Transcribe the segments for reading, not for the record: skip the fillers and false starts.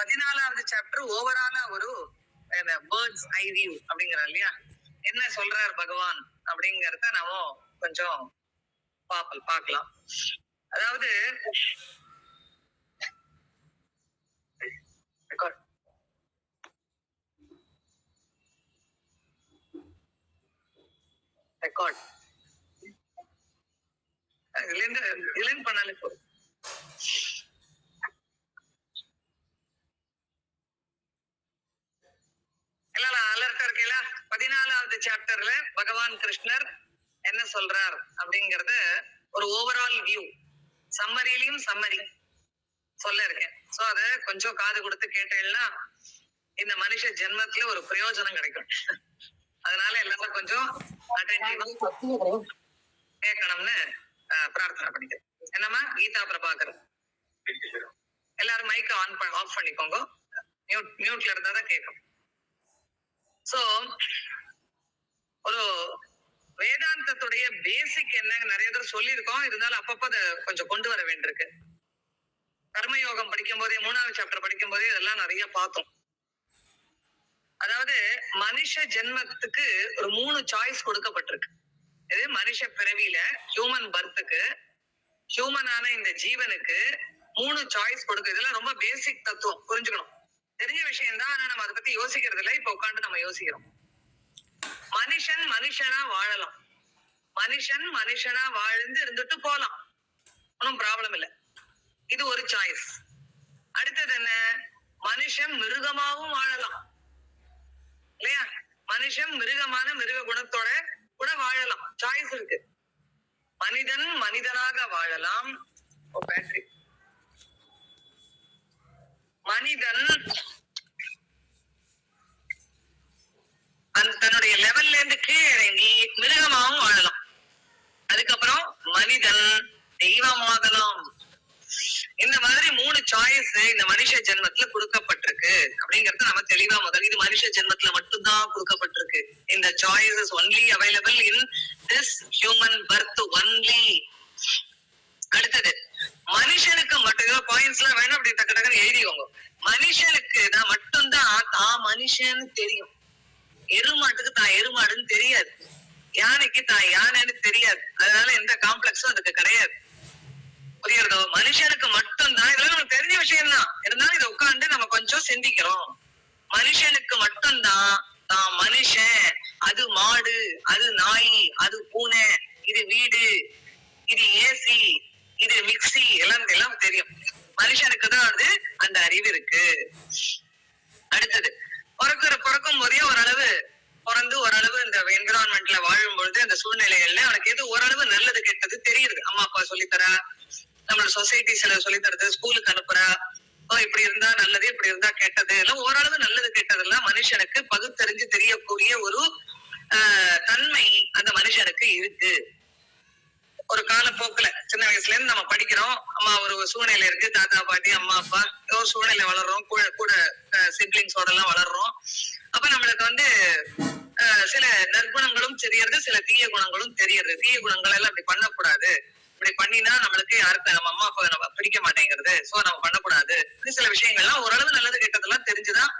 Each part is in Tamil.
14வது சாப்டர் ஓவராலா ஒரு பேர்ட்ஸ் ஐ வியூ அப்படிங்கிற இல்லையா, என்ன சொல்றார் பகவான் அப்படிங்கறத நாம கொஞ்சம் பார்க்கலாம். அதாவது ரெக்கார்ட் இதுல பண்ணாலே போதும். எல்லாம் அலர்ட்டா இருக்கீங்களா? 14வது சாப்டர்ல பகவான் கிருஷ்ணர் என்ன சொல்றார் அப்படிங்கறத ஒரு ஓவரால் வியூ சம்மரியிலையும் சம்மரி சொல்ல இருக்கேன். சோ அத கொஞ்சம் காது கொடுத்து கேட்டேன்னா இந்த மனுஷ ஜென்மத்துல ஒரு பிரயோஜனம் கிடைக்கும். அதனால எல்லாரும் கொஞ்சம் கேட்கணும்னு பிரார்த்தனை பண்ணிக்கிறேன். என்னமா கீதா பிரபாகர், எல்லாரும் மைக்க ஆஃப் பண்ணிக்கோங்க. மியூட்ல இருந்தா தான் கேட்கும். சோ ஒரு வேதாந்தத்துடைய பேசிக் என்ன நிறைய தடவை சொல்லியிருக்கோம், இருந்தாலும் அப்பப்ப அதை கொஞ்சம் கொண்டு வர வேண்டியிருக்கு. கர்மயோகம் படிக்கும் போதே 3வது சாப்டர் படிக்கும் போதே இதெல்லாம் நிறைய பார்த்தோம். அதாவது மனுஷ ஜென்மத்துக்கு ஒரு 3 சாய்ஸ் கொடுக்கப்பட்டிருக்கு. இது மனுஷ பிறவியில ஹியூமன் பர்த்துக்கு, ஹியூமனான இந்த ஜீவனுக்கு 3 சாய்ஸ் கொடுக்கு. இதெல்லாம் ரொம்ப பேசிக் தத்துவம், புரிஞ்சுக்கணும். தெரிஞ்ச விஷயம் தான், ஆனா நம்ம அதை பத்தி யோசிக்கிறது இல்லை. இப்ப உட்காந்து நம்ம யோசிக்கிறோம். மனுஷன் மனுஷனா வாழலாம், மனுஷன் மனுஷனா வாழ்ந்து இருந்துட்டு போலாம், ஒன்னும் ப்ராப்ளம் இல்லை. இது ஒரு சாய்ஸ். அடுத்தது என்ன, மனுஷன் மிருகமாவும் வாழலாம் இல்லையா? மனுஷன் மிருகமான மிருக குணத்தோட கூட வாழலாம், சாய்ஸ் இருக்கு. மனிதன் மனிதனாக வாழலாம். பேட்டரி மனிதன் தன்னுடைய லெவல்ல இருந்து கீழே இறங்கி மிருகமாகவும் வாழலாம். அதுக்கப்புறம் மனிதன் தெய்வமாகலாம். இந்த மாதிரி 3 சாய்ஸ் இந்த மனுஷ ஜென்மத்துல கொடுக்கப்பட்டிருக்கு அப்படிங்கறது நம்ம தெளிவா முதல், இது மனுஷ ஜென்மத்துல மட்டும்தான் கொடுக்கப்பட்டிருக்கு. இந்த choice is only available in this human birth only. அடுத்தது மனுஷனுக்கு மட்டும் பாயிண்ட்ஸ் எல்லாம் வேணும், அப்படி டக்கு டக்குன்னு எழுதிக்கோங்க. மனுஷனுக்கு தான் மட்டும்தான் தான் மனுஷன்னு தெரியும். எருமாட்டுக்கு தான் எருமாடுன்னு தெரியாது, யானைக்கு தான் யானைன்னு தெரியாது. அதனால எந்த காம்ப்ளெக்ஸும் அதுக்கு கிடையாது. புரியுறதோ? மனுஷனுக்கு மட்டும்தான், இதெல்லாம் நமக்கு தெரிஞ்ச விஷயம் தான், இருந்தாலும் இதை உட்காந்து நம்ம கொஞ்சம் சிந்திக்கிறோம். மனுஷனுக்கு மட்டும்தான் தான் மனுஷன், அது மாடு, அது நாய், அது பூனை, இது வீடு, இது ஏசி, இது மிக்சி, எல்லாம் தெரியும். மனுஷனுக்கு தான் அது அந்த அறிவு இருக்கு. அடுத்தது பிறக்கும் போதே ஓரளவு பிறந்து ஓரளவு இந்த என்விரான்மெண்ட்ல வாழும் பொழுது அந்த சூழ்நிலைகள்ல அவனுக்கு எது ஓரளவு நல்லது கெட்டது தெரியுது. அம்மா அப்பா சொல்லித்தரா, நம்மளோட சொசைட்டி சில சொல்லித்தரது, ஸ்கூலுக்கு அனுப்புறா, இப்படி இருந்தா நல்லது, இப்படி இருந்தா கெட்டது, எல்லாம் ஓரளவு நல்லது கெட்டது எல்லாம் மனுஷனுக்கு பகுத்தறிஞ்சு தெரியக்கூடிய ஒரு தன்மை அந்த மனுஷனுக்கு இருக்கு. ஒரு காலப்போக்குல சின்ன வயசுல இருந்து நம்ம படிக்கிறோம். அம்மா ஒரு சூழ்நிலை இருக்கு, தாத்தா பாட்டி அம்மா அப்பா ஒரு சூழ்நிலை வளர்றோம், கூட சிப்ளிங்ஸோட எல்லாம் வளர்றோம். அப்ப நம்மளுக்கு சில நற்குணங்களும் தெரியறது, சில தீய குணங்களும் தெரியறது. தீய குணங்கள் எல்லாம் அப்படி பண்ணக்கூடாது, இப்படி பண்ணினா நம்மளுக்கு யாருக்கு நம்ம அம்மா அப்பா நம்ம பிடிக்க மாட்டேங்கிறது, சோ நம்ம பண்ணக்கூடாது. சில விஷயங்கள்லாம் ஓரளவு நல்லது கெட்டதெல்லாம் தெரிஞ்சுதான்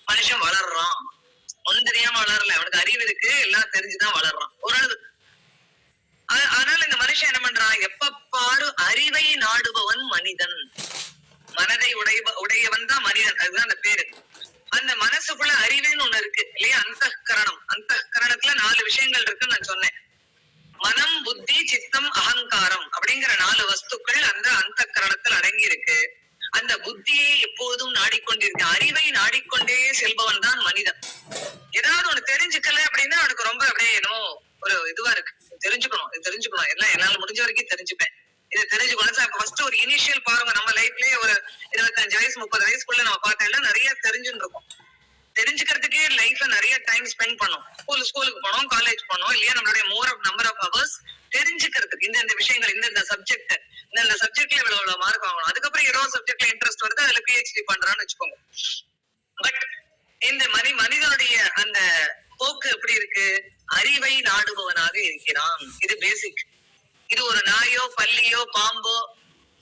மனுஷன் வளர்றான். ஒண்ணும் தெரியாம வளரல, அவனுக்கு அறிவு இருக்கு, எல்லாம் தெரிஞ்சுதான் வளர்றான் ஓரளவு. அதனால இந்த மனுஷன் என்ன பண்றான், எப்ப பாரு அறிவை நாடுபவன் மனிதன். மனதை உடையவன் தான் மனிதன், அதுதான் அந்த பேரு. அந்த மனசுக்குள்ள அறிவுன்னு ஒண்ணு இருக்கு இல்லையா, அந்தఃகரணம். அந்தःகரணத்துல 4 விஷயங்கள் இருக்குன்னு நான் சொன்னேன். மனம், புத்தி, சித்தம், அகங்காரம் அப்படிங்கிற 4 வஸ்துக்கள் அந்த அந்தःகரணத்தில் அடங்கி இருக்கு. அந்த புத்தியை எப்போதும் நாடிக்கொண்டிருக்க, அறிவை நாடிக்கொண்டே செல்பவன் தான் மனிதன். ஏதாவது ஒண்ணு தெரிஞ்சுக்கல அப்படின்னா அவனுக்கு ரொம்ப அப்படியே என்னமோ ஒரு இதுவா இருக்கு. தெரிஞ்சுக்கணும் எல்லாம் என்னால முடிஞ்ச வரைக்கும் தெரிஞ்சுப்பேன், இது தெரிஞ்சுக்கணும். ஃபர்ஸ்ட் ஒரு இனிஷியல் பாருங்க, நம்ம லைஃப்லயே ஒரு 25 வயசு 30 வயசுக்குள்ள நம்ம பார்த்தா நிறைய தெரிஞ்சுட்டு இருக்கோம். தெரிஞ்சுக்கிறதுக்கே லைஃப்ல நிறைய டைம் ஸ்பெண்ட் பண்ணோம். ஸ்கூலுக்கு போனோம், காலேஜ் போனோம் இல்லையா, நம்மளுடைய நம்பர் ஆஃப் ஹவர்ஸ் தெரிஞ்சுக்கிறதுக்கு இந்த விஷயங்கள், இந்த சப்ஜெக்ட், இந்த சப்ஜெக்ட்ல இவ்வளவு மார்க் வாங்கணும். அதுக்கப்புறம் ஏதோ சப்ஜெக்ட்ல இன்ட்ரெஸ்ட் வருது, அதுல PhD பண்றான்னு வச்சுக்கோங்க. பட் இந்த மனிதனுடைய அந்த போக்கு எப்படி இருக்கு, அறிவை நாடுபவனாக இருக்கிறான். இது பேசிக். இது ஒரு நாயோ பல்லியோ பாம்போ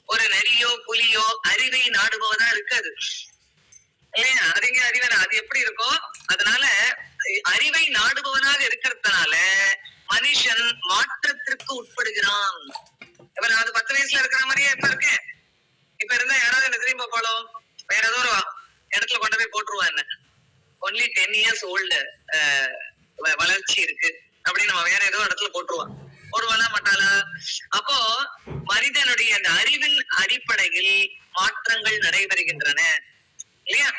ஒரு நரியோ புலியோ அறிவை நாடுபவனா இருக்காது. இல்லையா? அதுங்க அறிவன அது எப்படி இருக்கோ அதனால அறிவை நாடுபவனாக இருக்கிறதுனால மனுஷன் மாற்றத்திற்கு உட்படுகிறான். இப்ப நான் அது 10 வயசுல இருக்கிற மாதிரியே இப்ப இருக்கேன். இப்ப இருந்தா யாராவது என்ன திரும்பி பார்ப்பாளோ? வேற ஏதோ ஒரு இடத்துல கொண்டு போய் போட்டுருவா என்ன. ஒன்லி 10 இயர்ஸ் ஓல்டு வளர்ச்சி இருக்கு அப்படின்னு நம்ம வேற ஏதோ இடத்துல போட்டுருவான். போடுவானா மாட்டாளா? அப்போ மனிதனுடைய அந்த அறிவின் அடிப்படையில் மாற்றங்கள் நடைபெறுகின்றன இல்லையா?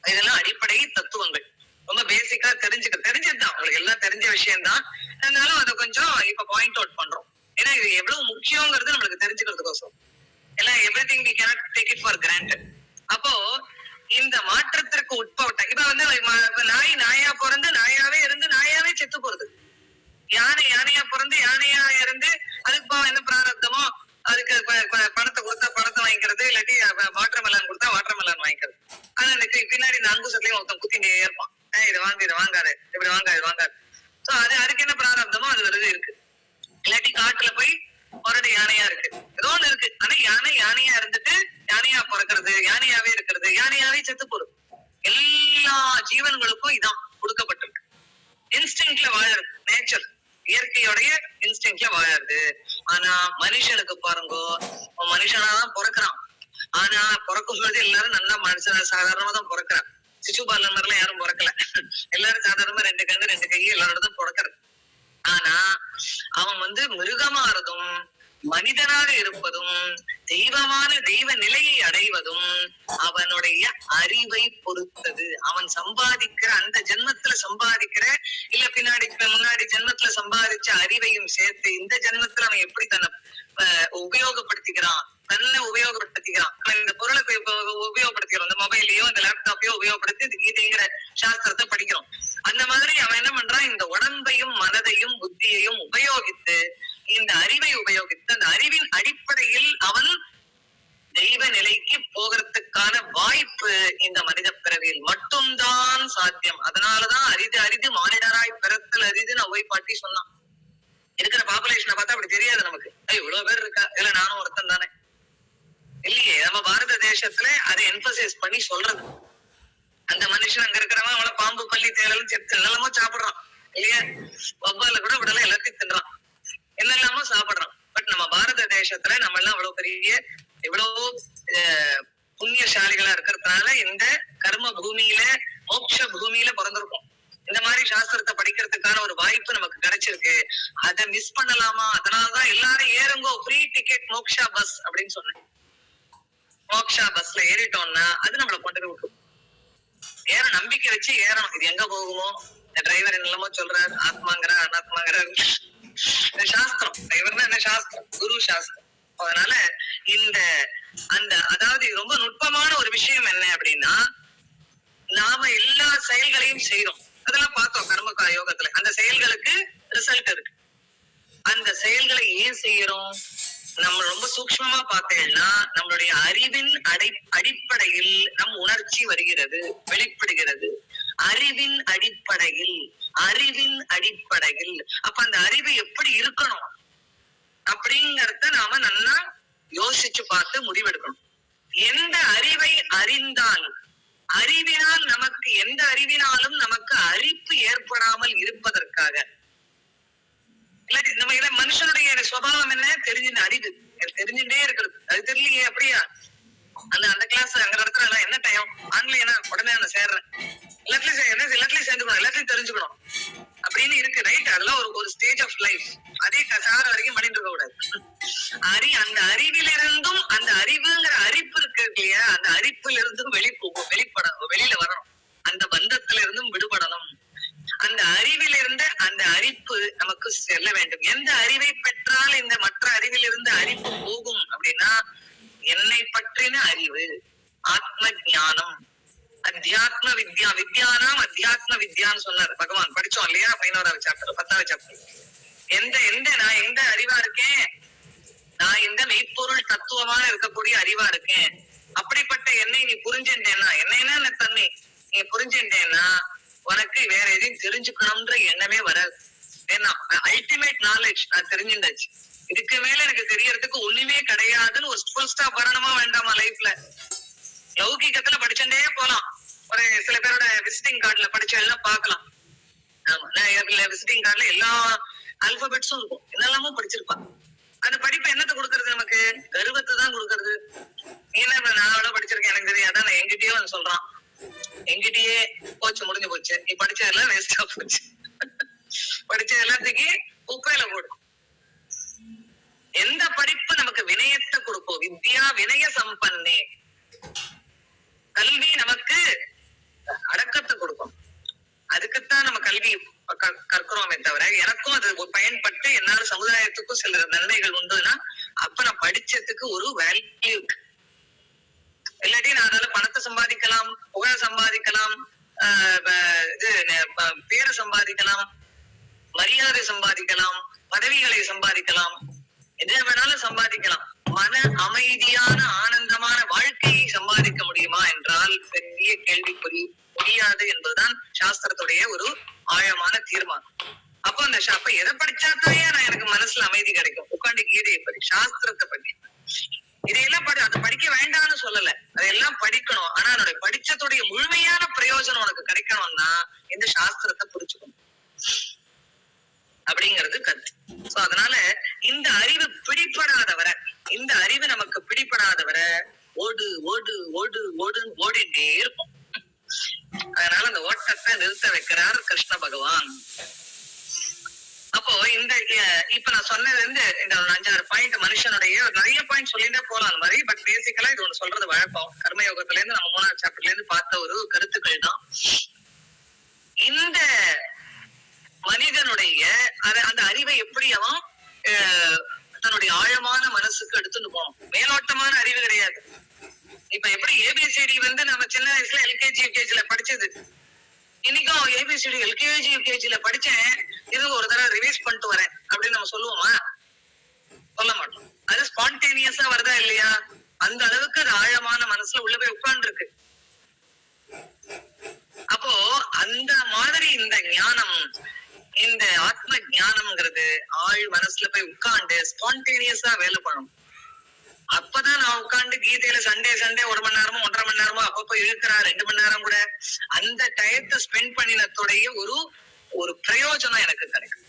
இதெல்லாம் அடிப்படை தத்துவங்கள். ரொம்ப பேசிக்கா தெரிஞ்சதுதான், உங்களுக்கு எல்லாம் தெரிஞ்ச விஷயம்தான். இருந்தாலும் அதை கொஞ்சம் இப்ப பாயிண்ட் அவுட் பண்றோம். ஏன்னா இது எவ்வளவு முக்கியங்கிறது நம்மளுக்கு தெரிஞ்சுக்கிறதுக்கோசம். எல்லாம் everything we cannot take it for granted. அப்போ இந்த மாற்றத்திற்கு உட்பட்ட இப்ப வந்து நாய் நாயா பிறந்து நாயாவே இருந்து நாயாவே செத்து போறது. யானையா பிறந்து யானையா இருந்து அதுக்கு என்ன பிராரப்தமோ அதுக்கு பணத்தை கொடுத்தா பணத்தை வாங்கிக்கிறது, இல்லாட்டி வாட்டர் மெலான் கொடுத்தா வாட்டர் மெலான் வாங்கிக்கிறது. ஆனா பின்னாடி இந்த அங்குசத்துலயும் ஒருத்தன் குத்திட்டே இருப்பான். இதை வாங்காது, இப்படி வாங்காது. சோ அதுக்கு என்ன பிராரப்தமோ அது வருது இருக்கு. இல்லாட்டி காட்டுல போய் ஒரு யானையா இருக்கு, ஏதோ ஒண்ணு இருக்கு. ஆனா யானையா இருந்துட்டு யானையா பிறக்கிறது, யானையாவே இருக்கிறது, யானையாவே செத்து போறது. எல்லா ஜீவன்களுக்கும் இதான் கொடுக்கப்பட்டிருக்கு. இன்ஸ்டிங்க்ட்ல வாழறது, நேச்சர் இயற்கையோடைய இன்ஸ்டிங்க்ட்ல வாழறது. ஆனா மனுஷனுக்கு பாருங்க, மனுஷனாதான் பிறக்கிறான். ஆனா பிறக்கும் போது எல்லாரும் நல்லா மனுஷனா சாதாரணமா தான் பிறக்கிறான். சிசுபாலன் மாதிரிலாம் யாரும் பிறக்கல. எல்லாரும் சாதாரணமா 2 கண்ணு 2 கை எல்லாரோட தான் பிறக்கிறது. ஆனா அவன் வந்து மிருகமாறதும் மனிதனாக இருப்பதும் தெய்வமான தெய்வ நிலையை அடைவதும் அவனுடைய அறிவை பொறுத்தது. அவன் சம்பாதிக்கிற அந்த ஜென்மத்துல சம்பாதிக்கிற இல்ல முன்னாடி ஜென்மத்துல சம்பாதிச்ச அறிவையும் சேர்த்து இந்த ஜென்மத்துல அவன் எப்படி தன்னை உபயோகப்படுத்திக்கிறான், தன்னை உபயோகப்படுத்திக்கிறான். இந்த பொருளை உபயோகப்படுத்திக்கிறோம், இந்த மொபைலையோ இந்த லேப்டாப்பையோ உபயோகப்படுத்தி இந்த கீதைங்கிற சாஸ்திரத்தை படிக்கிறோம். அந்த மாதிரி அவன் என்ன பண்றான், இந்த உடம்பையும் மனதையும் புத்தியையும் உபயோகித்து இந்த அறிவை உபயோகித்து அந்த அறிவின் அடிப்படையில் அவன் தெய்வ நிலைக்கு போகிறதுக்கான வாய்ப்பு இந்த மனித பிறவியில் மட்டும்தான் சாத்தியம். அதனாலதான் அரிது மானிடராய் பிறத்தல் அரிதுன்னு அவை பாட்டி சொன்னான். இருக்கிற பாப்புலேஷனை பார்த்தா அப்படி தெரியாது நமக்கு. இவ்வளவு பேர் இருக்கா, இல்ல நானும் ஒருத்தன் தானே இல்லையே. நம்ம பாரத தேசத்துல அதை எம்பசைஸ் பண்ணி சொல்றது. அந்த மனுஷன் அங்க இருக்கிறவன் அவளை பாம்பு பள்ளி தேடலும் செத்து என்னெல்லாமோ சாப்பிடுறான் இல்லையா? வவ்வால கூட விடல எல்லாத்தையும் தின்றான், என்னெல்லாமோ சாப்பிடுறான். பட் நம்ம பாரத தேசத்துல நம்ம எல்லாம் அவ்வளவு பெரிய எவ்வளவு புண்ணியசாலிகளா இருக்கிறதுனால இந்த கர்ம பூமியில மோட்ச பூமியில பிறந்திருக்கோம். இந்த மாதிரி சாஸ்திரத்தை படிக்கிறதுக்கான ஒரு வாய்ப்பு நமக்கு கிடைச்சிருக்கு. அதை மிஸ் பண்ணலாமா? அதனாலதான் எல்லாரும் ஏறுங்கோ, ஃப்ரீ டிக்கெட் மோக்ஷா பஸ் அப்படின்னு சொன்னேன். மோக்ஷா பஸ்ல ஏறிட்டோம்னா அது நம்மளை கொண்டு போய் விட்டுரும். நம்பிக்கை வச்சு ஏறணும். இது எங்க போகுமோ, டிரைவர் என்னெல்லாமோ சொல்றாரு, ஆத்மாங்கிற அனாத்மாங்கிற சாஸ்திரம். டிரைவர் தான் என்ன சாஸ்திரம், குரு சாஸ்திரம். அதனால இந்த அதாவது ரொம்ப நுட்பமான ஒரு விஷயம் என்ன அப்படின்னா, நாம எல்லா செயல்களையும் செய்யறோம். அதெல்லாம் பார்த்தோம் கர்ம யோகத்துல. அந்த செயல்களுக்கு ரிசல்ட் இருக்கு. அந்த செயல்களை ஏன் செய்யறோம்? நம்ம ரொம்ப சூக்ஷ்மமா பார்த்தேன்னா நம்மளுடைய அறிவின் அடிப்படையில் நம் உணர்ச்சி வருகிறது, வெளிப்படுகிறது. அறிவின் அடிப்படையில் அப்ப அந்த அறிவு எப்படி இருக்கணும் அப்படிங்கறத நாம நல்லா யோசிச்சு பார்த்து முடிவெடுக்கணும். எந்த அறிவை அறிந்தால் அறிவினால் நமக்கு எந்த அறிவினாலும் நமக்கு அரிப்பு ஏற்படாமல் இருப்பதற்காக, நம்ம இதை மனுஷனுடைய சுபாவம் என்ன தெரிஞ்சுன்னு அறிவு தெரிஞ்சுட்டே இருக்கிறது. அது தெரியலையே அப்படியா? அந்த கிளாஸ் அங்க நடத்துறா என்ன டைம் ஆன்லைனா உடனே நான் சேர்றேன், எல்லாத்துலயும் சேர்ந்துக்கணும், எல்லாத்தையும் தெரிஞ்சுக்கணும் அப்படின்னு இருக்கு. ரைட், அதெல்லாம் ஒரு ஸ்டேஜ் ஆஃப் லைஃப். அதே சார வரைக்கும் பண்ணிட்டு இருக்க கூடாது. அந்த அறிவிலிருந்தும் அந்த அறிவுங்கிற அரிப்பு இருக்கு இல்லையா, அந்த அரிப்புல இருந்தும் வெளியில வரணும். அந்த பந்தத்துல இருந்தும் விடுபடணும். அந்த அறிவிலிருந்து அந்த அரிப்பு நமக்கு செல்ல வேண்டும். எந்த அறிவை பெற்றால் இந்த மற்ற அறிவிலிருந்து அரிப்பு போகும் அப்படின்னா, என்னை பற்றின அறிவு, ஆத்ம ஞானம், அத்தியாத்ம வித்யா. வித்யானாம் அத்தியாத்ம வித்யான்னு சொன்னார் பகவான். படிச்சோம் இல்லையா 11வது சாப்டர் 10வது சாப்டர். நான் எந்த அறிவா இருக்கேன், நான் எந்த மெய்ப்பொருள் தத்துவமாக இருக்கக்கூடிய அறிவா இருக்கேன். அப்படிப்பட்ட என்னை நீ புரிஞ்சுட்டேன்னா, என்னன்னா தன்மை நீ புரிஞ்சுட்டேன்னா உனக்கு வேற எதையும் தெரிஞ்சுக்கணும்ன்ற எண்ணமே வராது. ஏன்னா அல்டிமேட் நாலேஜ் நான் தெரிஞ்சுட்டாச்சு. இதுக்கு மேல எனக்கு தெரியறதுக்கு ஒண்ணுமே கிடையாதுன்னு ஒரு ஃபுல் ஸ்டாப் வரணுமா வேண்டாமா லைஃப்ல? லௌகிகத்துல படிச்சுட்டே போலாம். ஒரு சில பேரோட விசிட்டிங் கார்டுல படிச்சா பாக்கலாம். ஆமா, நான் விசிட்டிங் கார்டுல எல்லா ஆல்பபெட்ஸும் இருக்கும், என்னெல்லாமோ படிச்சிருப்பான். அந்த படிப்பு என்னத்தை கொடுக்கறது? நமக்கு கர்வத்தை தான் கொடுக்கறது. என்ன நான் அவ்வளவு படிச்சிருக்கேன் எனக்கு தெரியாதான், நான் எங்கிட்டயே வந்து சொல்றான், எங்கிட்டயே போச்சு, முடிஞ்சு போச்சு, நீ படிச்சதெல்லாம் வேஸ்டா போச்சு, படிச்ச எல்லாத்துக்கு குப்பையில போடும். எந்த படிப்பு நமக்கு வினயத்தை கொடுக்கும்? வித்யா வினய சம்பன்னே. கல்வி நமக்கு அடக்கத்தை கொடுக்கும். அதுக்குத்தான் நம்ம கல்வி கற்கிறோமே தவிர, எனக்கும் அது பயன்பட்டு என்னால சமுதாயத்துக்கும் சில நன்மைகள் உண்டுன்னா அப்ப நான் படிச்சதுக்கு ஒரு வேல்யூ இருக்கு. இல்லாட்டி நான் அதால பணத்தை சம்பாதிக்கலாம், புகழ சம்பாதிக்கலாம், இது பேரை சம்பாதிக்கலாம், மரியாதை சம்பாதிக்கலாம், பதவிகளை சம்பாதிக்கலாம், எதை வேணாலும் சம்பாதிக்கலாம். மன அமைதியான ஆனந்தமான வாழ்க்கையை சம்பாதிக்க முடியுமா என்றால் பெரிய கேள்விக்குறி, முடியாது என்பதுதான் சாஸ்திரத்துடைய ஒரு ஆழமான தீர்மானம். அப்போ அந்த அப்ப எதை படிச்சாத்தாயே நான் எனக்கு மனசுல அமைதி கிடைக்கும்? உட்காந்து கீதையை படி, சாஸ்திரத்தை படி, இதையெல்லாம் அதை படிக்க வேண்டாம்னு சொல்லல, அதையெல்லாம் படிக்கணும். ஆனா அதோட படிச்சதுடைய முழுமையான பிரயோஜனம் உனக்கு கிடைக்கணும்னா இந்த சாஸ்திரத்தை புரிச்சுக்கணும் அப்படிங்கிறது கருத்து. சோ அதனால இந்த அறிவு பிடிபடாதவரை, இந்த அறிவு நமக்கு பிடிபடாதவரை ஓடு ஓடு ஓடு ஓடுன்னு ஓடிட்டே இருக்கும். அதனால அந்த ஓட்டத்தை நிறுத்த வைக்கிறார் கிருஷ்ண பகவான். அப்போ இந்த இப்ப நான் சொன்னது வந்து இந்த 5-6 பாயிண்ட் மனுஷனுடைய நிறைய பாயிண்ட் சொல்லிட்டே போலாம் அந்த மாதிரி. பட் பேசிக்கலா இது ஒண்ணு சொல்றது வழக்கம். கர்மயோகத்துல இருந்து நம்ம 3ஆவது சாப்டர்ல இருந்து பார்த்த ஒரு கருத்துக்கள் தான். இந்த மனிதனுடைய அந்த அறிவை எப்படி அவன் தன்னுடைய ஆழமான மனசுக்கு எடுத்துட்டு போகணும். மேலோட்டமான அறிவு கிடையாது. இப்ப எப்படி ஏபிசிடி வந்து நம்ம சின்ன வயசுல எல்கேஜி யூகேஜில படிச்சது, இன்னைக்கும் ஏபிசிடி எல்கேஜி யூகேஜில படிச்சேன், இது ஒரு தடவை ரிவைஸ் பண்ணிட்டு வரேன் அப்படின்னு நம்ம சொல்லுவோமா? சொல்ல மாட்டோம். அது ஸ்பான்டேனியஸா வருதா இல்லையா? அந்த அளவுக்கு அது ஆழமான மனசுல உள்ள போய் உட்கார்ந்து இருக்கு. அப்போ அந்த மாதிரி இந்த ஞானம், இந்த ஆத்ம ஞானம்ங்கிறது ஆழ் மனசுல போய் உட்கார்ந்து ஸ்பான்டேனியஸா வேலை பண்ணணும். அப்பதான் நான் உட்காந்து கீதையில சண்டே 1 மணி நேரமோ 1.5 மணி நேரமோ அப்பப்போ இழுக்கிறா 2 மணி நேரம் கூட அந்த டயத்தை ஸ்பெண்ட் பண்ணினத்துடைய ஒரு பிரயோஜனம் எனக்கு கிடைக்கும்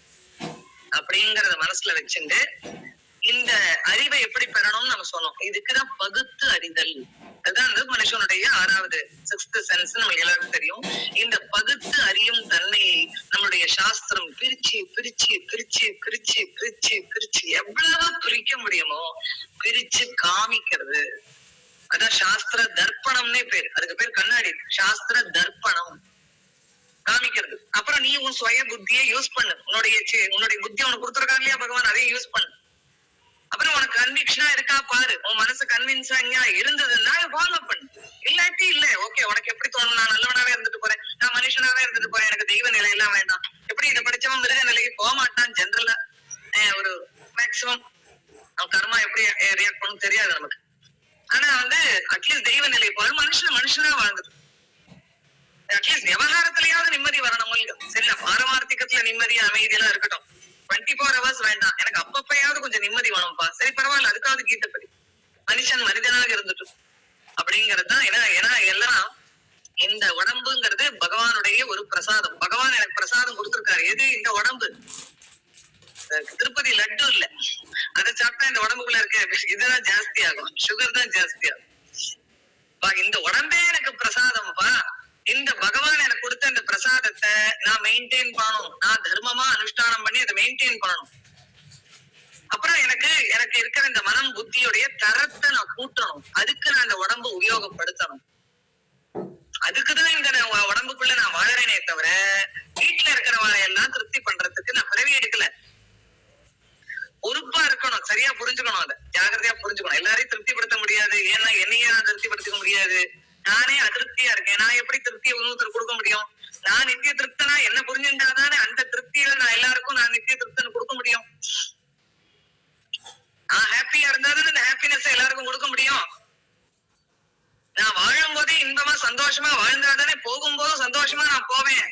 அப்படிங்கறத மனசுல வச்சுட்டு இந்த அறிவை எப்படி பெறணும்னு நம்ம சொன்னோம். இதுக்குதான் பகுத்து அறிதல். அதுதான் வந்து மனுஷனுடைய 6வது 6th சென்ஸ். நமக்கு எல்லாருக்கும் தெரியும். இந்த பகுத்து அறியும் தன்மையை நம்மளுடைய சாஸ்திரம் பிரிச்சு பிரிச்சு பிரிச்சு பிரிச்சு பிரிச்சு பிரிச்சு எவ்வளவு பிரிக்க முடியுமோ பிரிச்சு காமிக்கிறது. அதான் சாஸ்திர தர்ப்பணம்னே பேர். அதுக்கு பேர் கண்ணாடி. சாஸ்திர தர்ப்பணம் காமிக்கிறது. அப்புறம் நீ உன் சுய புத்தியை யூஸ் பண்ணு. உன்னுடைய புத்தி உனக்கு கொடுத்துருக்காங்க இல்லையா பகவான், அதையும் யூஸ் பண்ணு. அப்புறம் உனக்கு கன்விக்ஷனா இருக்கா பாரு. உன் மனசு கன்வின்ஸா இருந்ததுன்னா ஃபாலோ பண்ணு. இல்லாட்டி இல்ல, ஓகே உனக்கு எப்படி தோணும், நான் நல்லவனாவே இருந்துட்டு போறேன், நான் மனுஷனாவே இருந்துட்டு போறேன், எனக்கு தெய்வ நிலை எல்லாம் வேண்டாம். எப்படி இதை படிச்சவன் மிருக நிலைக்கு போக மாட்டான். ஜென்ரலா ஒரு மேக்சிமம் கர்மா எப்படி ரியாக்ட் பண்ணும் தெரியாது நமக்கு. ஆனா வந்து அட்லீஸ்ட் தெய்வ நிலை போல மனுஷனா வாழ்ந்துட்டு அட்லீஸ்ட் விவகாரத்திலேயாவது நிம்மதி வரணும். சரியா, பாரமார்த்திகத்துல நிம்மதியா அமைதியெல்லாம் இருக்கட்டும். 24 hours வேண்டாம், எனக்கு அப்பப்பயாவது கொஞ்சம் நிம்மதி வேணும்பா. சரி பரவாயில்ல, அதுக்காவது கீட்டப்படி மனுஷன் மனிதனாக இருந்துட்டு அப்படிங்கறதுதான். ஏன்னா எல்லாம் இந்த உடம்புங்கிறது பகவானுடைய ஒரு பிரசாதம். பகவான் எனக்கு பிரசாதம் கொடுத்திருக்காரு. எது? இந்த உடம்பு. திருப்பதி லட்டு இல்ல, அதை சாப்பிட்டா இந்த உடம்புக்குள்ள இருக்க இதுதான் ஜாஸ்தி ஆகும், சுகர் தான் ஜாஸ்தி ஆகும். இந்த உடம்பே எனக்கு பிரசாதம்ப்பா. இந்த பகவான் எனக்கு கொடுத்த இந்த பிரசாதத்தை நான் மெயின்டைன் பண்ணணும். நான் தர்மமா அனுஷ்டானம் பண்ணி அதை மெயின்டைன் பண்ணணும். அப்புறம் எனக்கு இருக்கிற இந்த மனம் புத்தியுடைய தரத்தை நான் கூட்டணும். அதுக்கு நான் இந்த உடம்பு உபயோகப்படுத்தணும். அதுக்குதான் இந்த உடம்புக்குள்ள நான் வாழறேனே தவிர வீட்டுல இருக்கிறவங்களை எல்லாம் திருப்தி பண்றதுக்கு நான் பிறவி எடுக்கல. பொறுப்பா இருக்கணும், சரியா புரிஞ்சுக்கணும், அதை ஜாகிரதையா புரிஞ்சுக்கணும். எல்லாரையும் திருப்திப்படுத்த முடியாது. ஏன்னா என்னையே நான் திருப்திப்படுத்திக்க முடியாது. நானே அதிருப்தியா இருக்கேன். நான் எப்படி திருப்தியை இன்னொருத்தர் கொடுக்க முடியும்? நான் நித்திய திருப்தனா என்ன புரிஞ்சுட்டாதானே அந்த திருப்தியில நான் எல்லாருக்கும் நான் நித்திய திருப்தனை கொடுக்க முடியும். நான் ஹாப்பியா இருந்தாதானே அந்த ஹாப்பினஸ் எல்லாருக்கும் கொடுக்க முடியும். நான் வாழும் போதே இன்பமா சந்தோஷமா வாழ்ந்தாதானே போகும்போதும் சந்தோஷமா நான் போவேன்.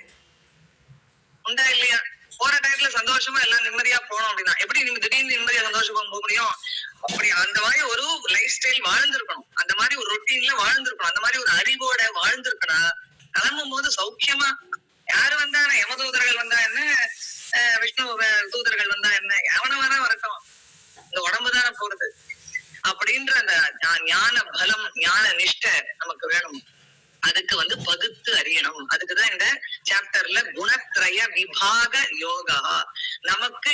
உண்டா இல்லையா? போற டயத்துல சந்தோஷமா எல்லாம் நிம்மதியா போனோம் அப்படின்னா எப்படி நீங்க திடீர்னு நிம்மதியா சந்தோஷமா போக முடியும்? அப்படி அந்த மாதிரி ஒரு லைஃப் ஸ்டைல் வாழ்ந்திருக்கணும், அந்த மாதிரி ஒரு ரொட்டீன்ல வாழ்ந்திருக்கணும், அந்த மாதிரி ஒரு அறிவோட வாழ்ந்திருக்கணும். நமக்கு வேணும்? அதுக்கு பகுத்து அறியணும். அதுக்குதான் இந்த சாப்டர்ல குணத்ரய விபாக யோகா. நமக்கு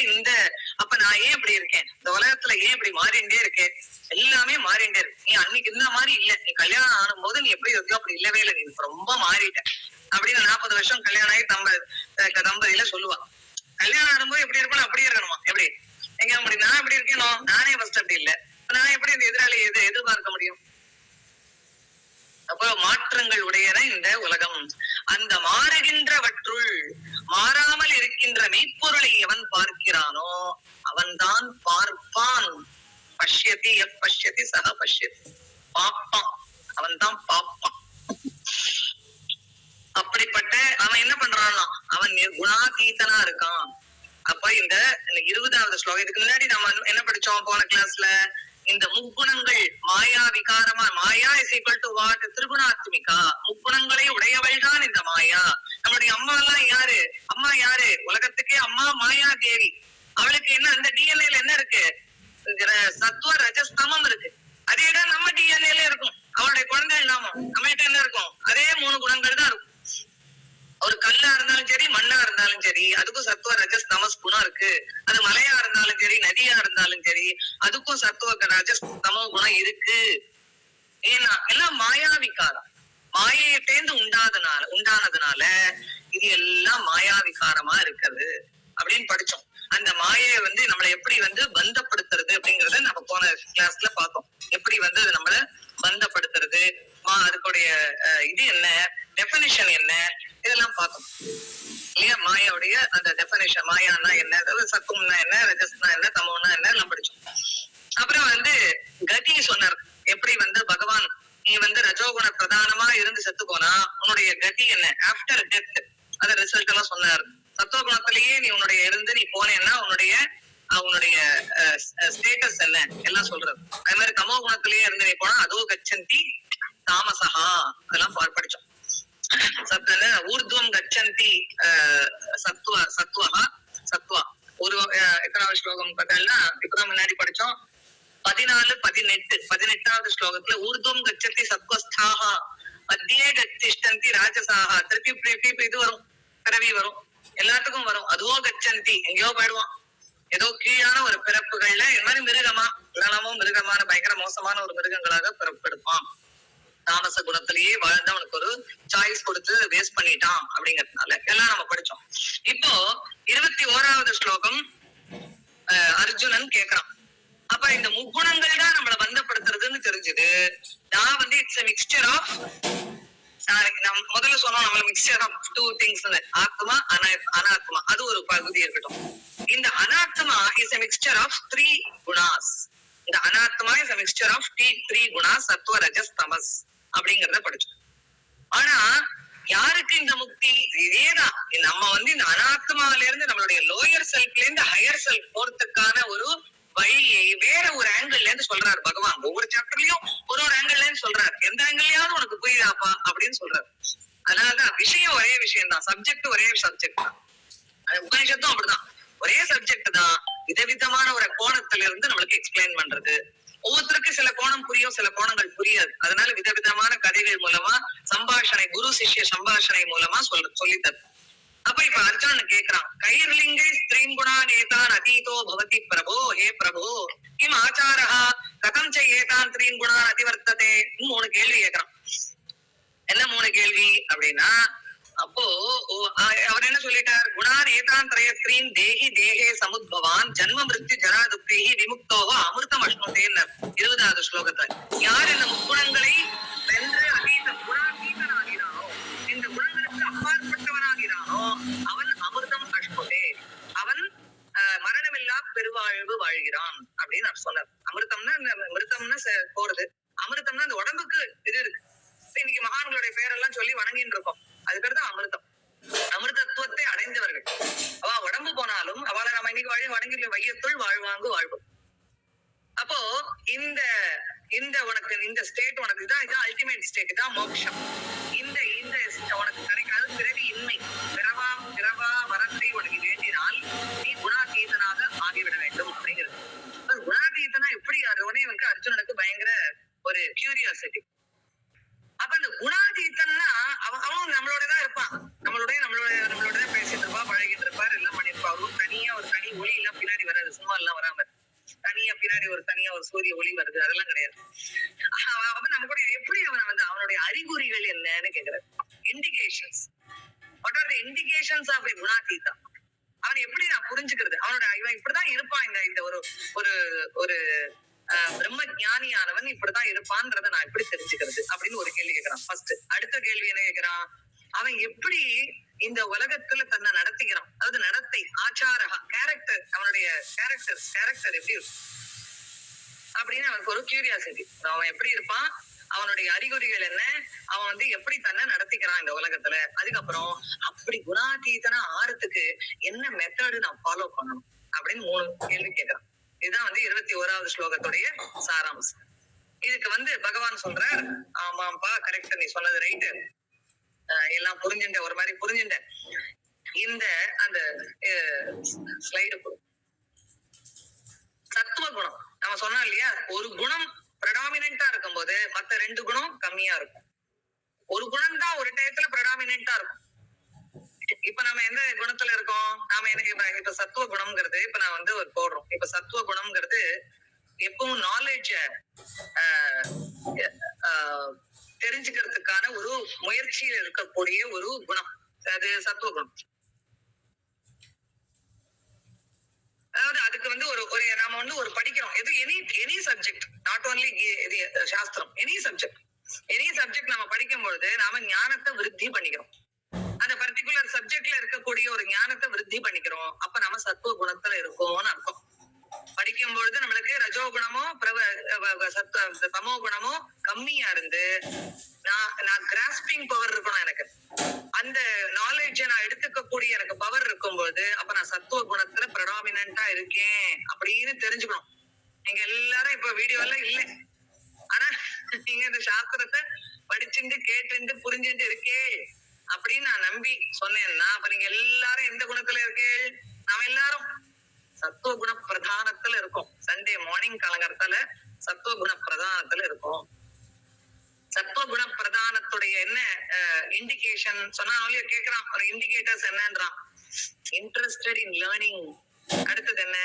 அப்ப நான் ஏன் இப்படி இருக்கேன், இந்த உலகத்துல ஏன் இப்படி மாறிண்டே இருக்கேன், எல்லாமே மாறிண்டே இருக்கு. நீ அன்னைக்கு இருந்த மாதிரி இல்ல, நீ கல்யாணம் ஆனும் போது நீ எப்படி இருக்கியோ அப்படி இல்லவே இல்லை, நீ ரொம்ப மாறிட்ட அப்படின்னு 40 வருஷம் கல்யாணம் ஆகி தம்பதியில சொல்லுவா. கல்யாணம் ஆகும்போது எப்படி இருக்கணும் அப்படியே இருக்கணுமா? எப்படி எங்க அப்படி நான் எப்படி இருக்கணும், நானே ஃபர்ஸ்ட் அப்படி இல்லை, நான் எப்படி இந்த எதிராளி எதிர்பார்க்க முடியும்? அப்போ மாற்றங்கள் உடையன இந்த உலகம். அந்த மாறுகின்றவற்றுள் மாறாமல் இருக்கின்ற மெய்ப்பொருளை எவன் பார்க்கிறானோ அவன்தான் பார்ப்பான். பஷ்யதி பஷ்யதி சக பஷ்யதி, பாப்பான், அவன் தான் பாப்பான். அப்படிப்பட்ட அவன் என்ன பண்றான்னா அவன் குணாதீதனா இருக்கான். அப்ப இந்த 20வது ஸ்லோகம், இதுக்கு முன்னாடி நம்ம என்ன படிச்சோம் போன கிளாஸ்ல? இந்த முக்குணங்கள் மாயா விகாரமா, மாயா இஸ் ஈக்வல் டு வாட்? திரிகுணாத்மிகா. முக்குணங்களை உடையவள் தான் இந்த மாயா. நம்மளுடைய அம்மா எல்லாம் யாரு? அம்மா யாரு? உலகத்துக்கே அம்மா மாயா தேவி. அவளுக்கு என்ன, அந்த டிஎன்ஏல என்ன இருக்கு? சத்துவ ரஜஸ்தமம் இருக்கு. அதேதான் நம்ம டிஎன்ஏல இருக்கும். அவளுடைய குழந்தைகள் நாமம் நம்ம கிட்ட என்ன இருக்கும்? அதே 3 குணங்கள் தான் இருக்கும். ஒரு கல்லா இருந்தாலும் சரி, மண்ணா இருந்தாலும் சரி, அதுக்கும் சத்துவ ரஜஸ் தமஸ் குணம் இருக்கு. அது மலையா இருந்தாலும் சரி, நதியா இருந்தாலும் சரி, அதுக்கும் சத்துவ ரஜஸ் தமோ குணம் இருக்கு. ஏன்னா எல்லாம் மாயாவிகாரம், மாயையிட்டேந்து உண்டானதுனால இது எல்லாம் மாயாவிகாரமா இருக்குது அப்படின்னு படிச்சோம். அந்த மாயை நம்மளை எப்படி பந்தப்படுத்துறது அப்படிங்கறத நம்ம போன கிளாஸ்ல பார்த்தோம். எப்படி அது நம்மள பந்தப்படுத்துறது, அதுக்குடைய இது என்ன, டெபினிஷன் என்ன, இதெல்லாம் பார்த்தோம் இல்லையா? மாயாவுடைய அந்த டெபினிஷன், மாயான்னா என்ன, சத்துவம்னா என்ன, ரஜஸ்னா என்ன, தமோனா என்ன எல்லாம் படிச்சோம். அப்புறம் கதி சொன்னார். எப்படி பகவான் நீ ரஜோகுண பிரதானமா இருந்து செத்து போனா உன்னுடைய கதி என்ன, ஆப்டர் டெத், அத ரிசல்ட் எல்லாம் சொன்னார். சத்துவகுணத்திலேயே நீ இருந்து நீ போனேன்னா உன்னுடைய ஸ்டேட்டஸ் என்ன எல்லாம் சொல்றது. அதே மாதிரி தமோ குணத்திலேயே இருந்து நீ போனா அதோ கச்சந்தி தாமசஹா, அதெல்லாம் படிச்சோம். ஊர்துவம் கச்சந்தி சத்வா. ஒரு எத்தனாவது ஸ்லோகம் பார்த்தா இப்பதான் முன்னாடி படிச்சோம். 18வது ஸ்லோகத்துல ஊர்துவம் கச்சந்தி சத்வஸ்தாஹா மத்தியே கத்திஷ்டந்தி ராஜசாஹா. திருப்பி இது வரும், பிறவி வரும், எல்லாத்துக்கும் வரும். அதுவோ கச்சந்தி, எங்கேயோ போயிடுவான், ஏதோ கீழான ஒரு பிறப்புகள்ல இந்த மாதிரி மிருகமா, நலமும் மிருகமான பயங்கர மோசமான ஒரு மிருகங்களாக பிறப்பெடுப்பான். தாமச குணத்திலேயே வாழ்ந்து அவனுக்கு ஒரு சாய்ஸ் கொடுத்து வேஸ்ட் பண்ணிட்டான் அப்படிங்கறதுனால எல்லாம் நம்ம படிச்சோம். இப்போ 21வது ஸ்லோகம் அர்ஜுனன் கேக்குறான். அப்ப இந்த முக்குணங்கள் தான் நம்மளை பந்தப்படுத்துறதுன்னு தெரிஞ்சது. நான் இட்ஸ் a mixture of, முதல்ல சொன்னோம் நம்மள மிக்சர் ஆஃப் 2 திங்ஸ், ஆத்மா அனாத்மா, அது ஒரு பகுதி இருக்கட்டும். இந்த அனாத்மா இஸ் a mixture of 3 குணாஸ். இந்த அனாத்மா இஸ் a mixture of 3 குணாஸ், சத்துவ ரஜஸ் தமஸ் அப்படிங்கறத படிச்சோம். ஆனா யாருக்கு இந்த முக்தி? இதேதான் நம்ம இந்த அனாத்மாவில இருந்து நம்மளுடைய லோயர் செல்ஃப்ல இருந்து ஹையர் செல்ஃப் போறதுக்கான ஒரு வழியை வேற ஒரு ஆங்கிள் இருந்து சொல்றாரு பகவான். ஒவ்வொரு சாப்டர்லயும் ஒரு ஆங்கிள் இருந்து சொல்றாரு. எந்த ஆங்கிள்லயாவது உனக்கு புரியுதாப்பா அப்படின்னு சொல்றாரு. அதனாலதான் விஷயம் ஒரே விஷயம் தான், சப்ஜெக்ட் ஒரே சப்ஜெக்ட் தான். உபனிஷத்தும் அப்படிதான், ஒரே சப்ஜெக்ட் தான், விதவிதமான ஒரு கோணத்துல இருந்து நம்மளுக்கு எக்ஸ்பிளைன் பண்றது. ஒவ்வொருத்தருக்கு சில கோணம் புரியும், சில கோணங்கள் புரியாது. அதனால விதவிதமான கதைகள் மூலமா சம்பாஷணை, குரு சிஷ்ய சம்பாஷணை மூலமா சொல்லித்தரு. அப்ப இப்ப அர்ஜுனன் கேக்குறான், கைர்லிங்கை ஸ்திரீம் குணா நேதான் அதீதோ பவதி பிரபோ, ஹே பிரபோ கிம் ஆச்சாரஹா கதம் ச ஏதான் த்ரீம் குணான் அதிவர்த்ததே. 3 கேள்வி கேக்குறான். என்ன 3 கேள்வி அப்படின்னா, அப்போ அவர் என்ன சொல்லிட்டார்? குணான் ஏதான் திரயத்ரீம் தேகி தேகே சமுத்பவான் ஜன்ம மிருத்யு ஜரா துக்கேஹி விமுக்தோஹோ அமிர்தம் அஷ்ணுதேன்னு 20வது ஸ்லோகத்துல யார் இந்த முக்குணங்களை வென்று குணாதீதனாகிறானோ, இந்த குணங்களுக்கு அப்பாற்பட்டவனாகிறானோ அவன் அமிர்தம் அஷ்ணுதே, அவன் மரணமில்லா பெருவாழ்வு வாழ்கிறான் அப்படின்னு நான் சொன்னார். அமிர்தம்னா மிருதம்னா போறது, அமிர்தம்னா அந்த உடம்புக்கு இது இருக்கு. இன்னைக்கு மகான்களுடைய பேரெல்லாம் சொல்லி வணங்கின்னு இருக்கோம், அதுக்கடுத்து அமிர்தம். அமிர்தத்துவத்தை அடைந்தவர்கள் அவ உடம்பு போனாலும் அவளை நம்ம இன்னைக்கு வணங்கி வையத்துள் வாழ்வாங்கு வாழ்வோம். அப்போ இந்த உனக்கு இந்த ஸ்டேட் உனக்கு இதான் அல்டிமேட் ஸ்டேட், இதான் மோட்சம். இந்த உனக்கு கிடைக்காது பிறவி இன்மை, பிறவா வரத்தை உனக்கு வேண்டினால் நீ குணாதீதனாக ஆகிவிட வேண்டும் அப்படிங்கிறது. குணாதீதனா எப்படி ஆகுவனே அர்ஜுனனுக்கு பயங்கர ஒரு கியூரியாசிட்டி. சூரிய ஒளி வருது, அதெல்லாம் கிடையாது. அவன் நம்ம கூட எப்படி அவனை வந்து அவனுடைய அறிகுறிகள் என்னன்னு கேக்குறாரு. Indications. What are the indications of a குணாதீதா? அவனை எப்படி நான் புரிஞ்சுக்கிறது? இவன் இப்படிதான் இருப்பான், இந்த ஒரு ஒரு ஒரு பிரம்ம ஞானியானவன் இப்படிதான் இருப்பான்றத நான் எப்படி தெரிஞ்சுக்கிறது அப்படின்னு ஒரு கேள்வி கேட்கிறான் ஃபர்ஸ்ட். அடுத்த கேள்வி என்ன கேட்கிறான்? அவன் எப்படி இந்த உலகத்துல தன்னை நடத்திக்கிறான், அதாவது நடத்தை, ஆச்சாரகா, கேரக்டர், அவனுடைய கேரக்டர் எப்படி இருக்கும் அப்படின்னு அவனுக்கு ஒரு கியூரியாசிட்டி. அவன் எப்படி இருப்பான், அவனுடைய அறிகுறிகள் என்ன, அவன் வந்து எப்படி தன்னை நடத்திக்கிறான் இந்த உலகத்துல. அதுக்கப்புறம் அப்படி குணாதீதனா ஆறதுக்கு என்ன மெத்தடு நான் ஃபாலோ பண்ணணும் அப்படின்னு 3 கேள்வி கேட்கிறான். இதுதான் வந்து 21வது ஸ்லோகத்துடைய சாராம்சம். இதுக்கு வந்து பகவான் சொல்றார், ஆமாப்பா கரெக்ட், நீ சொன்னது ரைட்டு, எல்லாம் புரிஞ்சுட்ட, ஒரு மாதிரி புரிஞ்சுட்ட. இந்த அந்த ஸ்லைடு சத்துவ குணம் நம்ம சொன்னோம் இல்லையா, ஒரு குணம் பிரடாமினண்டா இருக்கும் போது மத்த 2 குணம் கம்மியா இருக்கும். ஒரு குணம் தான் ஒரு டயத்துல பிரடாமினண்டா இருக்கும். இப்ப நம்ம எந்த குணத்துல இருக்கோம், நாம என்ன இப்ப சத்துவ குணம்ங்கிறது இப்ப நான் வந்து ஒரு போடுறோம். இப்ப சத்துவ குணம்ங்கிறது எப்பவும் நாலேஜ தெரிஞ்சுக்கிறதுக்கான ஒரு முயற்சியில் இருக்கக்கூடிய ஒரு குணம், அது சத்துவ குணம். அதாவது அதுக்கு வந்து ஒரு நாம வந்து ஒரு படிக்கிறோம், எது எனி சப்ஜெக்ட், நாட் ஓன்லி சாஸ்திரம், எனி சப்ஜெக்ட் நம்ம படிக்கும் பொழுது நாம ஞானத்தை விருத்தி பண்ணிக்கிறோம். அந்த பர்டிகுலர் சப்ஜெக்ட்ல இருக்கக்கூடிய ஒரு ஞானத்தை விருத்தி பண்ணிக்கிறோம். அப்ப நம்ம சத்துவ குணத்துல இருக்கோம்னு அர்த்தம். படிக்கும் பொழுது நம்மளுக்கு ரஜோ குணமோ தமோ குணமோ கம்மியா இருந்து நான் கிராஸ்பிங் பவர் இருக்கணும், எனக்கு அந்த நாலேஜ நான் எடுத்துக்கக்கூடிய எனக்கு பவர் இருக்கும்போது அப்ப நான் சத்துவ குணத்துல பிரடாமினண்டா இருக்கேன் அப்படின்னு தெரிஞ்சுக்கணும். நீங்க எல்லாரும் இப்ப வீடியோல இல்ல, ஆனா நீங்க இந்த சாஸ்திரத்தை படிச்சுட்டு கேட்டு புரிஞ்சுட்டு இருக்கே அப்படின்னு நான் நம்பி சொன்னேன்னா அப்ப நீங்க எல்லாரும் எந்த குணத்துல இருக்கே? நாம எல்லாரும் சத்துவ குண பிரதானத்துல இருக்கும். சண்டே மார்னிங் காலங்கரத்தால சத்துவ குண பிரதானத்துல இருக்கும். சத்துவ குண பிரதானத்துடைய என்ன இண்டிகேஷன் சொன்னா கேக்குறான், இண்டிகேட்டர்ஸ் என்னன்றான், இன்ட்ரெஸ்டட் இன் லேர்னிங். அடுத்தது என்ன,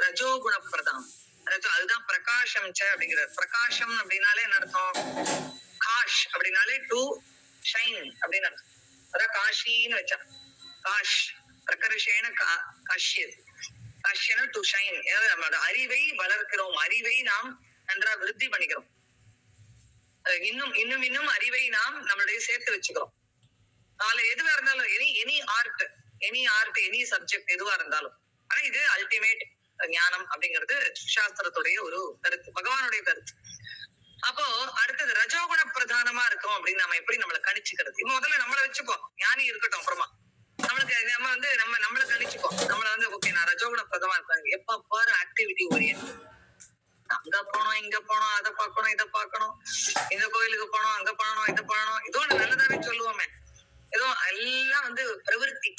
ரஜோ குண பிரதானம், அதுதான் பிரகாஷம் அப்படிங்கிறார். பிரகாஷம் அப்படின்னாலே என்ன அர்த்தம், காஷ் அப்படின்னாலே டு ஷைன் அப்படின்னு அர்த்தம். அதான் காஷின்னு வச்சா, காஷ் பிரகர்ஷேன காஷ்யது, காஷ்யன டு ஷைன். நம்மளோட அறிவை வளர்க்கிறோம், அறிவை நாம் நன்றா விருத்தி பண்ணிக்கிறோம், இன்னும் அறிவை நாம் நம்மளுடைய சேர்த்து வச்சுக்கிறோம். எதுவா இருந்தாலும் எனி ஆர்ட், எனி சப்ஜெக்ட் எதுவா இருந்தாலும். ஆனா இது அல்டிமேட் ஞானம் அப்படிங்கிறது சாஸ்திரத்துடைய ஒரு கருத்து, பகவானுடைய கருத்து. அப்போ அடுத்தது ரஜோகுண பிரதானமா இருக்கும் அப்படின்னு நம்ம எப்படி நம்மளை கணிச்சுக்கிறது? முதல்ல நம்மளை வச்சுப்போம், ஞானி இருக்கட்டும், அப்புறமா நம்மளுக்கு நம்ம வந்து நம்மளை கணிச்சுப்போம். நம்மள வந்து ஓகே நான் ரஜோகுண பிரதமா இருக்காங்க, எப்ப பாரு ஆக்டிவிட்டி ஓரியன்ட், அங்க போனோம் இங்க போனோம், அதை பார்க்கணும் இதை பார்க்கணும், இந்த கோயிலுக்கு போனோம் அங்க பண்ணணும் இதை பண்ணணும், ஏதோ நல்லதாவே சொல்லுவோமே, ஏதோ எல்லாம் வந்து பிரவிற்த்தி,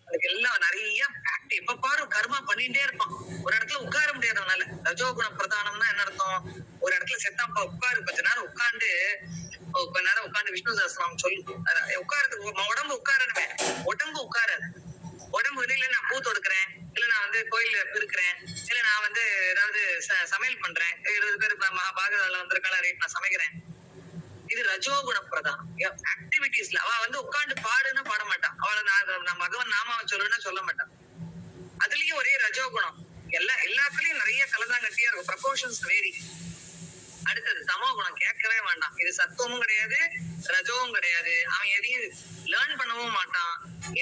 அதுக்கு எல்லாம் நிறைய ஆக்டிவ், எப்ப பாரு கர்மா பண்ணிட்டே இருப்பான். ஒரு இடத்துல உட்கார முடியாதவனால. ரஜோகுண பிரதானம்னா என்ன அர்த்தம், ஒரு இடத்துல செத்தாப்பா உட்காரு, கொஞ்ச நேரம் உட்காந்து கொஞ்ச நேரம் உட்காந்து விஷ்ணு சஹஸ்ரநாமம் சொல்லு, உட்காருது உடம்பு உட்காரணுமே, உடம்பு உட்காராது. உடம்பு இல்ல நான் பூ தொடுக்கிறேன், இல்ல நான் வந்து கோயில்ல இருக்கிறேன், இல்ல நான் வந்து ஏதாவது சமையல் பண்றேன், 20 பேர் பாகவதால வந்திருக்காளா ரைட் நான் சமைக்கிறேன், இது ரஜோகுண பிரதானம். ஆக்டிவிட்டிஸ்ல அவ வந்து உட்காந்து பாடுன்னு பாட மாட்டான், அவளை நான் பகவான் நாமாவை சொல்லுன்னு சொல்ல மாட்டான். அதுலயும் ஒரே ரஜோகுணம், எல்லாத்துலயும் நிறைய கலந்தாங்கட்டியா இருக்கும், ப்ரொபோர்ஷன்ஸ் வேரி. அடுத்தது தமோ குணம், கேட்கவே வேண்டாம், இது சத்துவமும் கிடையாது ரஜோவும் கிடையாது. அவன் எதையும் லேர்ன் பண்ணவும் மாட்டான்,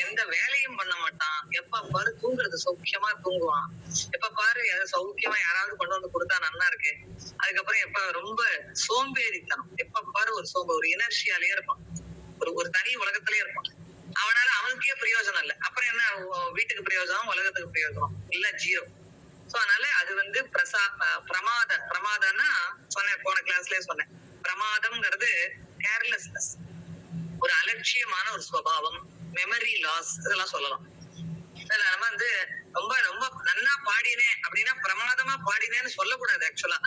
எந்த வேலையும் பண்ண மாட்டான், எப்ப பாரு தூங்குறது, சௌக்கியமா தூங்குவான், எப்ப பாரு சௌக்கியமா யாராவது கொண்டு வந்து கொடுத்தா நல்லா இருக்கு. அதுக்கப்புறம் எப்ப ரொம்ப சோம்பேறித்தனம், எப்ப பாரு ஒரு இனர்ஷியாலே இருப்பான், ஒரு தனி உலகத்திலே இருப்பான். அவனால அவனுக்கே பிரயோஜனம் இல்லை, அப்புறம் என்ன வீட்டுக்கு பிரயோஜனம், உலகத்துக்கு பிரயோஜனம் இல்ல, ஜீரோ. சோ அதனால அது வந்து பிரமாதம்னா சொன்னேன், போன கிளாஸ்லயே சொன்னேன், பிரமாதம்ங்கிறது கேர்லெஸ்னஸ், ஒரு அலட்சியமான ஒரு சுபாவம், மெமரி லாஸ், இதெல்லாம் சொல்லலாம். நம்ம வந்து ரொம்ப ரொம்ப நன்னா பாடினேன் அப்படின்னா பிரமாதமா பாடினேன்னு சொல்லக்கூடாது. ஆக்சுவலா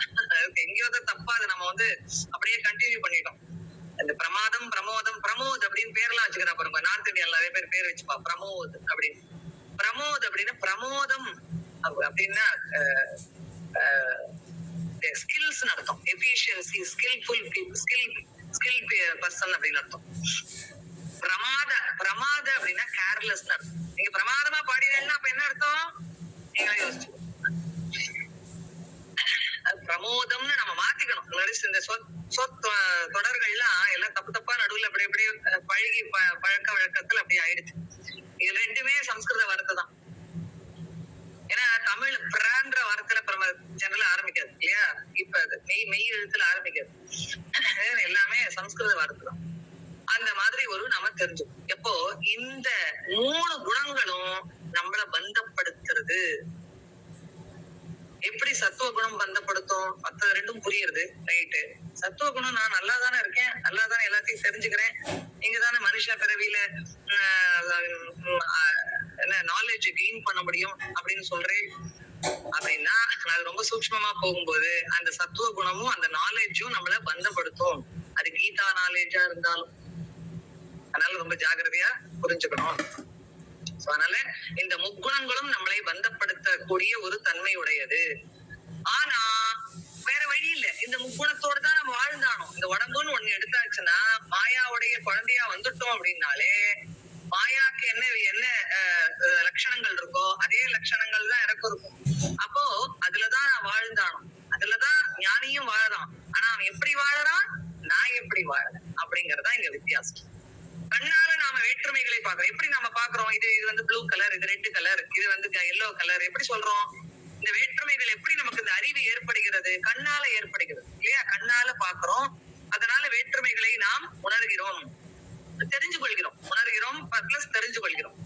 எங்கேயோ தப்பா அதை நம்ம வந்து அப்படியே கண்டினியூ பண்ணிட்டோம். இந்த பிரமாதம், பிரமோத் அப்படின்னு பேர்லாம் வச்சுக்கிறா பாருங்க, நார்த் இந்தியால நிறைய பேர் வச்சுப்பா பிரமோத் அப்படின்னு. பிரமோத் அப்படின்னா பிரமோதம் அப்படின்னா ஸ்கில்ஸ் அர்த்தம். எஃபிஷியன்சி, ஸ்கில்ஃபுல் ஸ்கில் பர்சன் அப்படின்னு அர்த்தம். பிரமாத அப்படின்னா கேர்லெஸ் அர்த்தம். நீங்க பிரமாதமா பாடினீங்கன்னா அப்ப என்ன அர்த்தம்? நீங்களே யோசிச்சு பிரமோதம்னு நம்ம மாத்திக்கணும். இந்த தொடர்கள்லாம் எல்லாம் தப்பு தப்பா நடுவுல அப்படி அப்படியே பழகி பழக்க வழக்கத்துல அப்படி ஆயிடுச்சு. இது ரெண்டுமே சம்ஸ்கிருத வார்த்தை தான். ஏன்னா தமிழ் பிரான்ற வார்த்தையில ஜெனரலா ஆரம்பிக்காது இல்லையா? இப்ப அது மெய் எழுத்துல ஆரம்பிக்காது. எல்லாமே சம்ஸ்கிருத வார்த்தை தான். அந்த மாதிரி ஒரு நம்ம தெரிஞ்சுக்கணும். எப்போ இந்த 3 குணங்களும் நம்மள பந்தப்படுத்துறது. எப்படி சத்துவ குணம் பந்தப்படுத்தும்? மற்ற ரெண்டும் புரியுறது ரைட்டு. சத்துவ குணம் நான் நல்லா தானே இருக்கேன், நல்லா தானே எல்லாத்தையும் தெரிஞ்சுக்கிறேன், நீங்க தானே மனுஷ பிறவியில என்ன நாலேஜ் கெயின் பண்ண முடியும் அப்படின்னு சொல்றேன். அப்படின்னா அது ரொம்ப சூக்ஷ்மமா போகும்போது அந்த சத்துவ குணமும் அந்த நாலேஜும் நம்மள பந்தப்படுத்தும். அது கீதா நாலேஜா இருந்தாலும். அதனால ரொம்ப ஜாகிரதையா புரிஞ்சுக்கணும். அதனால இந்த முக்குணங்களும் நம்மளை பந்தப்படுத்தக்கூடிய ஒரு தன்மை உடையது. ஆனா வேற வழி இல்ல. இந்த முக்குணத்தோட தான் நம்ம வாழ்ந்தானோம். இந்த உடம்புன்னு ஒண்ணு எடுத்தாச்சுன்னா மாயாவுடைய குழந்தையா வந்துட்டோம் அப்படின்னாலே மாயாக்கு என்ன லட்சணங்கள் இருக்கோ அதே லட்சணங்கள் தான் எனக்கு இருக்கும். அப்போ அதுலதான் வாழ்ந்தானோ, அதுலதான் ஞானியும் வாழறான். ஆனா அவன் எப்படி வாழறான், நான் எப்படி வாழறேன் அப்படிங்கறதா இங்க வித்தியாசம். கண்ணால நாம வேற்றுமைகளை பாக்குறோம். எப்படி நாம பாக்குறோம்? இது வந்து ப்ளூ கலர், இது ரெட் கலர், இது வந்து எல்லோ கலர். எப்படி சொல்றோம்? இந்த வேற்றுமைகள் எப்படி நமக்கு இந்த அறிவு ஏற்படுகிறது? கண்ணால ஏற்படுகிறது இல்லையா? கண்ணால பாக்குறோம். அதனால வேற்றுமைகளை நாம் உணர்கிறோம், தெரிஞ்சு கொள்கிறோம். உணர்கிறோம் பிளஸ் தெரிஞ்சு கொள்கிறோம்.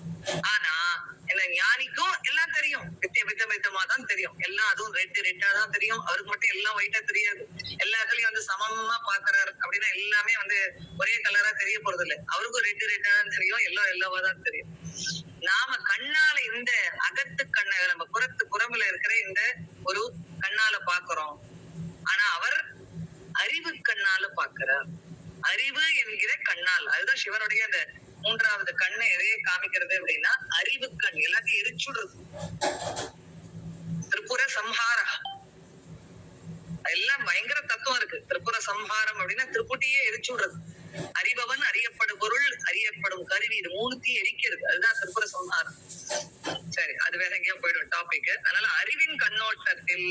ஆனா என்ன ஞானிக்கும் எல்லாம் தெரியும், வித்தமா தான் தெரியும் எல்லாம். அதுவும் ரெட்டா தான் தெரியும். அவருக்கு மட்டும் எல்லாம் ஒயிட்டா தெரியாது. எல்லாத்துலயும் வந்து சமமா பாக்குறாரு அப்படின்னா எல்லாமே வந்து ஒரே கலரா தெரிய போறது இல்லை. அவருக்கும் ரெட்டா தான் தெரியும், எல்லோவா தான் தெரியும். நாம கண்ணால இந்த அகத்து கண்ண நம்ம புறமுல இருக்கிற இந்த ஒரு கண்ணால பாக்குறோம். ஆனா அவர் அறிவு கண்ணால பாக்குறார். அறிவு என்கிற கண்ணால். அதுதான் சிவனுடைய அந்த 3வது கண்ணை எதையே காமிக்கிறது அப்படின்னா அறிவு கண். எல்லாத்தையும் எரிச்சுடுறது. திரிபுர சம்ஹார எல்லாம் பயங்கர தத்துவம் இருக்கு. திரிபுர சம்ஹாரம் அப்படின்னா திருப்புட்டியே எரிச்சு விடுறது. அறிபவன், அறியப்படும் பொருள், அறியப்படும் கருவி, இது 3த்தையும் எரிக்கிறது. அதுதான் திரிபுர சம்ஹாரம். சரி, அது வேற எங்கேயோ போயிடும் டாபிக். அதனால அறிவின் கண்ணோட்டத்தில்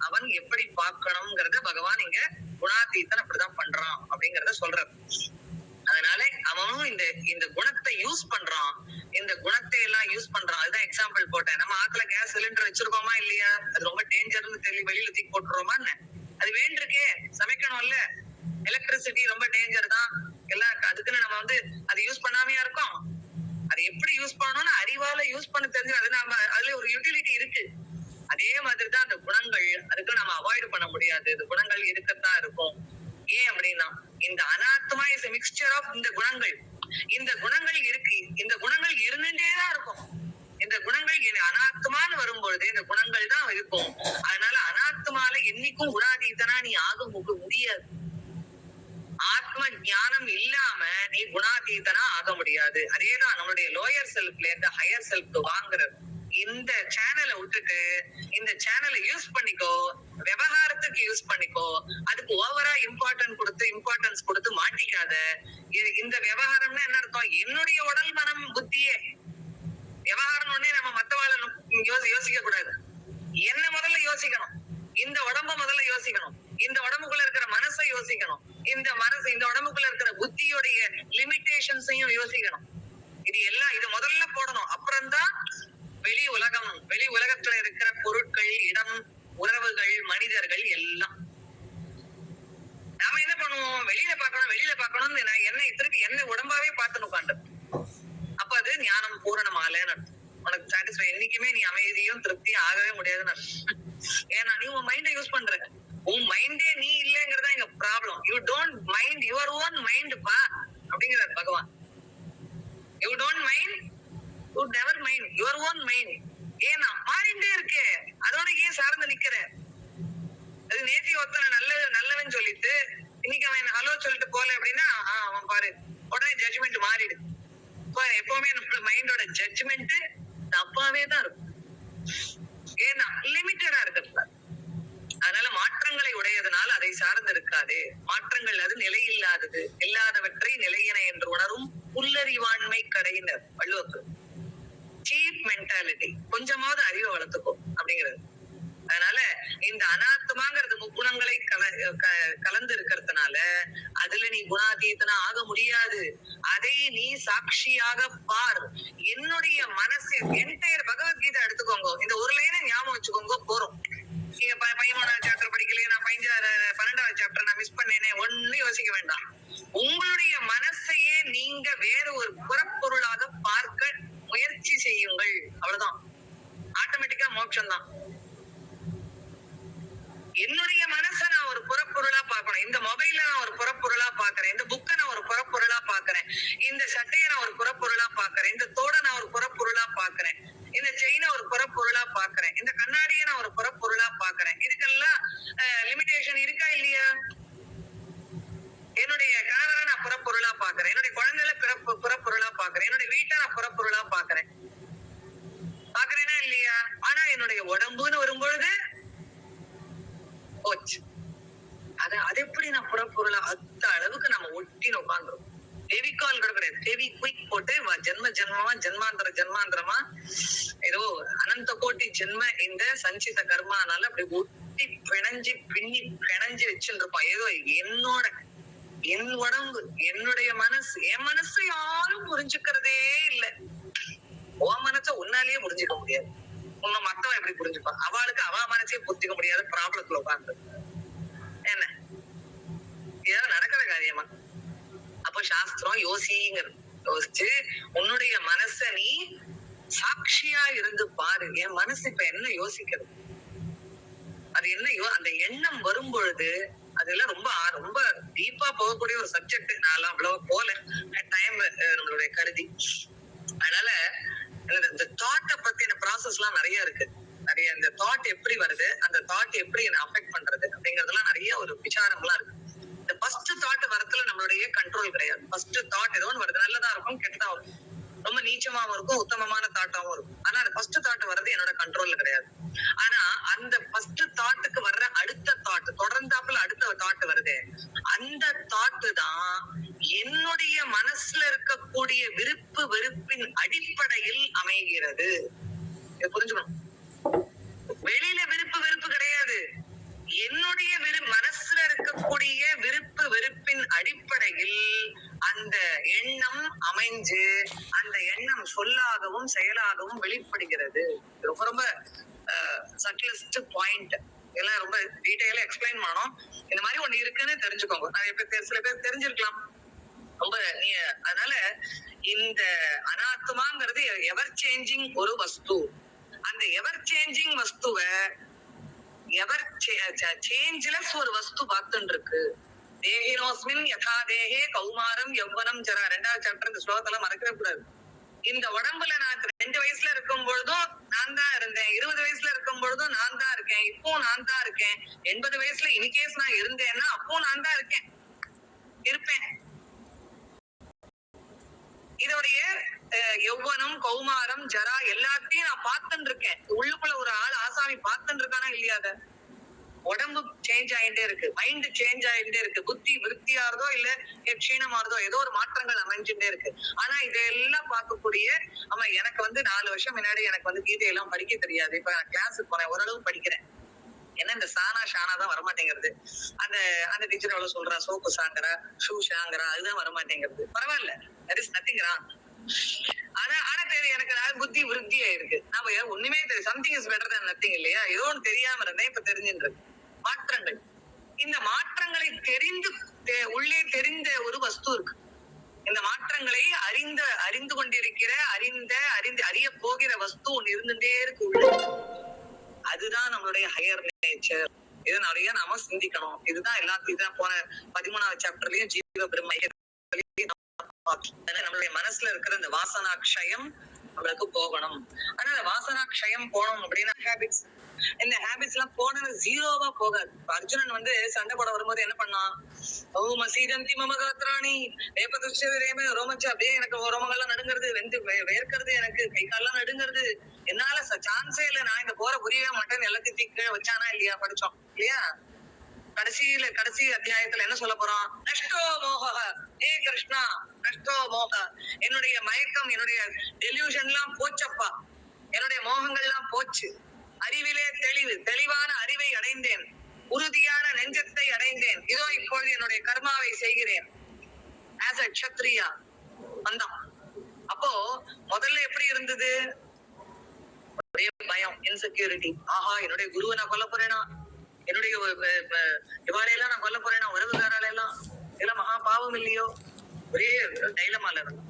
அவன் எப்படி பார்க்கணும்ங்கிறத பகவான் இங்க குணாதீத்தன் அப்படிதான் பண்றான் அப்படிங்கறத சொல்றாரு. அதனால அவனும் இந்த குணத்தை யூஸ் பண்றான். இந்த குணத்தை எல்லாம் யூஸ் பண்றான். அதுதான் எக்ஸாம்பிள் போட்டேன். நம்ம ஆத்துல கேஸ் சிலிண்டர் வச்சிருக்கோமா இல்லையா? அது ரொம்ப டேஞ்சர்னு தெரியும், வெளியில தூக்கி போட்டுருவோமா? அது வேண்டிருக்கே, சமைக்கணும்ல. எலக்ட்ரிசிட்டி ரொம்ப டேஞ்சர் தான் எல்லாம். அதுக்குன்னு நம்ம வந்து அதை யூஸ் பண்ணாமையா இருக்கோம்? அதை எப்படி யூஸ் பண்ணணும்னு அறிவால யூஸ் பண்ண தெரிஞ்சு அது நம்ம அதுல ஒரு யூட்டிலிட்டி இருக்கு. அதே மாதிரிதான் அந்த குணங்கள். அதுக்கு நம்ம அவாய்ட் பண்ண முடியாது. இந்த குணங்கள் இருக்கத்தான் இருக்கும். ஏன் அப்படின்னா இந்த அனாத்மா இஸ் மிக்ஸ்சர் ஆஃப் இந்த குணங்கள். இந்த குணங்கள் இருக்கு, இந்த குணங்கள் இருந்துட்டேதான் இருக்கும். இந்த குணங்கள் அனாத்மான்னு வரும்பொழுது இந்த குணங்கள் தான் இருக்கும். அதனால அனாத்மால என்னைக்கும் குணாதீத்தனா நீ ஆக முடியாது. ஆத்ம ஞானம் இல்லாம நீ குணாதீத்தனா ஆக முடியாது. அதேதான் நம்மளுடைய லோயர் செல்ஃப்ல இருந்து ஹையர் செல்ஃப்க்கு வாங்குறது. இந்த சேனலை விட்டுட்டு இந்த சேனலை யூஸ் பண்ணிக்கோ, விவகாரத்துக்கு யூஸ் பண்ணிக்கோ. அதுக்கு ஓவரா இம்பார்ட்டன்ஸ் கொடுத்து மாட்டிக்காத. இந்த விவகாரம்னா என்ன அர்த்தம்? என்னுடைய உடல் மனம் புத்தியே விவகாரம். ஒன்னே நம்ம மத்தவாழ யோசிக்க கூடாது. என்ன முதல்ல யோசிக்கணும். இந்த உடம்ப முதல்ல யோசிக்கணும். இந்த உடம்புக்குள்ள இருக்கிற மனசை யோசிக்கணும். இந்த உடம்புக்குள்ள இருக்கிற புத்தியோடைய லிமிட்டேஷன்ஸையும் யோசிக்கணும். இது முதல்ல போடணும். அப்புறம்தான் வெளி உலகத்துல இருக்கிற பொருட்கள், இடம், உறவுகள், மனிதர்கள் எல்லாம். நாம என்ன பண்ணுவோம்? வெளியில பாக்கணும்னு திருப்பி என்ன உடம்பாவே பார்த்து உட்காந்து. அப்ப அது ஞானம் பூரணமாலன்னு அர்த்தம். உனக்கு சாட்டிஸ்ஃபை என்னைக்குமே நீ அமைதியும் திருப்தியும் ஆகவே முடியாதுன்னு அர்த்தம். ஏன்னா நீ உன் மைண்டை யூஸ் பண்ற. உன் மைண்டே நீ இல்லைங்கிறதா இங்க problem. You don't mind your own mind பா அப்படிங்கிறார் பகவான். You don't mind, you never mind your own mind. ஏன்னா மாறிண்டே இருக்கு. அதோட ஏன் சார்ந்து நிக்கிற? அது நேத்தி ஒருத்தனை நல்லவன் சொல்லிட்டு இன்னைக்கு அவன் ஹலோ சொல்லிட்டு போல அப்படின்னா அவன் பாரு உடனே ஜட்ஜ்மெண்ட் மாறிடு. எப்பவுமே நம்ம மைண்டோட ஜட்ஜ்மெண்ட் தப்பாவே தான் இருக்கும். ஏன்னா லிமிட்டடா இருக்கு. அதனால மாற்றங்களை உடையதனால் அதை சார்ந்து இருக்காது. மாற்றங்கள் அது நிலையில்லாதது. இல்லாதவற்றை நிலையென என்று உணரும் புல்லறிவாண்மை கடையினர் வள்ளுவர். சீப் மென்டாலிட்டி, கொஞ்சமாவது அறிவை வளர்த்துக்கோ அப்படிங்கிறது. அதனால இந்த அனாத்மாங்கிறது முக்குணங்களை கலந்து இருக்கிறதுனால அதுல நீ குணாதீதனா ஆக முடியாது. அதை நீ சாட்சியாக பார். என்னுடைய மனசு என்டையர் பகவத்கீதை எடுத்துக்கோங்க, இந்த ஒரு லைனை ஞாபகம் வச்சுக்கோங்க போறோம். நீங்க 13வது சாப்டர் படிக்கலையே, நான் 12வது சாப்டர் நான் மிஸ் பண்ணேனே, ஒண்ணும் யோசிக்க வேண்டாம். உங்களுடைய மனசையே நீங்க வேற ஒரு புறப்பொருளாக பார்க்க முயற்சி செய்யுங்கள். அவ்வளவுதான், ஆட்டோமேட்டிக்கா மோட்சம் தான். என்னுடைய மனசை நான் ஒரு புறப்பொருளா பாக்கணும். இந்த மொபைல நான் ஒரு புறப்பொருளா பாக்குறேன், இந்த புக்கை நான் ஒரு புறப்பொருளா பாக்குறேன், இந்த சட்டையை நான் ஒரு புறப்பொருளா பாக்குறேன், இந்த தோடை நான் ஒரு புறப்பொருளா பாக்குறேன், இந்த செயினை ஒரு புறப்பொருளா பாக்குறேன், இந்த கண்ணாடியை நான் ஒரு புறப்பொருளா பாக்குறேன். இதுக்கெல்லாம் லிமிடேஷன் இருக்கா இல்லையா? என்னுடைய கணவரை நான் புறப்பொருளா பாக்குறேன், என்னுடைய குழந்தைகளை புறப்பொருளா பாக்குறேன், என்னுடைய வீட்டை நான் புறப்பொருளா பாக்குறேனா இல்லையா? ஆனா என்னுடைய உடம்புன்னு வரும்பொழுது போச்சு. அது எப்படி நான் புறப்பொருளா அந்த அளவுக்கு நம்ம ஒட்டின்னு உட்காந்துரும். ஃபெவிகால் கூட கிடையாது, ஃபெவி குயிக் போட்டு ஜென்ம ஜென்மமா ஜென்மாந்திரமா ஏதோ அனந்த கோட்டி ஜென்ம இந்த சஞ்சித கர்மானால அப்படி ஒட்டி பிணைஞ்சு பின்னி பிணைஞ்சு வச்சுட்டு இருப்பான். ஏதோ என் உடம்பு, என்னுடைய மனசு, என் மனசு யாரும் புரிஞ்சுக்கிறதே இல்லை. உன் மனசை உன்னாலேயே புரிஞ்சுக்க முடியாது. உன்னை மத்தவன் எப்படி புரிஞ்சுப்பான்? அவளுக்கு அவ மனசே புரிஞ்சுக்க முடியாத ப்ராப்ளத்துல உட்காந்து என்ன ஏதாவது நடக்கிற காரியமா? அப்போ சாஸ்திரம் யோசிச்சு உன்னுடைய மனச நீ சாட்சியா இருந்து பாரு. என் மனசு இப்ப என்ன யோசிக்கிறது, அது என்ன அந்த எண்ணம் வரும் பொழுது அதெல்லாம் ரொம்ப ரொம்ப டீப்பா போகக்கூடிய ஒரு சப்ஜெக்ட். நான் அவ்வளவு போல டைம் நம்மளுடைய கருதி. அதனால இந்த தாட்டை பத்தின ப்ராசஸ் எல்லாம் நிறைய இருக்கு. நிறைய இந்த தாட் எப்படி வருது, அந்த தாட் எப்படி என்ன அஃபெக்ட் பண்றது அப்படிங்கறதெல்லாம் நிறைய ஒரு விசாரம்லாம் இருக்கு. இந்த ஃபர்ஸ்ட் தாட் வரத்துல நம்மளுடைய கண்ட்ரோல் கிடையாது. ஃபர்ஸ்ட் தாட் ஏதோ ஒன்று வருது, நல்லதா இருக்கும் கெட்டதா இருக்கும், ரொம்ப நீச்சமாவும் இருக்கும் உத்தமமான தாட்டாவும் இருக்கும். ஆனா அந்த ஃபர்ஸ்ட் தாட் வர்றது என்னோட கண்ட்ரோல்ல கிடையாது. ஆனா அந்த ஃபர்ஸ்ட் தாட்டுக்கு வர்ற அடுத்த தாட் தொடர்ந்தாப்புல அடுத்த தாட் வருது, அந்த தாட்டு தான் என்னுடைய மனசுல இருக்கக்கூடிய விருப்பு வெறுப்பின் அடிப்படையில் அமைகிறது. புரிஞ்சுக்கணும். வெளியில விருப்பு வெறுப்பு கிடையாது. என்னுடைய மனசுல இருக்கக்கூடிய விருப்பு வெறுப்பின் அடிப்படையில் அந்த எண்ணம் அமைஞ்சு அந்த எண்ணம் சொல்லாகவும் செயலாகவும் வெளிப்படுகிறது. ரொம்ப ரொம்ப சட்டிலஸ்ட் பாயிண்ட். இதெல்லாம் ரொம்ப டீடைலா எக்ஸ்பிளைன் பண்ணோம். இந்த மாதிரி ஒண்ணு இருக்குன்னு தெரிஞ்சுக்கோங்க. நிறைய பேர் சில பேர் தெரிஞ்சிருக்கலாம் ரொம்ப. அதனால இந்த அனாத்மாங்கிறது எவர் சேஞ்சிங் ஒரு வஸ்து. அந்த எவர் சேஞ்சிங் வஸ்துவை எவர் சேஞ்ச்லெஸ் ஒரு வஸ்து பார்த்துட்டு இருக்கு. தேகினோஸ்மின் யதா தேகே கௌமாரம் யௌவனம் ஜரா. 2வது சாப்டர் இந்த ஸ்லோகத்தெல்லாம் மறக்கவே கூடாது. இந்த உடம்புல நான் 2 வயசுல இருக்கும் பொழுதும் நான் தான் இருந்தேன், 20 வயசுல இருக்கும் பொழுதும் நான் தான் இருக்கேன், இப்போ நான் தான் இருக்கேன், 80 வயசுல இன்கேஸ் நான் இருந்தேன்னா அப்போ நான் தான் இருக்கேன், இருப்பேன். இதோடைய யௌவனம் கௌமாரம் ஜரா எல்லாத்தையும் நான் பார்த்துட்டு இருக்கேன். உள்ளுக்குள்ள ஒரு ஆள் ஆசாமி பார்த்துட்டு இருக்கானா இல்லையாத? உடம்பு சேஞ்ச் ஆயிட்டே இருக்கு, மைண்ட் சேஞ்ச் ஆயிட்டே இருக்கு, புத்தி விருத்தியாறதோ இல்ல க்ஷீணமாறதோ ஏதோ ஒரு மாற்றங்கள் அமைஞ்சுட்டே இருக்கு. ஆனா இதெல்லாம் பார்க்கக்கூடிய எனக்கு 4 வருஷம் முன்னாடி எனக்கு கீதையெல்லாம் படிக்க தெரியாது. இப்ப நான் கிளாஸுக்கு போறேன், ஓரளவு படிக்கிறேன். என்ன இந்த சானா ஷானா தான் வரமாட்டேங்கிறது. அந்த டீச்சர் எவ்வளவு சொல்றா, சோப்பு சாங்கரா ஷூ ஷாங்கரா அதுதான் வரமாட்டேங்கிறது. பரவாயில்ல, தட் இஸ் நத்திங் ராங். ஆனா தெரியும் எனக்கு புத்தி விருத்தி ஆயிருக்கு. நாம ஒண்ணுமே தெரியும், something is better than nothing இல்லையா? ஏதோ ஒன்று தெரியாம இருந்தேன், இப்ப தெரிஞ்சுன்றது. மாற்றங்கள், இந்த மாற்றங்களை உள்ளே தெரிந்த ஒரு வஸ்து இருக்கு. இந்த மாற்றங்களை அறிந்து கொண்டிருக்கிற அறிய போகிற வஸ்து ஒண்ணு இருந்துட்டே இருக்கு உள்ள. அதுதான் நம்மளுடைய ஹையர் நேச்சர். இதனாலயே நாம சிந்திக்கணும். இதுதான் எல்லாத்தையும் இதான் போன 13வது சாப்டர்லயும் ஜீவ பிரம்ம நம்மளுடைய மனசுல இருக்கிற இந்த வாசனாக்ஷயம் நம்மளுக்கு போகணும். ஆனா வாசனா க்ஷயம் போகணும் அப்படின்னா ஹேபிட்ஸ், இந்த ஹேபிட்ஸ் எல்லாம் போனது ஜீரோவா போகாது. அர்ஜுனன் வந்து சண்டை போட வரும்போது என்ன பண்ணான்? ஓம சீதந்தி மமகாத்ராணி வேப்பதுஷேமே ரோமச்சு, அப்படியே எனக்கு ரோமங்கள்லாம் நடுங்கிறது, வெந்து வேர்க்கிறது, எனக்கு கை காலெல்லாம் நடுங்கிறது, என்னால சான்ஸே இல்ல, நான் இந்த போற புரியவே மாட்டேன்னு எல்லாத்தையும் தீக்க வச்சானா இல்லையா? படிச்சோம் இல்லையா? கடைசி அத்தியாயத்துல என்ன சொல்ல போறோம்? நஷ்டோ மோக, ஏ கிருஷ்ணா நஷ்டோ மோக, என்னுடைய மயக்கம், என்னுடைய டெலியூஷன் எல்லாம் போச்சப்பா, என்னுடைய மோகங்கள் எல்லாம் போச்சு, அறிவிலே தெளிவு, தெளிவான அறிவை அடைந்தேன், உறுதியான நெஞ்சத்தை அடைந்தேன், இதோ இப்பொழுது என்னுடைய கர்மாவை செய்கிறேன் ஆஸ் அ க்ஷத்ரியா வந்தான். அப்போ முதல்ல எப்படி இருந்தது? ஒரே பயம், இன்செக்யூரிட்டி. ஆஹா, என்னுடைய குருவை நான் கொல்ல போறேனா, என்னுடைய இவாளையெல்லாம் நான் கொல்ல போறேனா, உறவுகாரால எல்லாம், இதெல்லாம் மகா பாவம் இல்லையோ? ஒரே டைலமால இருக்கும்.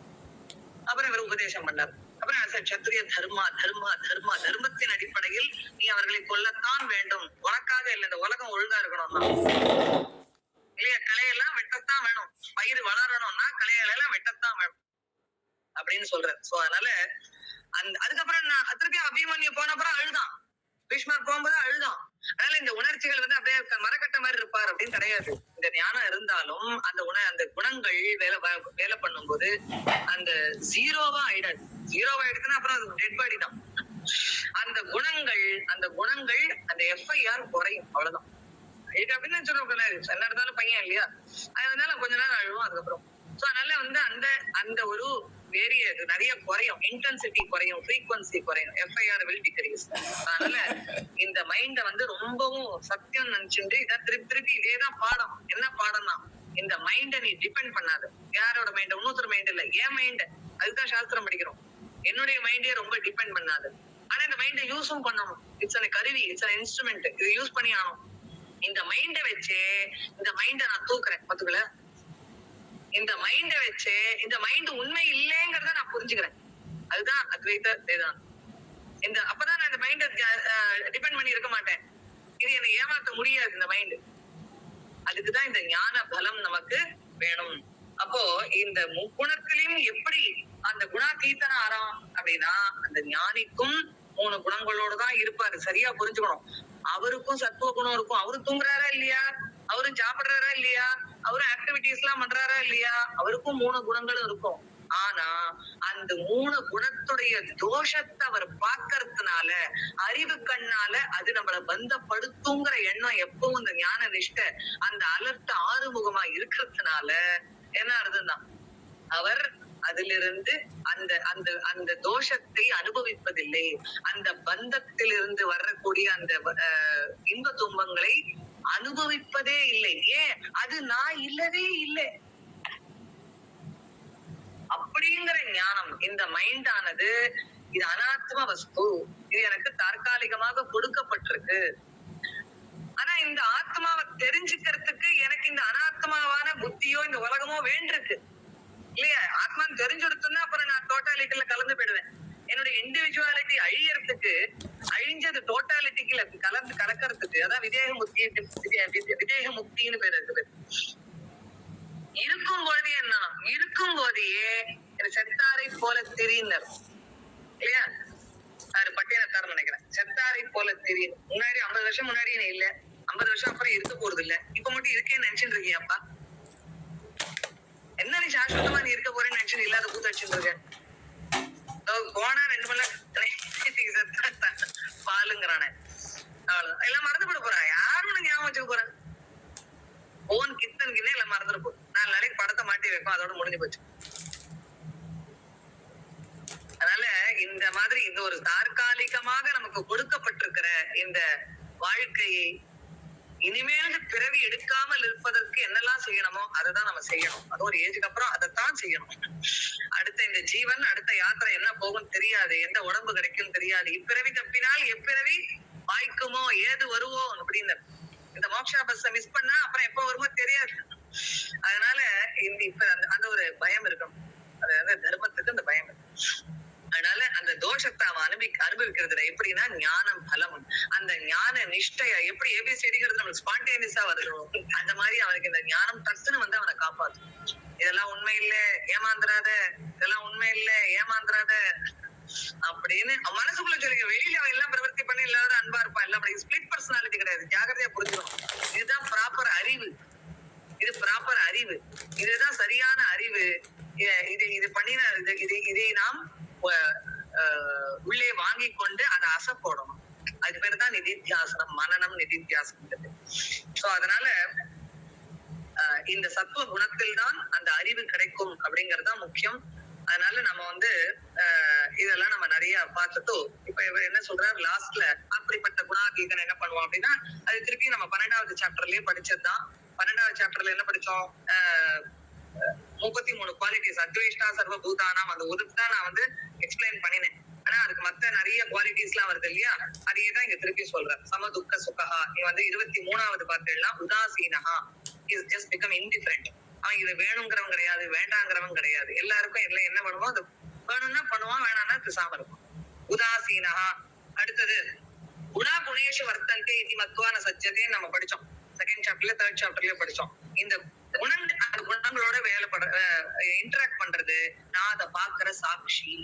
அப்புறம் இவர் உபதேசம் பண்ணார். அப்புறம் சத்திரிய தர்மா தர்மா தர்மா, தர்மத்தின் அடிப்படையில் நீ அவர்களை கொல்லத்தான் வேண்டும், உனக்காக இல்லை, இந்த உலகம் ஒழுங்கா இருக்கணும்னா இல்லையா? கலையெல்லாம் வெட்டத்தான் வேணும், பயிர் வளரணும்னா கலையெல்லாம் வெட்டத்தான் வேணும் அப்படின்னு சொல்றாரு. சோ அதனால அதுக்கப்புறம் நான் திருப்பி அபிமன்யு போன அப்புறம் அழுதான், பீஷ்மர் போகும்போது அழுதான். அதனால இந்த உணர்ச்சிகள் வந்து அப்படியே மரக்கட்ட மாதிரி இருப்பார் அப்படின்னு கிடையாது. இந்த ஞானம் இருந்தாலும் அந்த குணங்கள் வேலை பண்ணும்போது அந்த ஜீரோவா ஆயிடாது. ஜீரோவா ஆயிடுச்சுன்னா அப்புறம் அது டெட் பாடி தான். அந்த குணங்கள் அந்த எஃப்ஐஆர் குறையும், அவ்வளவுதான். அப்படின்னு சொல்லுவாங்க, என்ன இருந்தாலும் பையன் இல்லையா, அதனால கொஞ்ச நேரம் அழுவும். அதுக்கப்புறம் சோ அதனால வந்து அந்த ஒரு நிறைய குறையும், இன்டென்சிட்டி குறையும், ஃப்ரீக்வன்சி குறையும், எஃப்ஐஆர் வில் டிக்ரீஸ். அதனால இந்த மைண்ட வந்து ரொம்பவும் சத்தியம் நினைச்சுட்டு இதான் திருப்பி இதேதான் பாடம். என்ன பாடம்னா, இந்த மைண்ட நீ டிபெண்ட் பண்ணாது. யாரோட மைண்ட்? இன்னொருத்தர் மைண்ட் இல்ல, என் மைண்ட். அதுதான் சாஸ்திரம் படிக்கிறோம். என்னுடைய மைண்டே ரொம்ப டிபெண்ட் பண்ணாது. ஆனா இந்த மைண்ட யூஸும் பண்ணணும். இட்ஸ் அ கருவி, இட்ஸ் அ இன்ஸ்ட்ருமெண்ட். இது யூஸ் பண்ணி ஆகணும். இந்த மைண்ட வச்சு இந்த மைண்ட நான் தூக்குறேன், பாத்துக்கல. இந்த மைண்ட வச்சு இந்த மைண்ட் உண்மை இல்லைங்கிறத நான் புரிஞ்சுக்கிறேன். அதுதான் அத்வைத வேதாந்தம். அப்பதான் நான் இந்த மைண்ட டிபெண்ட் பண்ணி இருக்க மாட்டேன். இது என்னை ஏமாத்த முடியாது இந்த மைண்ட். அதுக்குதான் இந்த ஞான பலம் நமக்கு வேணும். அப்போ இந்த முக்குணத்திலையும் எப்படி அந்த குணாதீத்தனா ஆறாம் அப்படின்னா, அந்த ஞானிக்கும் 3 குணங்களோடதான் இருப்பாரு. சரியா புரிஞ்சுக்கணும். அவருக்கும் சத்துவ குணம் இருக்கும். அவரு தூங்குறாரா இல்லையா, அவரும் சாப்பிடுறாரா இல்லையா, அவரும் ஆக்டிவிட்டிஸ் எல்லாம் பண்றாரா இல்லையா, அவருக்கும் 3 குணங்களும் இருக்கும். ஆனா அந்த 3 குணத்துடைய தோஷத்தை அவர் பார்க்கறதுனால, அறிவு கண்ணால அது நம்மள பந்தப்படுத்துங்கிற எண்ணம் எப்பவும் இந்த ஞான நிஷ்டை அந்த அலர்ட் ஆறுமுகமா இருக்கிறதுனால என்ன ஆகுதுன்னா, அவர் அதிலிருந்து அந்த தோஷத்தை அனுபவிப்பதில்லை. அந்த பந்தத்திலிருந்து வரக்கூடிய அந்த இன்ப துன்பங்களை அனுபவிப்பதே இல்லை. ஏன்? அது நான் இல்லவே இல்லை அப்படிங்கிற ஞானம். இந்த மைண்ட் ஆனது இது அனாத்ம வஸ்து, இது எனக்கு தற்காலிகமாக கொடுக்கப்பட்டிருக்கு. ஆனா இந்த ஆத்மாவை தெரிஞ்சுக்கிறதுக்கு எனக்கு இந்த அனாத்மாவான புத்தியோ இந்த உலகமோ வேண்டிருக்கு இல்லையா? ஆத்மான்னு தெரிஞ்சுடுத்துன்னா அப்புறம் நான் டோட்டாலிட்டியில கலந்து போயிடுவேன். என்னுடைய இண்டிவிஜுவாலிட்டி அழியறதுக்கு, அழிஞ்சது டோட்டாலிட்டிக்குல கலக்கிறதுக்கு, அதான் விதேக முக்தின்னு பேர் இருக்குது. இருக்கும் போதே என்னன்னா, இருக்கும் போதையே செத்தாரை போல தெரியினர் இல்லையா? அது பட்டியலக்காரன் நினைக்கிறேன். செத்தாரை போல தெரியும். முன்னாடி 50 வருஷம் முன்னாடி நீ இல்ல, 50 வருஷம் அப்புறம் இருக்க போறது இல்ல, இப்ப மட்டும் இருக்கேன்னு நினைச்சுட்டு இருக்கியாப்பா? என்ன நீ சாஸ்வதமா நீ இருக்க போறேன்னு நினைச்சு இல்லாத கூத்து அடிச்சுட்டு இருக்க. போனா 2 மணி நேரம் பாலுங்கிறானே, அவ்வளவுதான். எல்லாம் மறந்து போட போறா. யாரும் ஞாபகம் வச்சுக்க போறேன். போன் கித்தன்கின்னே எல்லாம் மறந்துட போகுது. 4 நாளைக்கு படத்தை மாட்டி வைப்போம், அதோட முடிஞ்சு போச்சு. அதனால இந்த மாதிரி இந்த ஒரு தற்காலிகமாக நமக்கு கொடுக்கப்பட்டிருக்கிற இந்த வாழ்க்கையை இனிமேல் பிறவி எடுக்காமல் இருப்பதற்கு என்னெல்லாம் செய்யணுமோ அதைதான் நம்ம செய்யணும். அது ஒரு ஏஜுக்கு அப்புறம் அதைத்தான் செய்யணும். அடுத்த இந்த ஜீவன், அடுத்த யாத்திரை என்ன போகும் தெரியாது, எந்த உடம்பு கிடைக்கும் தெரியாது. இப்பிறவி தப்பினால் எப்பிறவி வாய்க்குமோ, ஏது வருவோ அப்படின்னு. இந்த மோக்ஷா பஸ் மிஸ் பண்ணா அப்புறம் எப்ப வருமோ தெரியாது. அதனால இப்ப அந்த ஒரு பயம் இருக்கும். அதாவது தர்மத்துக்கு அந்த பயம் இருக்கு. அதனால அந்த தோஷத்தை அவன் அனுபவிக்கிறதுல எப்படின்னா ஞானம் பலம், அந்த ஞான நிஷ்டைய எப்படி ஏபிசிடிங்கிறது நமக்கு ஸ்பான்டேனியஸா வருகிறோம், அந்த மாதிரி அவனுக்கு இந்த ஞானம் டக்குன்னு வந்து அவனை காப்பாற்றும். இதெல்லாம் உண்மை இல்ல ஏமாந்துராத, இதெல்லாம் உண்மை இல்ல ஏமாந்துராத, அப்படின்னு மனசுக்குள்ள சொல்லிக்க. வெளியில அவன் எல்லாம் பிரவர்த்தி பண்ணி எல்லாரும் அன்பா இருப்பான். எல்லாம் ஸ்பிளிட் பர்சனாலிட்டி கிடையாது. ஜாகிரதையா புரிஞ்சுக்கணும். இதுதான் ப்ராப்பர் அறிவு. இது ப்ராப்பர் அறிவு. இதுதான் சரியான அறிவு. இது பண்ணின இதை நாம் உள்ளே வாங்கி கொண்டு அதை அசை போடணும். அது பேர் தான் நிதித்தியாசனம், மனநம் நிதித்தியாசனம். சோ அதனால இந்த சத்துவ குணத்தில் தான் அந்த அறிவு கிடைக்கும் அப்படிங்கறது தான் முக்கியம். அதனால நம்ம இதெல்லாம் நம்ம நிறைய பார்த்துட்டோம். இப்ப இவர் என்ன சொல்றாரு லாஸ்ட்ல, அப்படிப்பட்ட குணாதீதன் என்ன பண்ணுவோம் அப்படின்னா, அது திருப்பி நம்ம 12வது சாப்டர்லயே படிச்சதுதான். 12வது சாப்டர்ல என்ன படிச்சோம்? 33 குவாலிட்டிஸ், அத்வேஷ்டா சர்வ பூதானாம். அந்த ஒரு தான் நான் எக்ஸ்பிளைன் பண்ணினேன். ஆனா அதுக்கு மத்த நிறைய குவாலிட்டிஸ் எல்லாம் வருது இல்லையா, அதையேதான் இங்க திருப்பி சொல்றேன். சம துக்க சுகஹா. நீ 23வது பார்த்தேன்னா உதாசீனஹா இஸ் ஜஸ்ட் பிகம் இன்டிஃபரண்ட். அவன் இது வேணுங்கிறவன் கிடையாது, வேண்டாங்கிறவன் கிடையாது. எல்லாருக்கும் எல்லாம் என்ன பண்ணுமோ அது வேணும்னா பண்ணுவான், வேணாம்னா பேசாம இருக்கும். உதாசீனஹா. அடுத்தது குணா குணேஷு வர்த்தந்தே இது மத்வான சஜ்ஜதே நம்ம படிச்சோம். செகண்ட் சாப்டர்ல, தேர்ட் சாப்டர்லயே படிச்சோம். இந்த குணங்களோட இன்டராக்ட் பண்றது, நான் அதை பாக்குற சாட்சி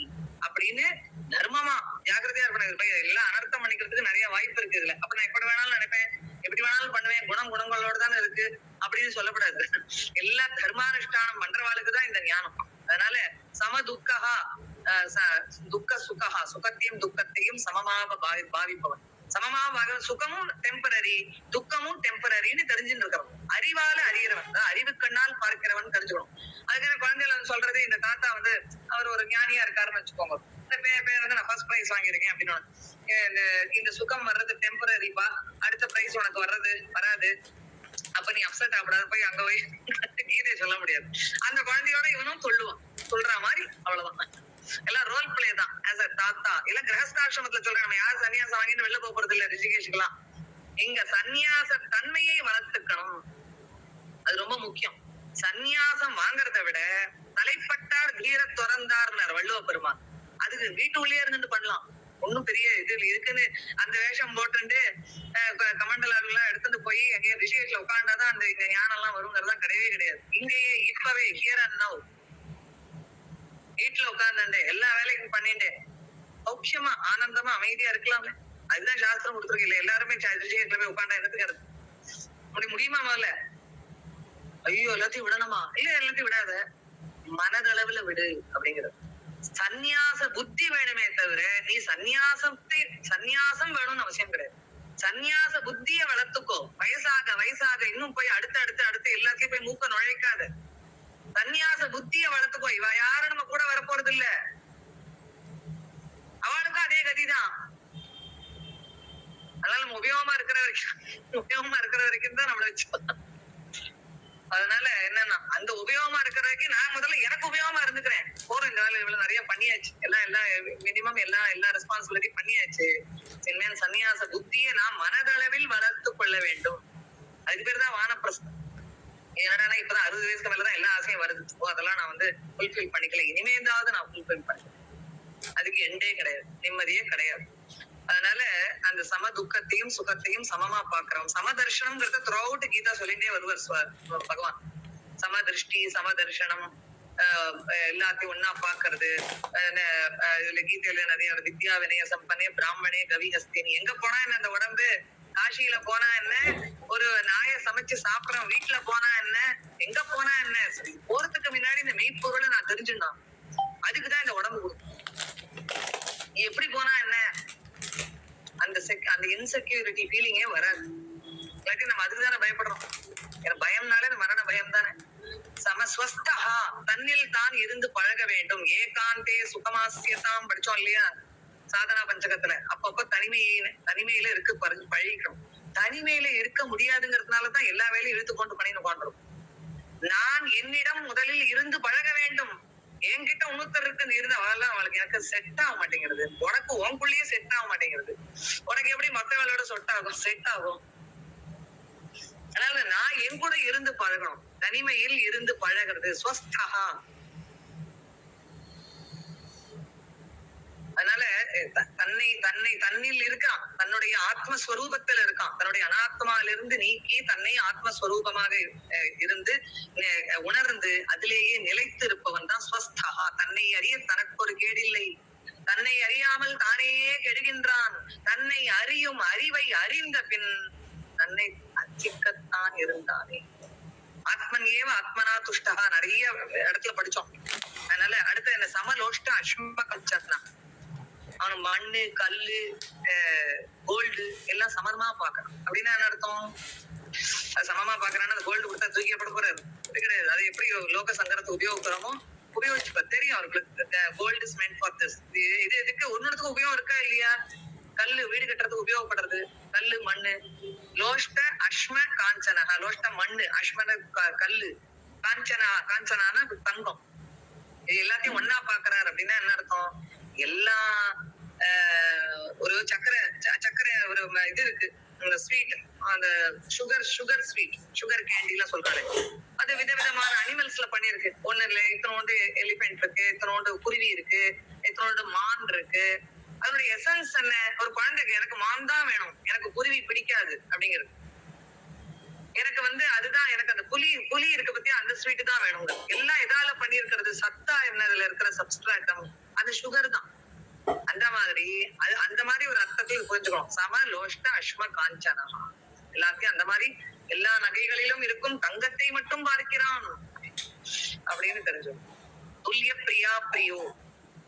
அப்படின்னு தர்மமா ஜாகிரதையா இருக்கணும். எல்லாம் அனர்த்தம் பண்ணிக்கிறதுக்கு நிறைய வாய்ப்பு இருக்கு இதுல. அப்ப நான் எப்படி வேணாலும் நினைப்பேன், எப்படி வேணாலும் பண்ணுவேன், குணங்களோட தானே இருக்கு அப்படின்னு சொல்லக்கூடாது. எல்லா தர்மானுஷ்டானம் பண்றவாளுக்குதான் இந்த ஞானம். அதனால சம துக்கஹா துக்க சுகஹா, சுகத்தையும் துக்கத்தையும் சமமாக பாவிப்பவன். சமமாக சுகமும் டெம்பரரி, துக்கமும் டெம்பரரின்னு தெரிஞ்சுட்டு இருக்கிறோம். அறிவால அறிகிறவன், அறிவு கண்ணால் பார்க்கிறவன் தெரிஞ்சுக்கணும். அதுக்கான குழந்தைகள் சொல்றது, இந்த தாத்தா அவர் ஒரு ஞானியா இருக்காருன்னு வச்சுக்கோங்க. இந்த பேர் நான் ஃபர்ஸ்ட் பிரைஸ் வாங்கியிருக்கேன் அப்படின்னு, இந்த சுகம் வர்றது டெம்பரரிப்பா, அடுத்த பிரைஸ் உனக்கு வராது, அப்ப நீ அப்செட் ஆகக்கூடாது, போய் அங்க போய் கீதை சொல்ல முடியாது. அந்த குழந்தையோட இவனும் சொல்ற மாதிரி அவ்வளவுதான். எல்லாம் ரோல் பிளே தான். ஆஸ் அ தாத்தா இல்ல கிரகஸ்தாசிரமத்துல சொல்றேன். நம்ம யாரும் சன்னியாசம் வாங்கிட்டு வெளில போறது இல்ல ரிஷிகேஷுக்கெல்லாம். இங்க சன்னியாச தன்மையை வளர்த்துக்கணும், அது ரொம்ப முக்கியம். சன்னியாசம் வாங்கறத விட தலைப்பட்டார் தீர துறந்தார்னார் வள்ளுவ பெருமான். அதுக்கு வீட்டுக்குள்ளேயே இருந்துட்டு பண்ணலாம், ஒன்னும் பெரிய இது இருக்குன்னு அந்த வேஷம் போட்டு கமண்டலம் எல்லாம் எடுத்துட்டு போய் எங்க ரிஷிகேஷ்ல உட்காண்டாதான் அந்த இந்த ஞானம் எல்லாம் வருங்கிறதா கிடையவே கிடையாது. இங்கேயே இப்பவே ஹியர் அண்ட் நவ் வீட்டுல உட்கார்ந்து எல்லா வேலைக்கும் பண்ணிட்டு சௌக்கியமா ஆனந்தமா அமைதியா இருக்கலாமே. அதுதான் சாஸ்திரம் கொடுத்துருக்கு. இல்ல எல்லாருமே ரிஷிகேஷ்ல போய் உட்காண்டா என்னத்துக்கு முடியுமா? முதல்ல ஐயோ எல்லாத்தையும் விடணுமா? இல்ல எல்லாத்தையும் விடாத, மனதளவுல விடு அப்படிங்கிறது. சந்நியாச புத்தி வேணுமே தவிர நீ சந்நியாசம் வேணும்னு அவசியம் கிடையாது. சந்நியாச புத்திய வளர்த்துக்கோ. வயசாக இன்னும் போய் அடுத்து எல்லாத்தையும் போய் மூக்க நுழைக்காத. சந்நியாச புத்திய வளர்த்துக்கோ. இவ யாரும் நம்ம கூட வரப்போறது இல்ல, அவளுக்கும் அதே கதிதான். அதனால நம்ம உபயோகமா இருக்கிற வரைக்கும் தான் நம்மள வச்சு. அதனால என்னன்னா அந்த உபயோகமா இருக்கிற வரைக்கும் நான் முதல்ல எனக்கு உபயோகமா இருந்துக்கிறேன். போறோம், இந்த வேலை இவ்வளவு நிறைய பண்ணியாச்சு, எல்லாம் மினிமம் எல்லா ரெஸ்பான்சிபிலிட்டி பண்ணியாச்சு. இனிமேல் சன்னியாச புத்தியை நான் மனதளவில் வளர்த்து கொள்ள வேண்டும். அதுக்கு பேர் தான் வானப்பிரஸ்தம். என்னடா இப்பதான் 60 வயசுக்கு மேலதான் எல்லா ஆசையும் வருது, அதெல்லாம் நான் ஃபுல்ஃபில் பண்ணிக்கல, இனிமேந்தாவது நான் ஃபுல்ஃபில் பண்ணிக்கிறேன். அதுக்கு எண்டே கிடையாது, நிம்மதியே கிடையாது. அதனால அந்த சம துக்கத்தையும் சுகத்தையும் சமமா பாக்குறோம். சமதர்ஷனம்ங்கிறத த்ரூ அவுட் கீதா சொல்லிட்டே வருவார் பகவான். சமதிருஷ்டி, சமதர்ஷனம், எல்லாத்தையும் ஒன்னா பாக்குறது. இதுல கீதையில நிறைய வித்யா வினய சம்பனே பிராமணே கவி ஹஸ்தினி. எங்க போனா என்ன அந்த உடம்பு? காசியில போனா என்ன, ஒரு நாயை சமைச்சு சாப்பிடறோம் வீட்டுல போனா என்ன, எங்க போனா என்ன, போறதுக்கு முன்னாடி இந்த மெய்ப்பொருளை நான் தெரிஞ்சுடணும். அதுக்குதான் இந்த உடம்பு கொடுக்கும். எப்படி போனா என்ன, அந்த இன்செக்யூரிட்டி ஃபீலிங்கே வராது. இல்லாட்டி நம்ம அதுக்குதானே பயப்படுறோம். ஏன்னா பயம்னாலே அந்த மரண பயம் தானே. சமஸ்வஸ்தா, தன்னில் தான் இருந்து பழக வேண்டும். ஏகாந்தே சுகமாசியதாம் படிச்சோம் இல்லையா சாதனா பஞ்சகத்துல. அப்பப்ப தனிமையில இருக்கு பழகிக்கணும். தனிமையில இருக்க முடியாதுங்கிறதுனாலதான் எல்லா வேலையும் இழுத்து கொண்டு பண்ணின்னு உட்காந்துரும். நான் என்னிடம் முதலில் இருந்து பழக வேண்டும். என்கிட்ட இன்னொருத்தருக்கு இருந்து அவளுக்கு எனக்கு செட் ஆக மாட்டேங்கிறது. உனக்கு உனக்குள்ளேயே செட் ஆக மாட்டேங்கிறது. உனக்கு எப்படி மற்றவங்களோட செட் ஆகும்? அதனால நான் என் கூட இருந்து பழகணும். தனிமையில் இருந்து பழகிறது ஸ்வஸ்தா. அதனால தன்னில் இருக்கான், தன்னுடைய ஆத்மஸ்வரூபத்தில் இருக்கான். தன்னுடைய அனாத்மால இருந்து நீக்கி தன்னை ஆத்மஸ்வரூபமாக இருந்து உணர்ந்து அதிலேயே நிலைத்து இருப்பவன் தான் ஸ்வஸ்தா. தன்னை அறிய தனக்கு ஒரு கேடில்லை, தன் தன்னை அறியாமல் தானே கெடுகின்றான். தன்னை அறியும் அறிவை அறிந்த பின் தன்னை அச்சிக்கத்தான் இருந்தானே. ஆத்மன் ஏவ ஆத்மனா துஷ்டகா நிறைய இடத்துல படிச்சோம். அதனால அடுத்த என்ன சமலோஷ்ட அஸ்ம கல்ச்சர்னா அவன் மண்ணு கல்லு கோல்டு எல்லாம் சமமா பாக்குறான். அப்படின்னா என்ன அர்த்தம்? அது சமமா பாக்குறான்னு அந்த கோல்டு கொடுத்தா தூக்கியப்பட போறாரு கிடையாது. அது எப்படி லோக சங்கரத்தை உபயோகிக்கிறோமோ உபயோகிச்சுப்ப தெரியும் அவர்களுக்கு. Gold is meant for this. இது எதுக்கு ஒன்னொன்னுக்கு உபயோகம் இருக்கா இல்லையா? கல்லு வீடு கட்டுறதுக்கு உபயோகப்படுறது, கல்லு மண்ணு. லோஷ்ட அஸ்ம காஞ்சனா, லோஷ்ட மண்ணு, அஸ்மன கல்லு, காஞ்சனான தங்கம். இது எல்லாத்தையும் ஒன்னா பாக்குறாரு அப்படின்னா என்ன அர்த்தம்? எல்லா ஒரு சக்கரை ஒரு இது இருக்கு ஸ்வீட், அந்த சுகர் ஸ்வீட், சுகர் கேண்டி எல்லாம் சொல்றாரு. அது விதவிதமான அனிமல்ஸ்ல பண்ணிருக்கு. ஒண்ணு இல்ல இத்தனோண்டு எலிபென்ட் இருக்கு, இத்தனோண்டு குருவி இருக்கு, இத்தனோண்டு மான் இருக்கு. அதோட எசன்ஸ் என்ன? ஒரு குழந்தைக்கு எனக்கு மான் தான் வேணும், எனக்கு குருவி பிடிக்காது அப்படிங்கிறது. எனக்கு அதுதான், எனக்கு அந்த புலி இருக்கு பத்தியா, அந்த ஸ்வீட் தான் வேணும். எல்லாம் எதால பண்ணிருக்கிறது? சத்தா என்னதுல இருக்கிற சப்ஸ்ட்ராட்டம், அது சுகர் தான். அந்த மாதிரி அந்த மாதிரி ஒரு அர்த்தத்தில் புரிஞ்சுக்கணும். சம லோஷ்ட அஸ்ம காஞ்சனா, எல்லாத்தையும் அந்த மாதிரி எல்லா நகைகளிலும் இருக்கும் தங்கத்தை மட்டும் பார்க்கிறான் அப்படின்னு தெரிஞ்சுக்கணும். துல்லிய பிரியா பிரியோ,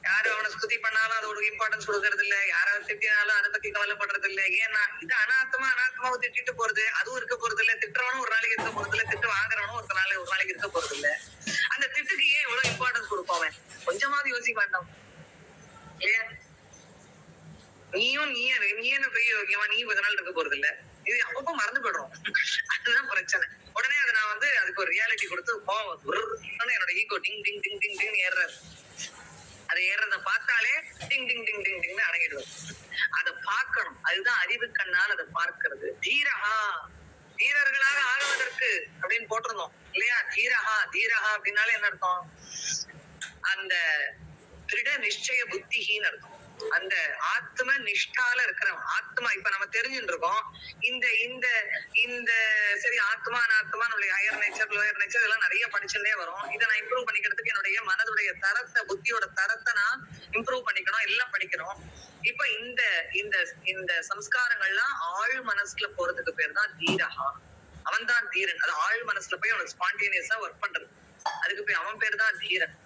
யாரு அவனை ஸ்துதி பண்ணாலும் அது ஒரு இம்பார்ட்டன்ஸ் கொடுக்கறது இல்ல, யாராவது திட்டினாலும் அதை பத்தி கவலைப்படுறது இல்ல. ஏன்னா இது அனாத்மாவை திட்டிட்டு போறது, அதுவும் இருக்க போறது இல்ல. திட்டுறவனும் ஒரு நாளைக்கு இருக்க போறது இல்ல, திட்டு வாங்குறவனும் ஒரு நாளைக்கு இருக்க போறது இல்ல. அந்த திட்டுக்கு ஏன் இவ்வளவு இம்பார்ட்டன்ஸ் கொடுப்போம்? கொஞ்சமாவது யோசிக்க வேண்டாம் இல்லையா? நீயும் பெரிய யோக்கியமா நீ கொஞ்ச நாள் இருக்க போறது இல்ல. இது அப்பப்போ மறந்து போயிடுறோம். அதுதான் பிரச்சனை. உடனே அதை நான் அதுக்கு ஒரு ரியாலிட்டி கொடுத்து என்னோட ஈகோ டிங் டிங் டிங் டிங் டிங் ஏறாரு. அதை ஏறத பார்த்தாலே டிங் டிங் டிங் டிங் டிங்னு அடங்கிடுவார். அதை பார்க்கணும். அதுதான் அறிவு கண்ணால் அதை பார்க்கிறது. தீரஹா, தீரர்களாக ஆகுவதற்கு அப்படின்னு போட்டிருந்தோம் இல்லையா? தீரஹா அப்படின்னாலே என்ன அர்த்தம்? அந்த திருட நிச்சய புத்திகின்னு அர்த்தம். அந்த ஆத்ம நிஷ்டால இருக்கிறவன். ஆத்மா இப்ப நம்ம தெரிஞ்சுட்டு இருக்கோம். இந்த இந்த இந்த சரி, ஆத்மா அனாத்மா, நம்மளுடைய ஹையர் நேச்சர் லோயர் நேச்சர் இதெல்லாம் நிறைய படிச்சுட்டே வரும். இதை நான் இம்ப்ரூவ் பண்ணிக்கிறதுக்கு என்னுடைய மனதுடைய தரத்தை, புத்தியோட தரத்தை நான் இம்ப்ரூவ் பண்ணிக்கணும். எல்லாம் படிக்கிறோம். இப்ப இந்த இந்த இந்த சம்ஸ்காரங்கள்லாம் ஆழ் மனசுல போறதுக்கு பேர் தான் தீரஹா. அவன் தான் தீரன். அது ஆழ் மனசுல போய் அவனுக்கு ஸ்பான்டேனியஸா ஒர்க் பண்றது. அதுக்கு போய் அவன் பேர் தான் தீரன்.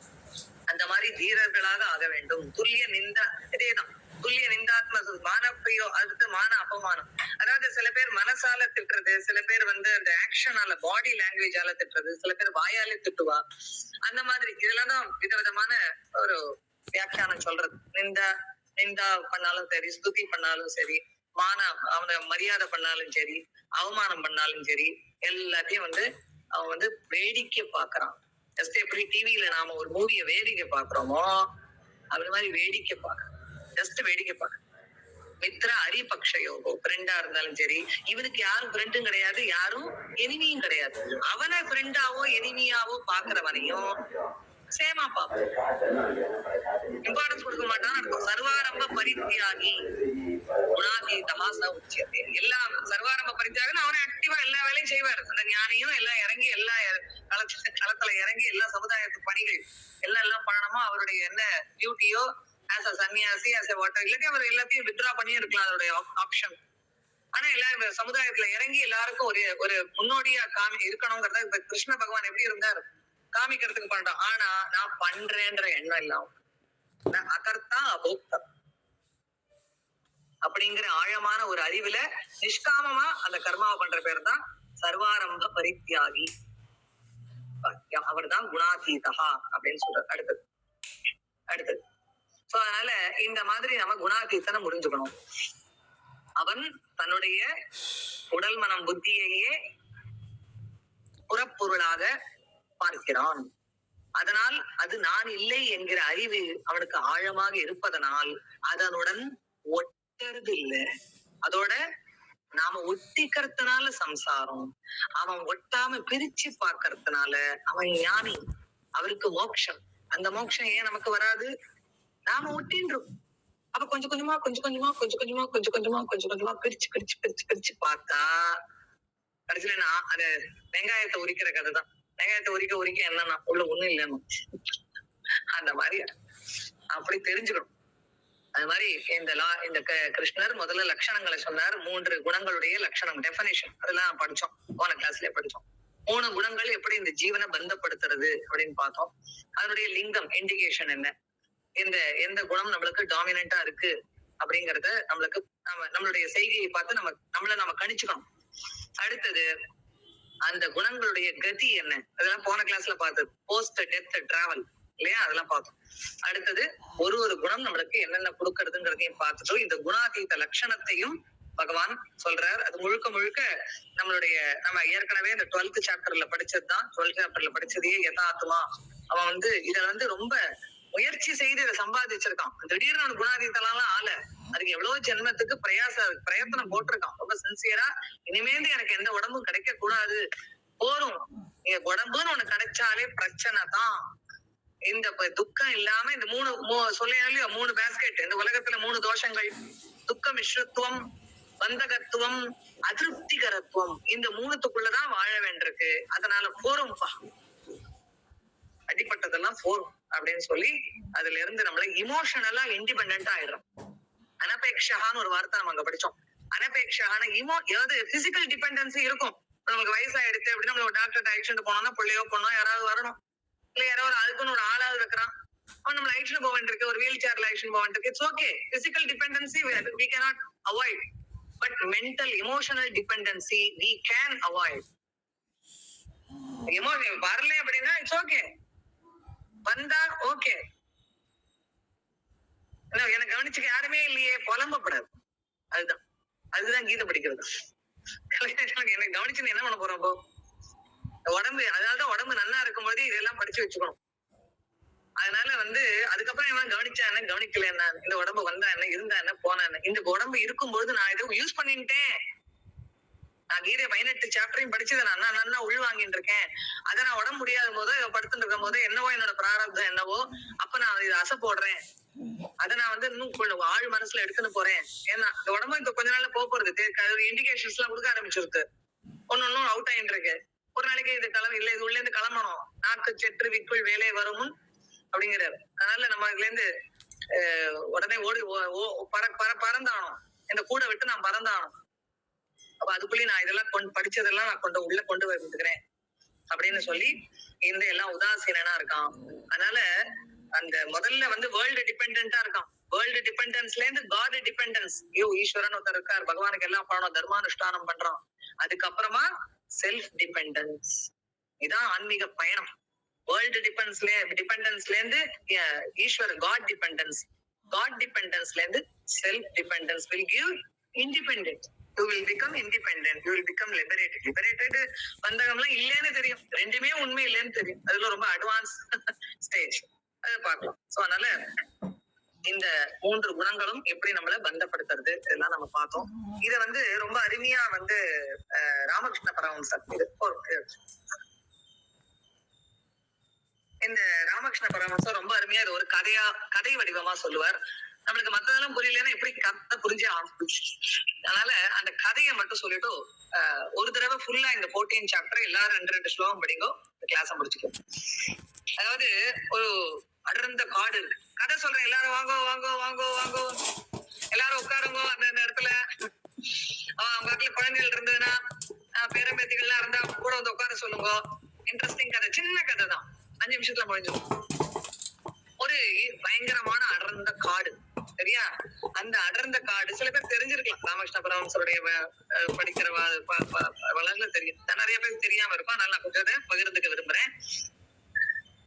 அந்த மாதிரி தீரர்களாக ஆக வேண்டும். துல்லிய நிந்தா, இதேதான் துல்லிய நிந்தாத்ம மானப்பையோ, அடுத்து மான அபமானம். அதாவது சில பேர் மனசால திட்டுறது, சில பேர் அந்த ஆக்ஷனால பாடி லாங்குவேஜால திட்டுறது, சில பேர் வாயாலே திட்டுவா. அந்த மாதிரி இதெல்லாம் தான் விதவிதமான ஒரு வியாக்கியானம் சொல்றது. நிந்தா பண்ணாலும் சரி, ஸ்துதி பண்ணாலும் சரி, அவனை மரியாதை பண்ணாலும் சரி, அவமானம் பண்ணாலும் சரி, எல்லாத்தையும் அவன் வேடிக்கை பாக்குறான். ஜஸ்ட் எப்படி டிவியில நாம ஒரு மூவிய வேடிக்கை பாக்குறோமோ அப்படி மாதிரி வேடிக்கை பாக்குறோம். ஜஸ்ட் வேடிக்கை பாக்குறோம். மித்ரா அரிபக்ஷயோகோ, ஃப்ரெண்டா இருந்தாலும் சரி, இவனுக்கு யாரும் ஃப்ரெண்டும் கிடையாது, யாரும் எனிமியும் கிடையாது. அவனை ஃப்ரெண்டாவோ எனிமியாவோ பாக்குறவனையும் சேமா பாப்போம். இம்பார்ட்டன்ஸ் கொடுக்க மாட்டான்னு இருக்கும். சர்வாரம்ப பரித்தியாகி குணாதீதா ச உச்சியதே. எல்லாம் சர்வாரம்ப பரித்தியாகனா அவனை ஆக்டிவா எல்லா வேலையும் செய்வாரு. அந்த ஞானியும் எல்லாம் இறங்கி, எல்லா களத்துல இறங்கி எல்லா சமுதாயத்து பணிகள் எல்லாம் பண்ணணுமோ அவருடைய என்ன டியூட்டியோ ஆஸ் அ சன்னியாசி, ஆஸ் அ வாட்டர், இல்லாட்டி அவர் எல்லாத்தையும் வித்ரா பண்ணியே இருக்கலாம், அதோடைய ஆப்ஷன். ஆனா எல்லாரும் சமுதாயத்துல இறங்கி எல்லாருக்கும் ஒரு முன்னோடியா இருக்கணுங்கிறத இப்ப கிருஷ்ண பகவான் எப்படி இருந்தாரு, காமிக்கிறதுக்கு பண்றான். ஆனா நான் பண்றேன்ற எண்ணம் இல்லாம அகர்த்தா அபோக்தா அப்படிங்கிற ஆழமான ஒரு அறிவுல நிஷ்காமமா அந்த கர்மாவை பண்ற பேர் தான் சர்வாரம்ப பரித்தியாகி. அவர் தான் குணாதீதா அப்படின்னு சொல்றாரு. அடுத்தது சோ அதனால இந்த மாதிரி நம்ம குணாதீதனை முடிஞ்சுக்கணும். அவன் தன்னுடைய உடல் மனம் புத்தியையே புறப்பொருளாக பார்க்கிறான். அதனால் அது நான் இல்லை என்கிற அறிவு அவனுக்கு ஆழமாக இருப்பதனால் அதனுடன் ஒட்டுறது இல்லை. அதோட நாம ஒட்டிக்கிறதுனால சம்சாரம், அவன் ஒட்டாம பிரிச்சு பார்க்கறதுனால அவன் ஞானி, அவருக்கு மோட்சம். அந்த மோட்சம் ஏன் நமக்கு வராது? நாம ஒட்டின்றோம். அப்ப கொஞ்சம் கொஞ்சமா பிரிச்சு பார்த்தா கடைசியில அத வெங்காயத்தை உரிக்கிற கதை தான். வெங்காயத்தை உரிக்க என்னன்னா உள்ள ஒண்ணும் இல்லைன்னு அந்த மாதிரி அப்படி தெரிஞ்சுக்கணும். அது மாதிரி இந்த கிருஷ்ணர் முதல்ல லட்சணங்களை சொன்னார். 3 குணங்களுடைய லட்சணம் டெஃபினிஷன் அதெல்லாம் படிச்சோம், போன கிளாஸ்லயே படிச்சோம். 3 குணங்கள் எப்படி இந்த ஜீவனை பந்தப்படுத்துறது அப்படின்னு பார்த்தோம். அதனுடைய லிங்கம் இண்டிகேஷன் என்ன, எந்த குணம் நம்மளுக்கு டாமினண்டா இருக்கு அப்படிங்கறத நம்மளுடைய செய்கையை பார்த்து நம்ம கணிச்சுக்கணும். அடுத்தது அந்த குணங்களுடைய கதி என்ன, அதெல்லாம் போன கிளாஸ்ல பார்த்தது. போஸ்ட் டெத் டிராவல் இல்லையா, அதெல்லாம் பார்த்தோம். அடுத்தது ஒரு குணம் நம்மளுக்கு என்னென்ன கொடுக்கறதுங்கிறதையும் பார்த்துட்டோம். இந்த குணாதீத லட்சணத்தையும் பகவான் சொல்றார். அது முழுக்க நம்ம ஏற்கனவே இந்த 12th சாப்டர்ல படிச்சதுதான். 12th சாப்டர்ல படிச்சதையே யதார்த்தமா அவன் இத ரொம்ப முயற்சி செய்து இதை சம்பாதிச்சிருக்கான். திடீர்னு அவன் குணாதீதெல்லாம் ஆள, அதுக்கு எவ்வளவு ஜென்மத்துக்கு பிரயத்தனம் போட்டிருக்கான். ரொம்ப சின்சியரா இனிமேந்து எனக்கு எந்த உடம்பும் கிடைக்க கூடாது, போரும் உடம்புன்னு ஒண்ணு கிடைச்சாலே பிரச்சனை தான். இந்த துக்கம் இல்லாம இந்த 3 பேஸ்கெட், இந்த உலகத்துல 3 தோஷங்கள், துக்க மிஸ்ரத்துவம், பந்தகத்துவம், அதிருப்திகரத்துவம், இந்த 3த்துக்குள்ளதான் வாழ வேண்டியிருக்கு. அதனால போரும்பா, அடிப்பட்டதெல்லாம் போரும் அப்படின்னு சொல்லி அதுல இருந்து நம்மள இமோஷனலா இண்டிபெண்டன்ட் ஆயிடுறோம். அனபேக்ஷகான்னு ஒரு வார்த்தை நம்ம அங்க படிச்சோம். அனபேக்ஷகான ஏதாவது பிசிக்கல் டிபெண்டன்சி இருக்கும். நமக்கு வயசாயிடுச்சு அப்படின்னா நம்ம டாக்டர் ஆக்சிடென்ட் போனோம்னா பிள்ளையோ பொண்ணோ யாராவது வரணும், இல்ல யாராவது அதுக்குன்னு ஒரு ஆளாவது வைக்கிறான், அவன் நம்மள ஆக்ஷன் போக வேண்டியிருக்கு, ஒரு வீல் சேர்ல ஆக்ஷன் போக வேண்டியிருக்கு. It's okay, physical dependency we cannot avoid, but mental emotional dependency we can avoid. Emotion வரல அப்படின்னா இட்ஸ் ஓகே, வந்தா ஓகே, எனக்கு கவனிச்சுக்க யாருமே இல்லையே புலம்பப்படாது. அதுதான் கீதை படிக்கிறது. எனக்கு கவனிச்சு என்ன பண்ண போறோம் இப்போ? உடம்பு, அதனாலதான் உடம்பு நல்லா இருக்கும்போது இதெல்லாம் படிச்சு வச்சுக்கணும். அதனால அதுக்கப்புறம் இவன் கவனிச்சா என்ன, கவனிக்கல என்ன, இந்த உடம்பு வந்தா என்ன, இருந்தா என்ன, போனா என்ன, இந்த உடம்பு இருக்கும்போது நான் இதை யூஸ் பண்ணிட்டேன். நான் கீதை 18 சாப்டரையும் படிச்சதை நான் நல்லா உள் வாங்கிட்டு இருக்கேன். அதை நான் உடம்பு முடியாத போதோ படுத்துட்டு இருக்கும் போதோ என்னவோ என்னோட பிராரப்தம் என்னவோ, அப்ப நான் இதை அசை போடுறேன். அதை நான் இன்னும் கொஞ்சம் ஆழ் மனசுல எடுத்துன்னு போறேன். ஏன்னா இந்த உடம்பு இந்த கொஞ்ச நாள்ல போறது இண்டிகேஷன்ஸ் எல்லாம் கொடுக்க ஆரம்பிச்சிருக்கு. ஒன்னும் அவுட் ஆயிட்டு இருக்கு. ஒரு நாளைக்கு இது இல்ல, இது உள்ள இருந்து கிளம்பணும், நாக்கு செற்று விக்குள் வேலை வருமுன் அப்படிங்கிறாரு. அதனால நம்ம இதுல இருந்து உடனே ஓடி பறந்தானோம், இந்த கூட விட்டு நான் பறந்தானோம். அப்ப அதுக்குள்ளேயும் நான் இதெல்லாம் படிச்சதெல்லாம் நான் உள்ள கொண்டு வந்துக்கிறேன் அப்படின்னு சொல்லி இந்த எல்லாம் உதாசீனா இருக்கான். அதனால அந்த முதல்ல வேர்ல்டு டிபெண்டா இருக்கான். வேர்ல்டு டிபெண்டன்ஸ்ல இருந்து காட் டிபெண்டன்ஸ். ஈஸ்வரன் ஒருத்தர் இருக்கார், பகவானுக்கு எல்லாம் பண்ணணும், தர்மானுஷ்டானம் பண்றான். அதுக்கப்புறமா செல்ஃப் டிபெண்டன்ஸ். இதான் ஆன்மீக பயணம். வேர்ல்டு டிபெண்டன்ஸ்ல இருந்து ஈஸ்வர காட் டிபெண்டன்ஸ்ல இருந்து self dependence will give independent. You will become independent, you will become liberated. பந்தகம்லாம் இல்லைன்னு தெரியும், ரெண்டுமே உண்மை இல்லைன்னு தெரியும். அதுல ரொம்ப அட்வான்ஸ் ஸ்டேஜ், அதை பார்க்கலாம். சோ அதனால இந்த 3 குணங்களும் எப்படி நம்மள பந்தப்படுத்துறது இதெல்லாம் நம்ம பார்த்தோம். இத ரொம்ப அருமையா ராமகிருஷ்ண பரமஹம்சர் இந்த ராமகிருஷ்ண பரமஹம்சர் ரொம்ப அருமையா இது ஒரு கதை வடிவமா சொல்லுவார். நம்மளுக்கு மத்ததெல்லாம் புரியலன்னா எப்படி கதை புரிஞ்சே ஆகும். அதனால அந்த கதையை மட்டும் சொல்லிட்டு ஒரு தடவை ஃபுல்லா இந்த 14 சாப்டர் எல்லாரும் 2 ஸ்லோகம் படிங்கோ, கிளாஸ முடிச்சுக்கோ. அதாவது ஒரு அடர்ந்த காடு இருக்கு. கதை சொல்றேன், எல்லாரும் வாங்கோ வாங்கோ வாங்கோ வாங்கோ, எல்லாரும் உட்காருங்கோ. அந்த இடத்துல அவங்க வீட்டுல குழந்தைகள் இருந்ததுன்னா, பேரம்பேத்திகள்லாம் இருந்தா கூட உட்கார சொல்லுங்க. இன்ட்ரெஸ்டிங் கதை, சின்ன கதை தான், 5 நிமிஷத்துல முடிஞ்சிடும். ஒரு பயங்கரமான அடர்ந்த காடு, சரியா? அந்த அடர்ந்த காடு சில பேர் தெரிஞ்சிருக்கலாம். ராமகிருஷ்ண பரமஹம்சருடைய படிக்கிற வளர்ல தெரியும், நிறைய பேருக்கு தெரியாம இருக்கும். அதனால நான் கொஞ்சம் பகிர்ந்துக்க விரும்புறேன்.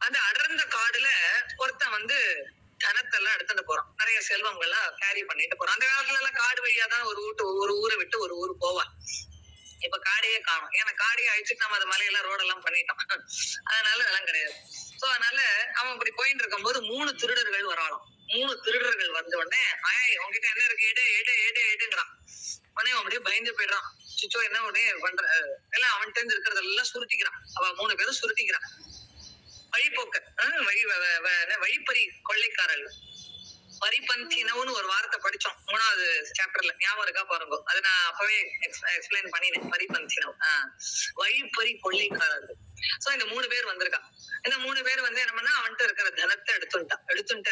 அந்த அடர்ந்த காடுல ஒருத்தன் தனத்தெல்லாம் எடுத்துட்டு போறான், நிறைய செல்வங்கள்லாம் கேரி பண்ணிட்டு போறான். அந்த காலத்துல எல்லாம் காடு வழியாதான் ஒரு ஊரை விட்டு ஒரு ஊரு போவான். இப்ப காடையே காணும், ஏன்னா காடையே அழிச்சுட்டு நம்ம அது மலையெல்லாம் ரோடெல்லாம் பண்ணிட்டோம். அதனால அதெல்லாம் கிடையாது. சோ அதனால அவன் இப்படி போயிட்டு இருக்கும் போது 3 திருடர்கள் வராளாம். 3 திருடர்கள் வந்த உடனே, உங்ககிட்ட என்ன இருக்கு, எடுங்கிறான். உடனே அப்படியே பயந்து போயிடுறான். சிச்சோ என்ன உடனே பண்ற எல்லாம் அவன்கிட்ட இருந்து இருக்கிறதெல்லாம் சுருட்டிக்கிறான். அவன் 3 பேரும் சுருட்டிக்கிறான். வழிபோக்க வழிப்பறி கொள்ளைக்காரர்கள், பரிபந்தினவுன்னு ஒரு வார்த்தை படிச்சோம் 3வது சாப்டர்ல, ஞாபகம் இருக்கா பாருங்க. அதை நான் அப்பவே எக்ஸ்பிளைன் பண்ணினேன். பரிபந்தினவ் வழிப்பறி கொள்ளைக்காரர்கள். சோ இந்த 3 பேர் வந்திருக்கான். இந்த 3 பேர் என்ன பண்ணா, அவன்கிட்ட இருக்கிற தனத்தை எடுத்துட்டா.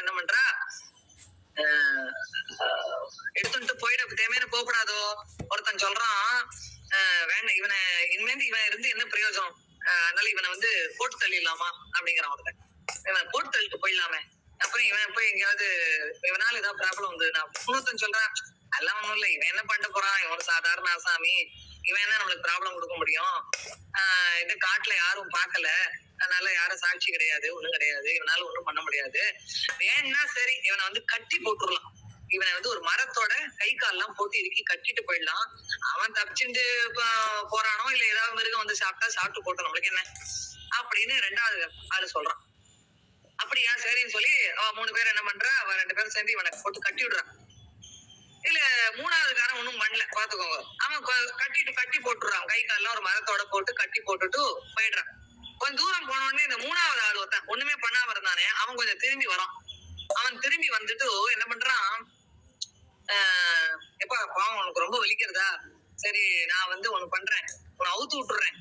என்ன பண்றா, கோபப்படாதோ. ஒருத்தன் சொல்றான், வேண்டாம் இவனை இனிமேல் இவன் இருந்து என்ன பிரயோஜனம், அதனால இவனை வந்து போட்டு தள்ளிடலாமா அப்படிங்கிறான் ஒருத்தன். இவன் போட்டு தள்ளிட்டு போயிடலாமே, அப்புறம் இவன் போய் எங்கேயாவது இவனால ஏதாவது ப்ராப்ளம் வந்து நான் இன்னொருத்தன் சொல்றான், அதெல்லாம் ஒண்ணும் இல்லை, இவன் என்ன பண்ண போறான், இவன் சாதாரண ஆசாமி, இவன் என்ன நம்மளுக்கு ப்ராப்ளம் கொடுக்க முடியும், இந்த காட்டுல யாரும் பார்க்கல, அதனால யாரும் சாட்சி கிடையாது, ஒண்ணும் கிடையாது, இவனால ஒண்ணும் பண்ண முடியாது, வேணா சரி இவனை வந்து கட்டி போட்டுடலாம், இவனை வந்து ஒரு மரத்தோட கை கால்லாம் போட்டு இறுக்கி கட்டிட்டு போயிடலாம், அவன் தப்பிச்சுட்டு போறானோ இல்ல ஏதாவது மிருகம் வந்து சாப்பிட்டா சாப்பிட்டு போட்டோம், நம்மளுக்கு என்ன அப்படின்னு ரெண்டாவது ஆளு சொல்றான். அப்படியா சரின்னு சொல்லி அவன் 3 பேர் என்ன பண்றா, அவன் 2 பேரும் சேர்ந்து இவனை போட்டு கட்டி விடுறான். இல்ல மூணாவது காரன் ஒண்ணும் பண்ணல பாத்துக்கோங்க, அவன் கட்டி போட்டுறான், கை கால்லாம் ஒரு மரத்தோட போட்டு கட்டி போட்டுட்டு போயிடுறான். கொஞ்சம் தூரம் போன உடனே இந்த மூணாவது ஆள் ஒருத்தன் ஒண்ணுமே பண்ணாம இருந்தானே, அவன் கொஞ்சம் திரும்பி வரான். அவன் திரும்பி வந்துட்டு என்ன பண்றான், எப்பா பாவம் உனக்கு ரொம்ப வலிக்கிறதா, சரி நான் வந்து உனக்கு பண்றேன், உன்னை அவுத்து விட்டுறேன்,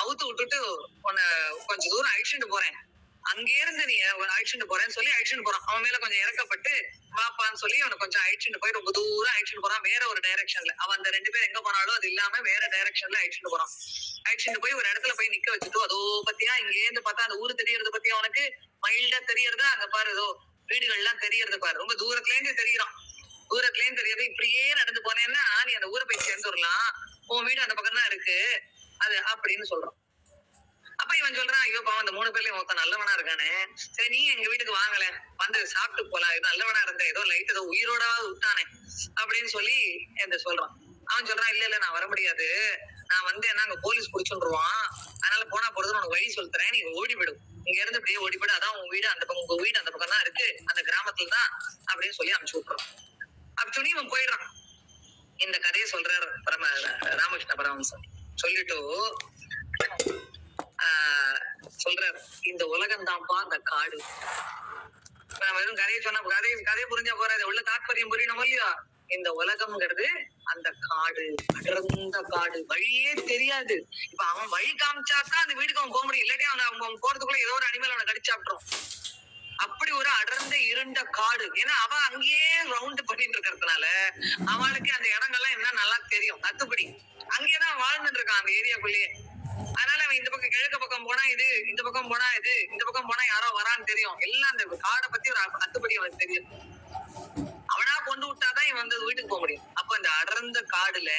அவுத்து விட்டுட்டு உன்னை கொஞ்சம் தூரம் அழிச்சுட்டு போறேன், அங்கே இருந்து நீ அழிச்சுட்டு போறேன்னு சொல்லி அழிச்சுட்டு போறான். அவன் மேல கொஞ்சம் இறக்கப்பட்டு வாப்பான்னு சொல்லி அவனை கொஞ்சம் அழிச்சுட்டு போய் ரொம்ப தூரம் அழிச்சுட்டு போறான், வேற ஒரு டைரக்ஷன்ல. அவன் அந்த 2 பேர் எங்க போனாலும் அது இல்லாம வேற டைரக்ஷன்ல அழிச்சுட்டு போறான். அழிச்சுட்டு போய் ஒரு இடத்துல போய் நிக்க வச்சுட்டு, அதோ பத்தியா இங்கே இருந்து பார்த்தா அந்த ஊரு தெரியறது பத்தியா உனக்கு மைல்டா தெரியறதா, அங்க பாரு ஏதோ வீடுகள் எல்லாம் தெரியறது பாரு, ரொம்ப தூரத்துல இருந்து தெரியறான், தூரத்துல இருந்து தெரியாது. இப்படியே நடந்து போனேன்னா நீ அந்த ஊரை போய் சேர்ந்து வரலாம், உன் வீடு அந்த பக்கம் தான் இருக்கு அது அப்படின்னு சொல்றான். அப்ப இவன் சொல்றான், ஐயோ பாவம் அந்த 3 பேர்லயும் ஒருத்தன் நல்லவனா இருக்கானே, சரி நீ எங்க வீட்டுக்கு வாங்கல, வந்து சாப்பிட்டு போலாம், இது நல்லவனா இருந்த ஏதோ லைட் ஏதோ உயிரோடாவது விட்டானே அப்படின்னு சொல்லி எந்த சொல்றான். அவன் சொல்றான், இல்ல இல்ல நான் வர முடியாது, நான் வந்து என்ன அங்க போலீஸ் புடிச்சுருவான், அதனால போனா போறது உனக்கு வழி சொல்றேன், நீ ஓடிவிடும், இங்க இருந்து இப்படியே ஓடிவிடு, அதான் உன் வீடு அந்த பக்கம், உங்க வீடு அந்த பக்கம் தான் இருக்கு, அந்த கிராமத்துல தான் அப்படின்னு சொல்லி அனுப்பிச்சு விட்டுறான். அப்படி சொல்லி இவன் போயிடுறான். இந்த கதையை சொல்றாரு ராமகிருஷ்ண பரமஹம்சர். சொல்லிட்டு சொல்றாரு, இந்த உலகம் தான்ப்பா அந்த காடு. வெறும் கதையை சொன்னா கதையை புரிஞ்சா போறாது, உள்ள தாற்பயம் புரியணும் இல்லையா. இந்த உலகம்ங்கிறது அந்த காடு, அடர்ந்த காடு, வழியே தெரியாது. இப்ப அவன் வழி காமிச்சாதான் அந்த வீட்டுக்கு அவன் போக முடியும், இல்லாட்டி அவன் போறதுக்குள்ள ஏதோ ஒரு அனிமல் அவனை கடிச்சு சாப்பிட்டுரும். அப்படி ஒரு அடர்ந்த இருண்ட காடு. ஏன்னா அவ அங்கேயே ரவுண்ட் பண்ணிட்டு இருக்கிறதுனால அவளுக்கு அந்த இடங்கள்லாம் என்ன நல்லா தெரியும், அத்துப்படி அங்கேயேதான் வாழ்ந்துட்டு இருக்கான் அந்த ஏரியாக்குள்ளேயே. அதனால அவன் இந்த பக்கம் கிழக்கு பக்கம் போனா இது, இந்த பக்கம் போனா இது, இந்த பக்கம் போனா யாரோ வரான்னு தெரியும், எல்லாம் அந்த காடை பத்தி ஒரு அத்துப்படி அவனுக்கு தெரியும். அவனா கொண்டு விட்டாதான் இவன் வந்து வீட்டுக்கு போக முடியும். அப்ப இந்த அடர்ந்த காடுல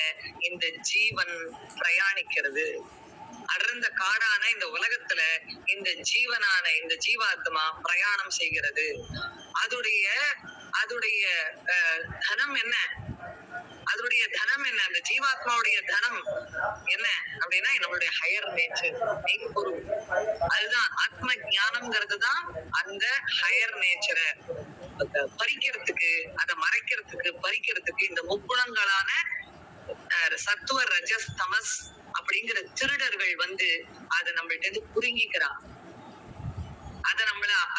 இந்த ஜீவன் பிரயாணிக்கிறது, அடர்ந்த காடான இந்த உலகத்துல இந்த ஜீவனான இந்த ஜீவாத்மா பிரயாணம் செய்கிறது. அதுடைய தனம் என்ன, அதனுடைய தனம் என்ன, அந்த ஜீவாத்மாவுடைய தனம் என்ன அப்படின்னா நம்மளுடைய ஹையர் நேச்சர், மெய்ப்பொருள். அதுதான் ஆத்ம ஞானம்ங்கிறது தான் அந்த ஹையர் நேச்சரை பறிக்கிறதுக்கு, அதை மறைக்கிறதுக்கு, பறிக்கிறதுக்கு இந்த முக்குணங்களான சத்துவ ரஜஸ் தமஸ் அப்படிங்கிற திருடர்கள் வந்து அதை நம்மள்ட்ட இருந்து புரிங்கிக்கிறா.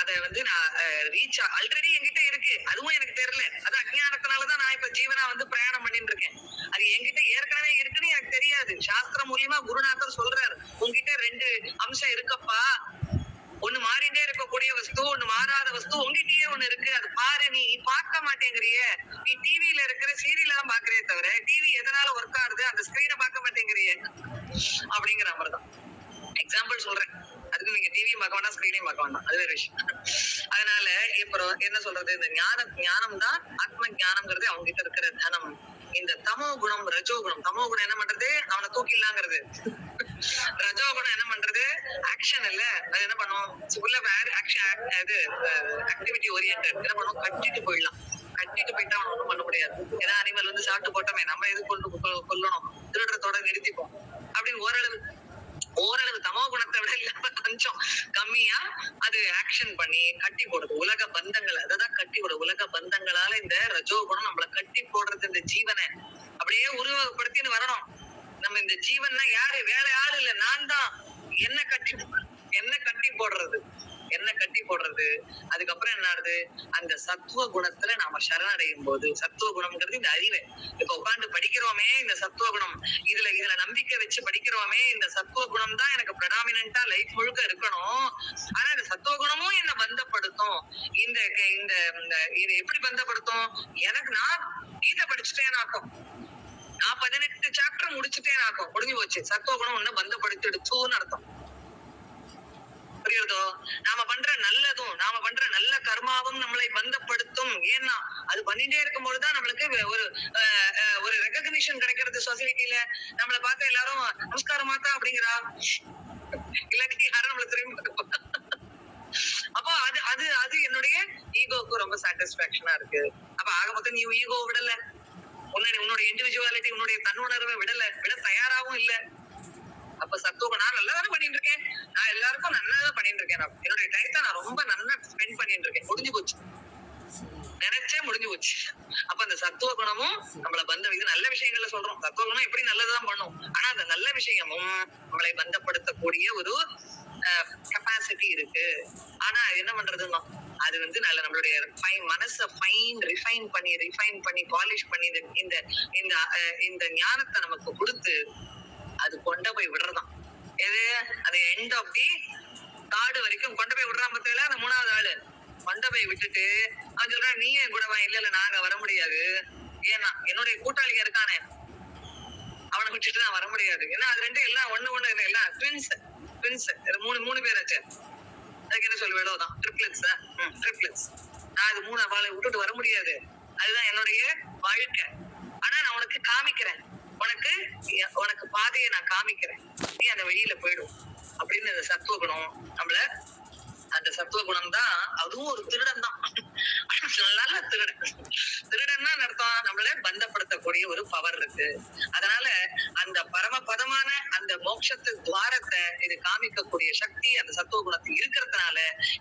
அதை வந்து நான் ரீச் ஆல்ரெடி என்கிட்ட இருக்கு, அதுவும் எனக்கு தெரியல, அது அஜ்ஞானத்தினாலதான் நான் இப்ப ஜீவனா வந்து பிரயாணம் பண்ணிட்டு இருக்கேன். அது என்கிட்ட ஏற்கனவே இருக்குன்னு எனக்கு தெரியாது. சாஸ்திரம் மூலியமா குருநாதர் சொல்றாரு, உங்ககிட்ட 2 அம்சம் இருக்கப்பா, ஒண்ணு மாறிண்டே இருக்கக்கூடிய வஸ்து, ஒண்ணு மாறாத வஸ்து உங்ககிட்டயே ஒண்ணு இருக்கு, அது பாரு, நீ பார்க்க மாட்டேங்கிறிய, நீ டிவில இருக்கிற சீரியல் எல்லாம் பாக்குறே தவிர டிவி எதனால ஒர்க் ஆகுது அந்த ஸ்கிரீனை பார்க்க மாட்டேங்கிறிய அப்படிங்கிற மாதிரிதான். எக்ஸாம்பிள் சொல்றேன், அதுக்கு நீங்க டிவியும் பார்க்க வேண்டாம், ஸ்கிரீனையும் பார்க்க வேண்டாம், அது வேற விஷயம். அதனால அப்புறம் என்ன சொல்றது, இந்த ஞானம் தான் ஆத்ம ஞானம்ங்கிறது அவங்க கிட்ட இருக்கிற தனம். இந்த தமோ குணம் ரஜோ குணம், தமோ குணம் என்ன பண்றது, அவனை தூக்கிடலாங்கிறது. ரஜோ குணம் என்ன பண்றது, ஆக்ஷன் இல்ல, அது என்ன பண்ணும், ஆக்டிவிட்டி ஓரியன்ட், என்ன பண்ணும், கட்டிட்டு போயிடலாம். கட்டிட்டு போயிட்டா அவன் ஒண்ணும் பண்ண முடியாது. ஏன்னா அனிமல் வந்து சாப்பிட்டு போட்டோமே, நம்ம எது கொல்லணும், திருடுறதோட நிறுத்திப்போம் அப்படின்னு ஓரளவு தமோ குணத்தை விட இல்லாம கொஞ்சம் கம்மியா அது ஆக்ஷன் பண்ணி கட்டி போடுது உலக பந்தங்களை. அததான் கட்டி போடுது, உலக பந்தங்களால இந்த ரஜோ குணம் நம்மள கட்டி போடுறது. இந்த ஜீவனை அப்படியே உருவகப்படுத்தின்னு வரணும். நம்ம இந்த ஜீவன்னா யாரு, வேற ஆள் இல்ல, நான் தான். என்ன கட்டி போடுறது, என்ன கட்டி போடுறது. அதுக்கப்புறம் என்ன ஆகுது, அந்த சத்துவ குணத்துல நாம சரணடையும் போது, சத்துவ குணம்ங்கிறது இந்த அறிவை இப்ப உட்கார்ந்து படிக்கிறோமே, இந்த சத்துவ குணம் இதுல நம்பிக்கை வச்சு படிக்கிறோமே, இந்த சத்துவ குணம் தான் எனக்கு பிரடாமினண்டா லைஃப் முழுக்க இருக்கணும். ஆனா இந்த சத்துவ குணமும் என்ன பந்தப்படுத்தும். இந்த இந்த இது எப்படி பந்தப்படுத்தும், எனக்கு நான் கீதை படிச்சுட்டேனாக்கும், நான் 18 சாப்டர் முடிச்சுட்டேனாக்கும், முடிஞ்சு போச்சு. சத்துவ குணம் ஒண்ணு பந்தப்படுத்திடுச்சுன்னு அர்த்தம். புரியுறதோ? நாம பண்ற நல்லதும் நாம பண்ற நல்ல கர்மாவும் நம்மளை பந்தப்படுத்தும். ஏன்னா அது பண்ணிட்டே இருக்கும்போதுதான் நம்மளுக்கு ஒரு ரெகக்னிஷன் கிடைக்கிறது சொசைட்டில. நம்மளை பார்த்து எல்லாரும் நமஸ்காரம் மாத்தா அப்படிங்கிறா, இல்லாட்டி யாரும் நம்மளுக்கு திரும்பி. அப்போ அது அது அது என்னுடைய ஈகோக்கு ரொம்ப சாட்டிஸ்பாக்சனா இருக்கு. அப்ப ஆக மொத்தம் நீ ஈகோ விடல, உன்னுடைய இண்டிவிஜுவாலிட்டி, உன்னுடைய தன்னுணர்வை விட தயாராகவும் இல்ல. அப்ப சத்துவம் நான் நல்லதானே பண்ணிட்டு இருக்கேன், நான் எல்லாருக்கும் நல்லதான் பண்ணிட்டு இருக்கேன், என்னுடைய டயத்தை நான் ரொம்ப நல்லா ஸ்பெண்ட் பண்ணிட்டு இருக்கேன், முடிஞ்சு போச்சு, நினைச்சே முடிஞ்சு போச்சு. அப்ப அந்த சத்துவ குணமும் நம்மள இது நல்ல விஷயங்கள்ல சொல்றோம், சத்துவ குணம் எப்படி நல்லதான் பண்ணும். ஆனா அந்த நல்ல விஷயமும் நம்மளை பந்தப்படுத்தக்கூடிய ஒரு கெப்பாசிட்டி இருக்கு. ஆனா என்ன பண்றதுன்னா அது நம்மளுடைய மனசை ரிஃபைன் பண்ணி பாலிஷ் பண்ணி இந்த இந்த இந்த ஞானத்தை நமக்கு கொடுத்து அது கொண்டு போய் விடுறதான். எது அது எண்ட் ஆஃப் தி காடு வரைக்கும் கொண்டு போய் விடுறான். பத்தியில அந்த 3வது ஆளு கொண்டு போய் விட்டுட்டு அவன் சொல்றான், நீ என் கூட வா. இல்ல நாங்க வர முடியாது, ஏன்னா என்னுடைய கூட்டாளிங்க இருக்கானே அவனை விட்டுட்டு நான் வர முடியாது. ஏன்னா அது ரெண்டும் எல்லாம் ஒண்ணு எல்லாம் ட்வின்ஸ் மூணு பேராச்சு. அதுக்கு என்ன சொல்ல வேடோதான் ட்ரிப்ளெட்ஸ். நான் அது 3 அவளை விட்டுட்டு வர முடியாது, அதுதான் என்னுடைய வாழ்க்கை. ஆனா நான் உனக்கு காமிக்கிறேன், உனக்கு பாதையை நான் காமிக்கிறேன், நீ அந்த வழியில போயிடும் அப்படின்னு அந்த சத்துவ குணம் நம்மள. அந்த சத்துவ குணம் தான் அதுவும் ஒரு திருடன் தான். நல்ல திருடன்னா அர்த்தம் நம்மள பந்தப்படுத்தக்கூடிய ஒரு பவர் இருக்கு. அதனால அந்த பரமபதமான அந்த மோட்சத்து துவாரத்தை இது காமிக்கக்கூடிய சக்தி அந்த சத்துவ குணத்துக்கு இருக்கிறதுனால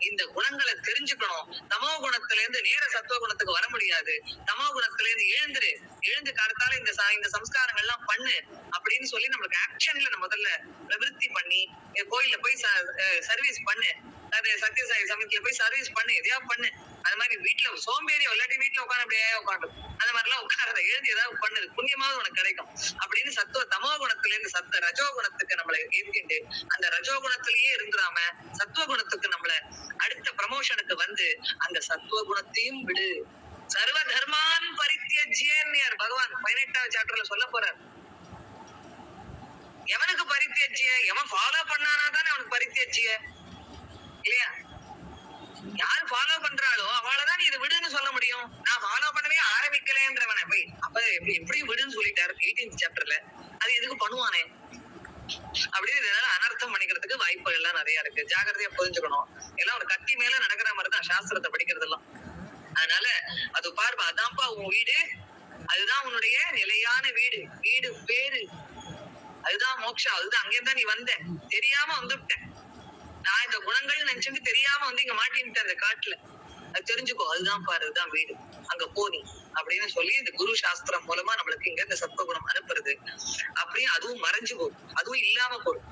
இந்த குணங்களை தெரிஞ்சுக்கணும். தமோ குணத்துல இருந்து நேர சத்துவ குணத்துக்கு வர முடியாது. தமோ குணத்துல இருந்து எழுந்து காலத்தால இந்த சம்ஸ்காரங்கள் எல்லாம் பண்ணு அப்படின்னு சொல்லி நம்மளுக்கு ஆக்ஷன்ல முதல்ல பிரவருத்தி பண்ணி கோயில்ல போய் சர்வீஸ் பண்ணு, அது சத்யசாயி சமயத்துல போய் சர்வீஸ் பண்ணு, எதையா பண்ணு. அது மாதிரி வீட்டுல சோம்பேறி இல்லாட்டி வீட்டுல உட்காந்து அப்படியே உட்காந்து அந்த மாதிரி எல்லாம் உட்காரத எழுதி ஏதாவது பண்ணுது, புண்ணியமாவது உனக்கு கிடைக்கும் அப்படின்னு தமோ குணத்துல இருந்து ரஜோ குணத்துக்கு நம்மளை ஏற்கிண்டு அந்த ரஜோ குணத்திலேயே இருந்துடாம சத்துவ குணத்துக்கு நம்மள அடுத்த ப்ரமோஷனுக்கு அந்த சத்துவ குணத்தையும் விடு. சர்வ தர்மான் பரித்யஜ்யன்யார் பகவான் 18வது சாப்டர்ல சொல்ல போறார். எவனுக்கு பரித்யஜ்ய, எவன் ஃபாலோ பண்ணானா தானே அவனுக்கு பரித்யஜ்ய இல்லையா? யார் ஃபாலோ பண்றாளோ அவளதான் இது விடுன்னு சொல்ல முடியும். நான் ஃபாலோ பண்ணவே ஆரம்பிக்கலன்றவன போய் அப்ப எப்படி விடுன்னு சொல்லிட்டாரு 18th சாப்டர்ல. அது எதுக்கு பண்ணுவானே அப்படின்னு அனர்த்தம் பண்ணிக்கிறதுக்கு வாய்ப்புகள் எல்லாம் நிறைய இருக்கு. ஜாகிரதையா புரிஞ்சுக்கணும். எல்லாம் ஒரு கத்தி மேல நடக்கிற மாதிரிதான் சாஸ்திரத்தை படிக்கிறது எல்லாம். அதனால அது பார்ப்பா, அதான்ப்பா உன் வீடு, அதுதான் உன்னுடைய நிலையான வீடு பேரு, அதுதான் மோட்சம், அதுதான் அங்கேதான் நீ வந்த, தெரியாம வந்துட்ட. நான் இந்த குணங்கள் நினைச்சுட்டு தெரியாம இங்க மாட்டின்ட்டு அந்த காட்டுல, அது தெரிஞ்சுக்கோ, அதுதான் பாரு, அதுதான் வீடு, அங்க போனி அப்படின்னு சொல்லி இந்த குரு சாஸ்திரம் மூலமா நம்மளுக்கு இங்க இந்த சத்துவகுணம் அனுப்புறது. அப்படியே அதுவும் மறைஞ்சு போகும், அதுவும் இல்லாம போடும்.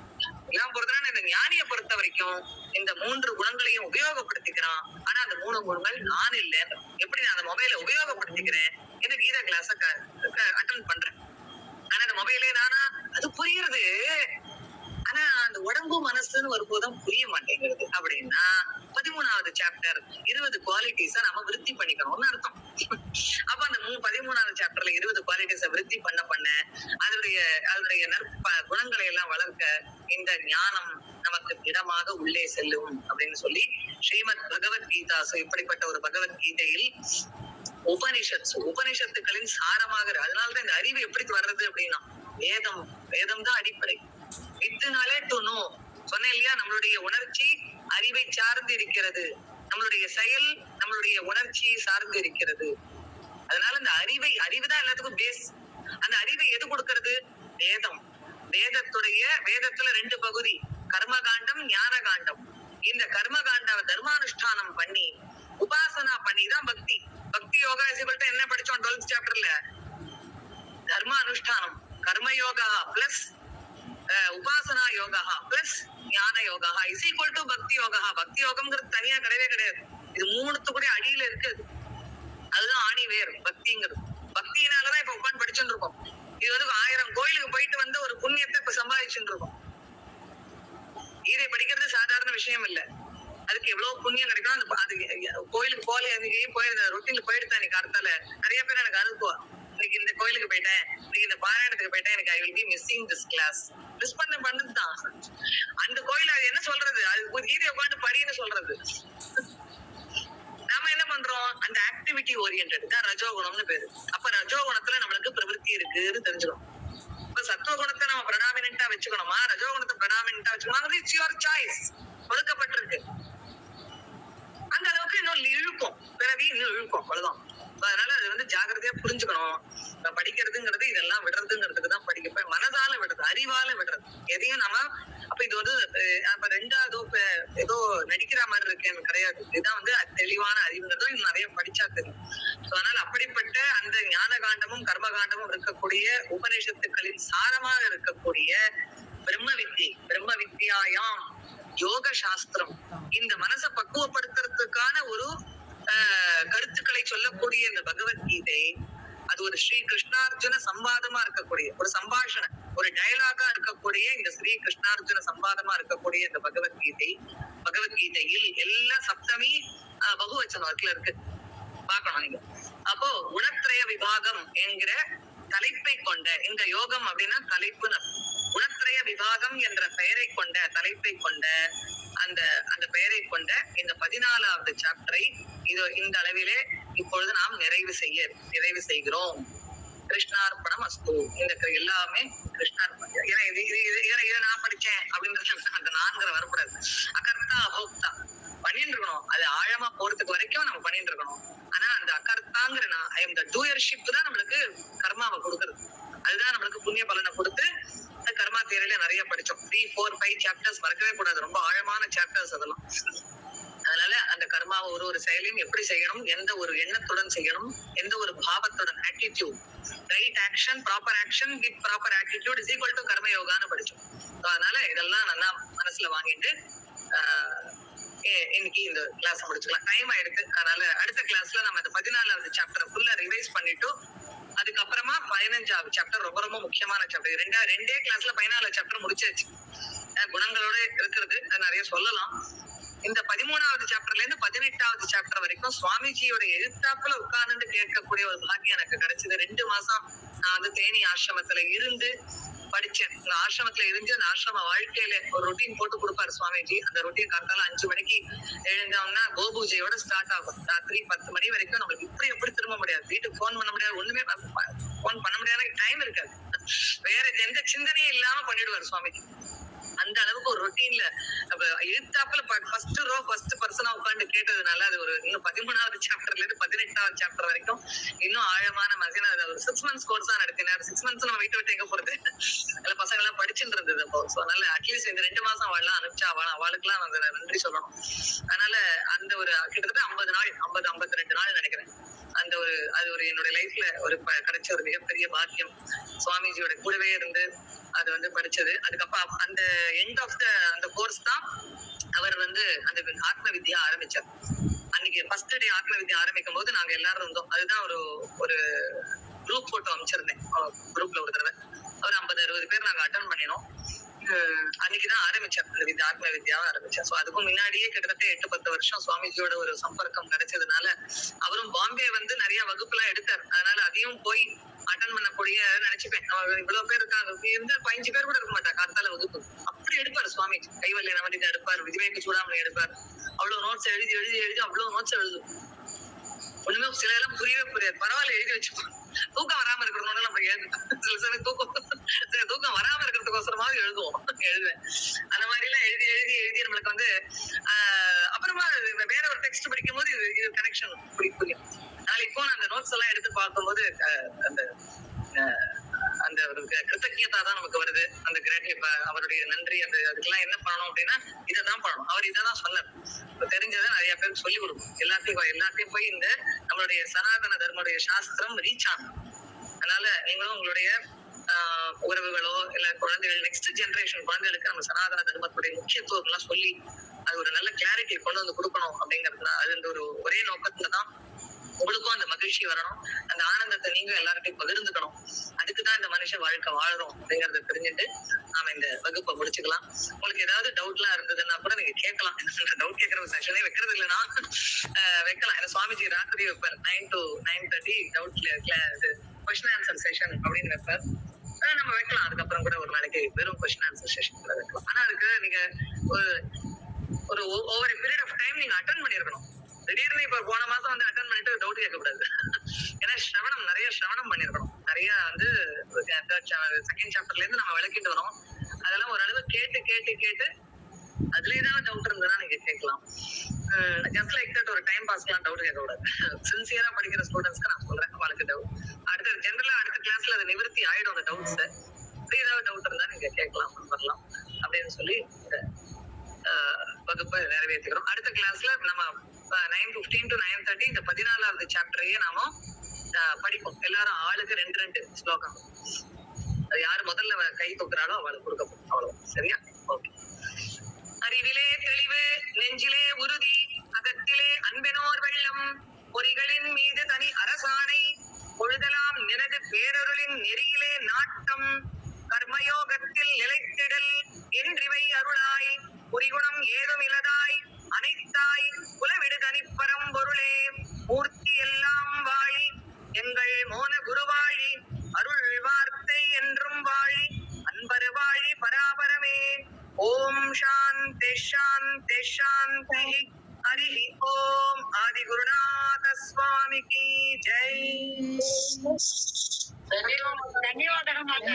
இல்லாம போறதுனா இந்த ஞானியை பொறுத்த வரைக்கும் இந்த 3 குணங்களையும் உபயோகப்படுத்திக்கிறான். ஆனா அந்த 3 குணங்கள் நான் இல்ல. எப்படி நான் அந்த மொபைலை உபயோகப்படுத்திக்கிறேன், இந்த கீதா கிளாஸ அட்டெண்ட் பண்றேன், ஆனா அந்த மொபைலே நானா அது புரியுறது. ஆனா அந்த உடம்பு மனசுன்னு வரும்போதுதான் புரிய மாட்டேங்கிறது. அப்படின்னா 13வது சாப்டர் 20 குவாலிட்டிஸ நாம விருத்தி பண்ணிக்கணும்னு அர்த்தம். அப்ப அந்த 13வது சாப்டர்ல 20 குவாலிட்டிஸ விருத்தி பண்ண அதனுடைய குணங்களை எல்லாம் வளர்க்க இந்த ஞானம் நமக்கு திடமாக உள்ளே செல்லும் அப்படின்னு சொல்லி ஸ்ரீமத் பகவத்கீதா. இப்படிப்பட்ட ஒரு பகவத்கீதையில் உபனிஷத்துக்களின் சாரமாக, அதனாலதான் இந்த அறிவு எப்படி வர்றது அப்படின்னா வேதம் தான் அடிப்படை. வித்துனாலே டு நோ சொன்னேன் இல்லையா? நம்மளுடைய உணர்ச்சி அறிவை சார்ந்து இருக்கிறது, நம்மளுடைய செயல் நம்மளுடைய உணர்ச்சியை சார்ந்து இருக்கிறது. அதனால இந்த அறிவுதான் எல்லாத்துக்கும் பேஸ். அந்த அறிவை எது கொடுக்கிறது? வேதம். வேதத்துல 2 பகுதி, கர்மகாண்டம் ஞான காண்டம். இந்த கர்மகாண்டாவை தர்மானுஷ்டானம் பண்ணி உபாசனா பண்ணிதான் பக்தி. பக்தி யோகா என்ன படிச்சோம் 12th சாப்டர்ல? தர்ம அனுஷ்டானம், கர்மயோகா பிளஸ் உபாசனா யோகா பிளஸ் ஞான யோகா இஸ் ஈக்குவல் டு பக்தி யோகா. பக்தி யோகம்ங்கிறது தனியா கிடையவே கிடையாது. இது மூணுத்து கூட அடியில இருக்கு. அதுதான் ஆணி வேர் பக்திங்கிறது. பக்தியினாலதான் இப்ப உட்காந்து படிச்சுட்டு இருக்கோம். இது வந்து 1000 கோயிலுக்கு போயிட்டு வந்து ஒரு புண்ணியத்தை இப்ப சம்பாதிச்சுட்டு இருக்கோம். இதை படிக்கிறது சாதாரண விஷயம் இல்ல. அதுக்கு எவ்வளவு புண்ணியம் கிடைக்கும். அது கோயிலுக்கு போல ரொட்டீன்ல போயிட்டு இன்னைக்கு அடுத்தால நிறைய பேர் எனக்கு அனுப்புவா, இன்னைக்கு இந்த கோயிலுக்கு போயிட்டேன், இன்னைக்கு இந்த பாராயணத்துக்கு போயிட்டேன், எனக்கு I will be missing this class. Miss பண்ணதுதான் அந்த கோயில். அது என்ன சொல்றது, அது கீதை உட்காந்து படின்னு சொல்றது. நாம என்ன பண்றோம், அந்த ஆக்டிவிட்டி ஓரியன்டட் தான் ரஜோகுணம்னு பேரு. அப்ப ரஜோகுணத்துல நம்மளுக்கு பிரவருத்தி இருக்குன்னு தெரிஞ்சுக்கணும். இப்ப சத்துவகுணத்தை நம்ம பிரடாமினா வச்சுக்கணுமா, ரஜோகுணத்தை பிரடாமினா வச்சுக்கணும், இட்ஸ் யுவர் சாய்ஸ். ஒதுக்கப்பட்டிருக்கு. அந்த அளவுக்கு இன்னும் இழுக்கும், பிறவி இன்னும் இழுக்கும், அவ்வளவுதான். அதனால அது வந்து ஜாகிரதையா புரிஞ்சுக்கணும். படிக்கிறதுங்கிறது இதெல்லாம் விடுறதுங்கிறதுக்கு தான் படிக்க, மனதால விடுறது, அறிவால விடுறது எதையும் நம்ம. அப்ப இது வந்து அப்ப ரெண்டாவதோ ஏதோ நடிக்கிற மாதிரி இருக்கேன்னு கிடையாது. இதுதான் வந்து தெளிவான அறிவுங்கிறதும் இன்னும் நிறைய படிச்சா தெரியும். அதனால அப்படிப்பட்ட அந்த ஞான காண்டமும் கர்ம காண்டமும் இருக்கக்கூடிய உபநிஷத்துக்களின் சாரமாக இருக்கக்கூடிய பிரம்ம வித்யாயாம் யோக சாஸ்திரம், இந்த மனசை பக்குவப்படுத்துறதுக்கான ஒரு கருத்துக்களை சொல்லக்கூடிய இந்த பகவத்கீதை, அது ஒரு ஸ்ரீ கிருஷ்ணார்ஜுன சம்வாதமா இருக்கக்கூடிய ஒரு சம்பாஷணை, ஒரு டயலாகா இருக்கக்கூடிய இந்த ஸ்ரீ கிருஷ்ணார்ஜுன சம்வாதமா இருக்கக்கூடிய இந்த பகவத்கீதையில் எல்லா சப்தமி பகுவச்சனத்துல இருக்கு, பார்க்கணும் நீங்க. அப்போ குணத்ரய விபாகம் என்கிற தலைப்பை கொண்ட இந்த யோகம் அப்படின்னா தலைப்புன்னு, குணத்ரய விபாகம் என்ற பெயரை கொண்ட தலைப்பை கொண்ட அந்த பெயரை கொண்ட இந்த 14வது சாப்டரை இந்த அளவிலே இப்பொழுது நாம் நிறைவு செய்கிறோம். கிருஷ்ணார்ப்பணம் அஸ்து. இந்த எல்லாமே கிருஷ்ணார்ப்பணம். ஏன்னா இதை நான் படிச்சேன் அப்படின்றது அந்த 4 வரக்கூடாது. அகர்த்தா அபோக்தா பண்ணிட்டு இருக்கணும். அது ஆழமா போறதுக்கு வரைக்கும் நம்ம பண்ணிட்டு இருக்கணும். ஆனா அந்த அகர்த்தாங்கிற அந்த டூயர்ஷிப் தான் நம்மளுக்கு கர்மாவை கொடுக்குறது. அதுதான் நம்மளுக்கு புண்ணிய பலனை கொடுத்து கர்மா தியரியில நிறைய படிச்சோம். 3, 4, 5 சாப்டர்ஸ் மறக்கவே கூடாது. ரொம்ப ஆழமான சாப்டர்ஸ் அதெல்லாம். அதனால அந்த கர்மாவை ஒரு செயலையும் எப்படி செய்யணும், எந்த ஒரு எண்ணத்துடன் செய்யணும், எந்த ஒரு பாவத்துடன், attitude, right action, proper action with proper attitude is equal to கர்ம யோகான்னு படிச்சோம். அதனால இதெல்லாம் நல்லா மனசுல வாங்கிட்டு இன்னைக்கு இந்த கிளாஸ் முடிச்சுக்கலாம். டைம் ஆயிடுச்சு. அதனால அடுத்த கிளாஸ்ல நம்ம இந்த 14வது சாப்டரை ஃபுல்லா ரிவைஸ் பண்ணிட்டு அதுக்கப்புறமா 15வது சாப்டர் ரொம்ப ரொம்ப முக்கியமான சாப்டர். ரெண்டே கிளாஸ்ல 14வது சாப்டர் முடிச்சாச்சு. குணங்களோட இருக்கிறது நிறைய சொல்லலாம். இந்த 13வது சாப்டர்ல இருந்து 18வது சாப்டர் வரைக்கும் சுவாமிஜியோட எழுத்தாப்புல உட்கார்ந்து கேட்கக்கூடிய ஒரு பாக்கியம் எனக்கு கிடைச்சது. 2 மாசம் நான் வந்து தேனி ஆசிரமத்துல இருந்து படிச்சேன். இந்த ஆசிரமத்துல இருந்து அந்த ஆசிரம வாழ்க்கையில ஒரு ரொட்டீன் போட்டு கொடுப்பாரு சுவாமிஜி. அந்த ரொட்டீன் காத்தால 5 மணிக்கு எழுந்தோம்னா கோபூஜையோட ஸ்டார்ட் ஆகும். ராத்திரி 10 மணி வரைக்கும் நம்மளுக்கு எப்படி திரும்ப முடியாது, வீட்டுக்கு போன் பண்ண முடியாது, ஒண்ணுமே போன் பண்ண முடியாத டைம் இருக்காது. வேற எந்த சிந்தனையும் இல்லாம பண்ணிடுவாரு சுவாமிஜி. அந்த அளவுக்கு ஒரு ரொட்டீன்ல எழுத்தாப்புல ஃபர்ஸ்ட் பர்சனா உட்காந்து கேட்டதுனால அது ஒரு இன்னும் 13வது சாப்டர்ல இருந்து 18வது சாப்டர் வரைக்கும் இன்னும் ஆழமான மகன ஒரு 6 months கோர்ஸா நடத்தினார். 6 months நம்ம விட்டு எங்க போறது, அதுல பசங்க எல்லாம் படிச்சுட்டு இருந்தது. அதனால அட்லீஸ்ட் இந்த 2 மாசம் அவள்லாம் அனுப்பிச்சா அவளுக்கு எல்லாம் வந்து நன்றி சொல்லணும். அதனால அந்த ஒரு கிட்டத்தட்ட 52 நாள் நினைக்கிறேன். அது ஒரு என்னோட லைஃப்ல ஒரு கிடைச்ச ஒரு மிகப்பெரிய பாக்கியம். சுவாமிஜியோட கூடவே இருந்து அது வந்து படிச்சது. அதுக்கப்புறம் அந்த எண்ட் ஆஃப் அந்த கோர்ஸ் தான் அவர் வந்து அந்த ஆத்ம வித்யா ஆரம்பிச்சார். அன்னைக்கு ஃபர்ஸ்ட் டே ஆத்ம வித்யா ஆரம்பிக்கும் போது நாங்க எல்லாரும் இருந்தோம். அதுதான் ஒரு குரூப் போட்டோ அமைச்சிருந்தேன் குரூப்ல ஒரு தடவை. ஒரு 50-60 பேர் நாங்க அட்டன் பண்ணினோம். அன்னைக்குதான் ஆரம்பிச்சார் இந்த ஆத்ம வித்யாவை ஆரம்பிச்சார். அதுக்கும் முன்னாடியே கிட்டத்தட்ட 8-10 வருஷம் சுவாமிஜியோட ஒரு சம்பர்க்கம் கிடைச்சதுனால அவரும் பாம்பே வந்து நிறைய வகுப்பு எல்லாம் எடுத்தார். அதனால அதையும் போய் அட்டன் பண்ணக்கூடிய நினைச்சுப்பேன். இவ்வளவு பேர் இருக்காங்க, இருந்து 15 பேர் கூட இருக்க மாட்டாங்க காத்தால வகுப்பு. அப்படி எடுப்பாரு சுவாமிஜி. கைவல்ய நவநீதம் எடுப்பார், விஜயவேக சூடாமணி எடுப்பார். அவ்வளவு நோட்ஸ் எழுதி அவ்வளவு நோட்ஸ் எழுதும். ஒண்ணுமே சில எல்லாம் புரியவே புரியாது. பரவாயில்ல எழுதி வச்சுப்போம். தூக்கம் வராம இருக்கிறதுனால நம்ம சில சமயம் தூக்கம் வராம இருக்கிறதுக்கோசரமாவது எழுதுவேன். அந்த மாதிரி எல்லாம் எழுதி நம்மளுக்கு வந்து அப்புறமா வேற ஒரு டெக்ஸ்ட் படிக்கும் போது இது கனெக்ஷன் புரியும். அதனால இப்போ நான் அந்த நோட்ஸ் எல்லாம் எடுத்து பார்க்கும்போது அந்த ஒரு கிருத்தஜ்ஞதா தான் நமக்கு வருது. அந்த அவருடைய நன்றி. அதுக்கெல்லாம் என்ன பண்ணணும் அப்படின்னா இதைதான் பண்ணணும். அவர் இதான் சொன்னார். தெரிஞ்சதை நிறைய பேருக்கு சொல்லிக் கொடுக்கும். எல்லாத்தையும் போய் இந்த நம்மளுடைய சனாதன தர்மனுடைய சாஸ்திரம் ரீச் ஆகும். அதனால நீங்களும் உங்களுடைய உறவுகளோ இல்ல குழந்தைகள், நெக்ஸ்ட் ஜெனரேஷன் குழந்தைகளுக்கு நம்ம சனாதன தர்மத்துடைய முக்கியத்துவம் எல்லாம் சொல்லி அது ஒரு நல்ல கிளாரிட்டி கொண்டு வந்து கொடுக்கணும் அப்படிங்கிறது அது இந்த ஒரு ஒரே நோக்கத்துலதான். உங்களுக்கும் அந்த மகிழ்ச்சி வரணும், அந்த ஆனந்தத்தை நீங்க எல்லார்ட்டையும் பகிர்ந்துக்கணும். அதுக்குதான் இந்த மனுஷ வாழ்க்கை வாழறோம் அப்படிங்கறத தெரிஞ்சுட்டு நாம இந்த வகுப்பை முடிச்சுக்கலாம். உங்களுக்கு ஏதாவது டவுட் எல்லாம் இருந்ததுன்னா கூட நீங்க கேட்கலாம். டவுட் கேட்கற செஷனே வைக்கிறது இல்லைன்னா வைக்கலாம். சுவாமிஜி ராத்திரி வைப்பார் 9 to 9:30 doubt question answer session அப்படின்னு வைப்பார். நம்ம வைக்கலாம். அதுக்கப்புறம் கூட ஒரு நாளைக்கு வெறும் கொஸ்டின் ஆன்சர் செஷன் கூட வைக்கலாம். ஆனா அதுக்கு நீங்க ஒரு ஓவர் பீரியட் ஆஃப் டைம் நீங்க அட்டன் பண்ணிருக்கணும். திடீர்னு இப்ப போன மாசம் வந்து அட்டன் பண்ணிட்டு டவுட் கேட்க கூடாது. ஏன்னா நிறைய சிரவணம் பண்ணிருக்கணும். நிறைய வந்து செகண்ட் சாப்டர்ல இருந்து நம்ம விளக்கிட்டு வரோம். அதெல்லாம் ஓரளவு கேட்டு கேட்டு கேட்டு அதுல ஏதாவது டவுட் இருந்ததுன்னா நீங்க கேட்கலாம். ஜஸ்ட் லைக் தட் ஒரு டைம் பாஸ்லாம் டவுட் கேட்க கூடாது. சின்சியரா படிக்கிற ஸ்டூடெண்ட்ஸ்க்கு நான் சொல்றேன், அவளுக்கு டவுட் அடுத்த ஜென்ரலா அடுத்த கிளாஸ்ல அது நிவர்த்தி ஆயிடும். அந்த டவுட்ஸ் ஏதாவது டவுட் இருந்தா நீங்க கேட்கலாம், வரலாம் அப்படின்னு சொல்லி வகுப்பை நிறைவேற்றிக்கிறோம். அடுத்த கிளாஸ்ல நம்ம 9:15 to 9:30 இந்த 14வது சாப்டரையே நாம படிப்போம். எல்லாரும் ஆளுக்கு 2 ஸ்லோகம். அது யாரு முதல்ல கை தூக்குறாளோ அவளுக்கு கொடுக்கப்படும். அவ்வளவு சரியா? ஓகே. அறிவிலே தெளிவு, நெஞ்சிலே உறுதி, அகத்திலே அன்பெனோர் வெள்ளம், பொறிகளின் மீது தனி அரசாணை, பொழுதலாம் எனது பேரருளின் நெறியிலே நாட்டம், கர்மயோகத்தில் நிலைத்திடல் என்றிவை அருளாய், குறிகுணம் ஏதும் இலதாய் அனைத்தாய் குலவிடு தனிப்பரம் பொருளே, மூர்த்தி எல்லாம் வாழி எங்கள் மோன குருவாழி, அருள் வார்த்தை என்றும் வாழி, அன்பரு வாழி பராபரமே. ஓம் சாந்தி சாந்தி சாந்தி. ஹரி ஓம். ஆதி குருநாத சுவாமி கி ஜெய். ಧನ್ಯವಾದ ಮಾತಾ.